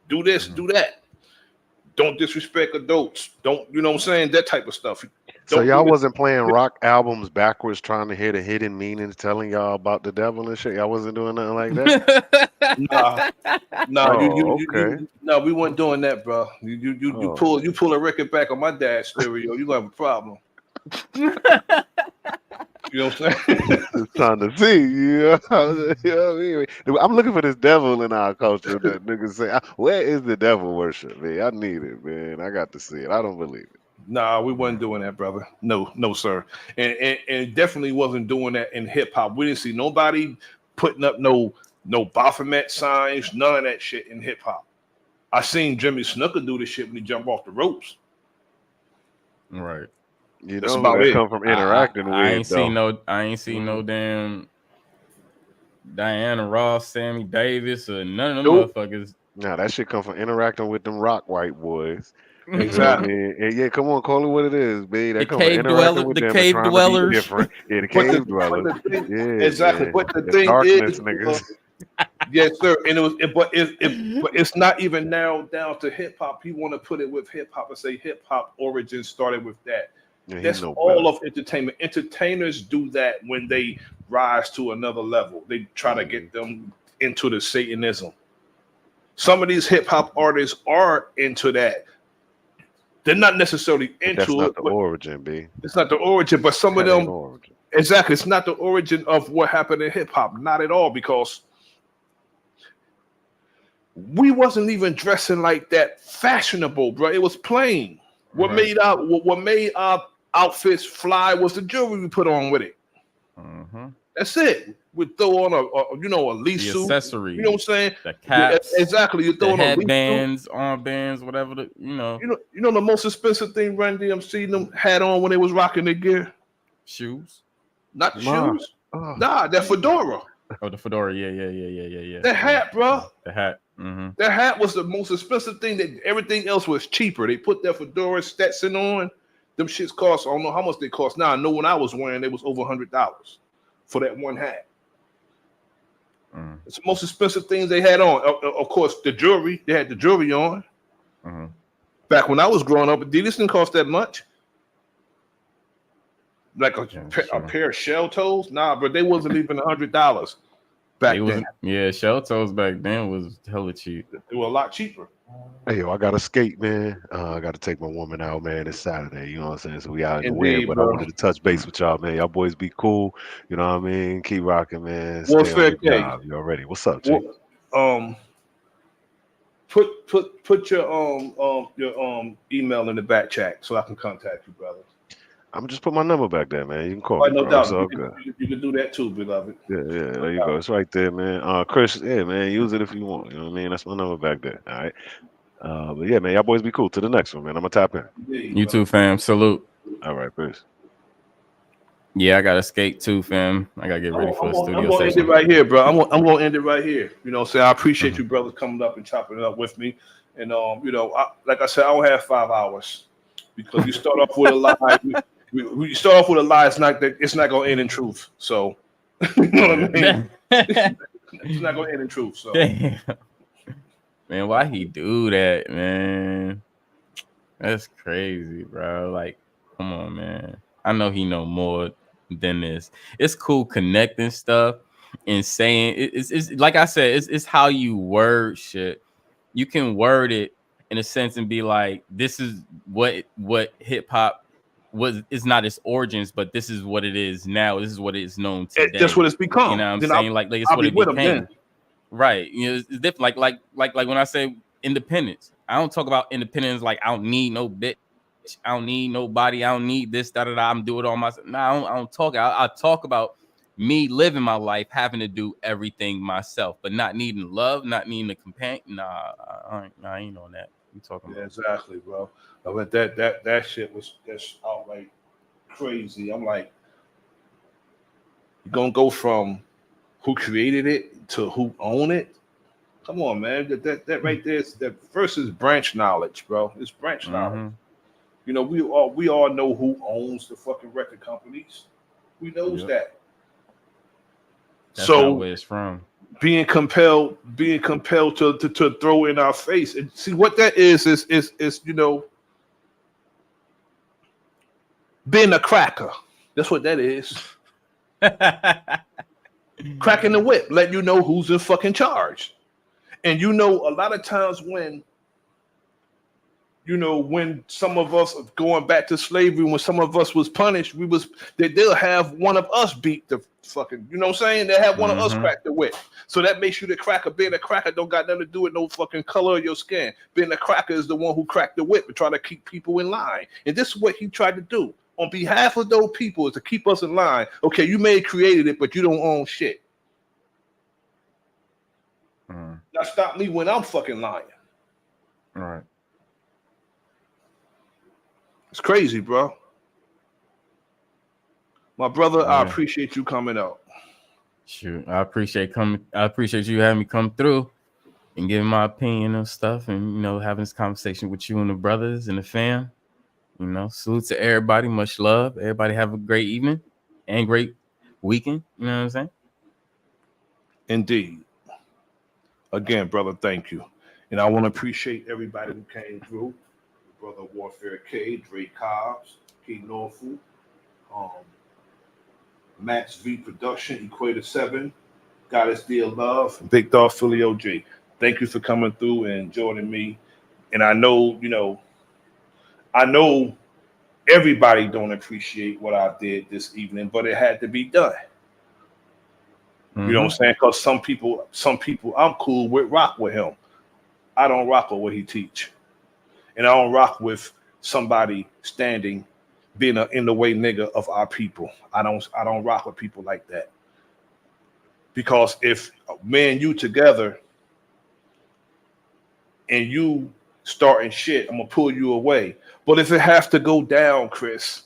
Do this, do that. Don't disrespect adults. Don't, you know what I'm saying? That type of stuff. So Don't y'all do wasn't playing rock albums backwards, trying to hear the hidden meanings, telling y'all about the devil and shit. Y'all wasn't doing nothing like that. Nah, Oh, okay. no, we weren't doing that, bro. You pull a record back on my dad's stereo, you gonna have a problem. You know what I'm saying? Just trying to see. You know what I mean? I'm looking for this devil in our culture that niggas say, where is the devil worship, man? I need it, man. I got to see it. I don't believe it. Nah, we wasn't doing that, brother. No, sir. And definitely wasn't doing that in hip hop. We didn't see nobody putting up no Baphomet signs, none of that shit in hip hop. I seen Jimmy Snooker do this shit when he jumped off the ropes. Right. You That's know who about that it. come from interacting I with, ain't though. seen no damn Diana Ross, Sammy Davis, or none of them Nope. motherfuckers. Nah, that shit come from interacting with them rock white boys. You feel Exactly. me? And yeah, come on, call it what it is, B. The That come from cave interacting dweller, with the them and cave trying to be dwellers. different. Yeah, the But cave the dwellers. thing, Yeah, exactly. man. But the The thing darkness is, niggas. yes, sir. And but it's not even narrowed down to hip hop. He want to put it with hip hop and say hip hop origin started with that. Yeah, he That's know all better. of entertainment. Entertainers do that when they rise to another level. They try to get them into the Satanism. Some of these hip hop artists are into that. They're not necessarily But that's into not it, the but origin, B. it's not the origin. But some of That ain't them, origin. exactly, it's not the origin of what happened in hip hop. Not at all, because we wasn't even dressing like that fashionable, bro. It was plain. What Right. made our outfits fly was the jewelry we put on with it. That's it. We throw on a Lee The suit. accessories, You know what I'm saying? the caps, Exactly. You throw the on a Lee suit. headbands, armbands, whatever. You know the most expensive thing Run DMC them had on when they was rocking their gear? Shoes. Not the Ma. shoes. Oh. Nah, that fedora. Oh, the fedora. Yeah. That hat, bro. The hat. That hat was the most expensive thing. That everything else was cheaper. They put that fedora Stetson on. Them shits cost, I don't know how much they cost now. I know when I was wearing, it was over $100 for that one hat. It's the most expensive things they had on. Of course, the jewelry. They had the jewelry on. Back when I was growing up, these didn't cost that much. Like a pair of shell toes, nah, but they wasn't even $100 back then. Yeah, shell toes back then was hella cheap. They were a lot cheaper. Hey, yo, I got to skate, man. I got to take my woman out, man. It's Saturday, you know what I'm saying? So we out in the wind, but I wanted to touch base with y'all, man. Y'all boys be cool, you know what I mean? Keep rocking, man. Stay Warfare on the job. You already. What's up, Chief? Put your email in the back chat so I can contact you, brother. I'm gonna just put my number back there, man. You can call me, no bro. doubt. It's all good. You can do that too, beloved. Yeah, there you go. It's right there, man. Chris, yeah, man, use it if you want. You know what I mean? That's my number back there. All right. But yeah, man, y'all boys be cool. To the next one, man. I'm gonna tap in. You too, fam. Salute. All right, peace. Yeah, I gotta skate too, fam. I gotta get ready for a studio I'm gonna end it right here, bro. I'm gonna end it right here. You know, say I appreciate you, brothers, coming up and chopping it up with me. And you know, like I said, I don't have 5 hours because you start off with a lie. We start off with a lie. It's not gonna end in truth. So you know what I mean? It's not gonna end in truth. So man, why he do that, man? That's crazy, bro. Like, come on, man. I know he know more than this. It's cool connecting stuff and saying it's like I said, it's how you word shit. You can word it in a sense and be like, this is what hip hop was. It's not its origins, but this is what it is now. This is what it is known today. That's what it's become. You know what I'm saying? Like it's what it became. Right. You know, it's different. Like when I say independence, I don't talk about independence like I don't need no bitch. I don't need nobody. I don't need this, da da da. I'm doing it all myself. No, I don't talk. I talk about me living my life, having to do everything myself, but not needing love, not needing a companion. Nah, I ain't on that. You talking about? Exactly, bro. But that shit that's outright crazy. I'm like, you're gonna go from who created it to who own it. Come on, man. That right there is that first is branch knowledge, bro. It's branch knowledge. You know, we all know who owns the fucking record companies. We knows that. That's not where it's from. Being compelled to throw in our face and see what that is you know, being a cracker. That's what that is. Cracking the whip, let you know who's in fucking charge. And you know, a lot of times when some of us going back to slavery, when some of us was punished, they'll have one of us beat the fucking, you know what I'm saying? They'll have one of us crack the whip. So that makes you the cracker. Being a cracker don't got nothing to do with no fucking color of your skin. Being a cracker is the one who cracked the whip and try to keep people in line. And this is what he tried to do on behalf of those people, is to keep us in line. Okay, you may have created it, but you don't own shit. Now stop me when I'm fucking lying. All right. It's crazy, bro. My brother, I appreciate you coming out. Shoot, I appreciate you having me come through and giving my opinion of stuff, and you know, having this conversation with you and the brothers and the fam. You know, salute to everybody. Much love. Everybody have a great evening and great weekend. You know what I'm saying? Indeed. Again, brother, thank you. And I want to appreciate everybody who came through. Brother Warfare K, Dre Cobbs, K Norfolk, Max V Production, Equator 7, Goddess Dear Love, Big Dog Philly OG. Thank you for coming through and joining me. And I know, everybody don't appreciate what I did this evening, but it had to be done. You know what I'm saying? Because some people, I'm cool with, rock with him. I don't rock with what he teach. And I don't rock with somebody standing, being an in the way nigga of our people. I don't rock with people like that. Because if me and you together and you starting shit, I'm gonna pull you away. But if it has to go down, Chris,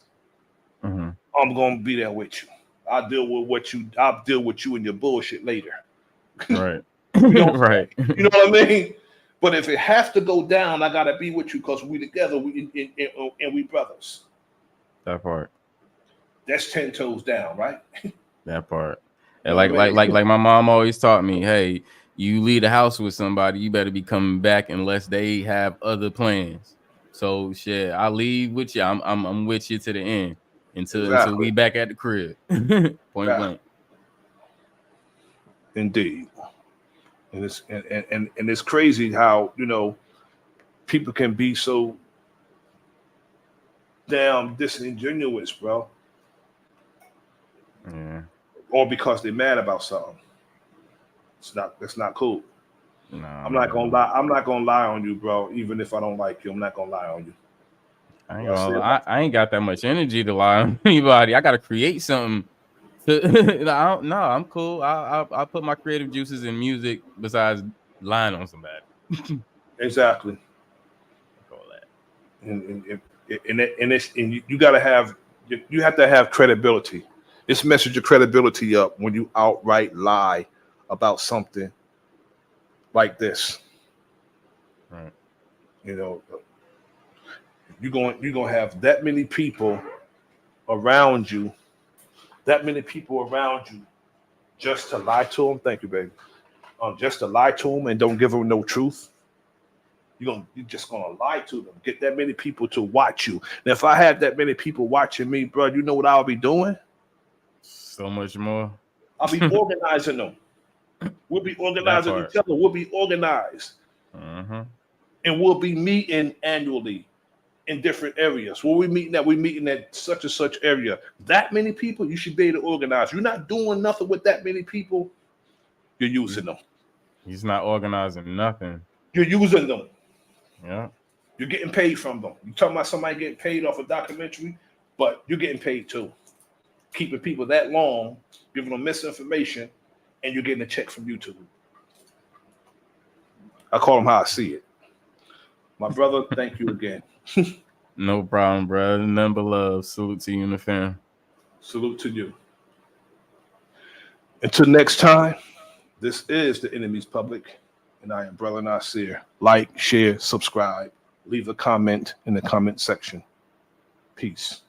I'm gonna be there with you. I'll deal with you and your bullshit later. Right. Right. You know what I mean? But if it has to go down, I gotta be with you because we together, and we brothers. That part. That's 10 toes down, right? That part. And like my mom always taught me, hey, you leave the house with somebody, you better be coming back unless they have other plans. So shit, I leave with you. I'm with you to the end until we back at the crib. Point blank. Indeed. And it's crazy how, you know, people can be so damn disingenuous, bro. Yeah. Or because they're mad about something. That's not cool. No, I'm not gonna lie. I'm not gonna lie on you, bro. Even if I don't like you, I'm not gonna lie on you. I ain't got that much energy to lie on anybody. I gotta create something. I'm cool. I'll put my creative juices in music besides lying on somebody. Exactly. Call that. And you gotta have you have to have credibility. This messes your credibility up when you outright lie about something like this. Right. You know, you're gonna have that many people around you, just to lie to them. Thank you, baby. Just to lie to them and don't give them no truth. You're just gonna lie to them. Get that many people to watch you. Now, if I had that many people watching me, bro, you know what I'll be doing? So much more. I'll be organizing them. We'll be organizing each other. We'll be organized. Uh-huh. And we'll be meeting annually in different areas. Where we meeting at such and such area. That many people, you should be able to organize. You're not doing nothing with that many people, you're using them. He's not organizing nothing. You're using them. Yeah. You're getting paid from them. You're talking about somebody getting paid off a documentary, but you're getting paid too. Keeping people that long, giving them misinformation, and you're getting a check from YouTube. I call them how I see it. My brother, thank you again. No problem, bro. Number love. Salute to you and the fam. Salute to you. Until next time, this is The Enemy's Public, and I am Bro.Nasir. Like, share, subscribe. Leave a comment in the comment section. Peace.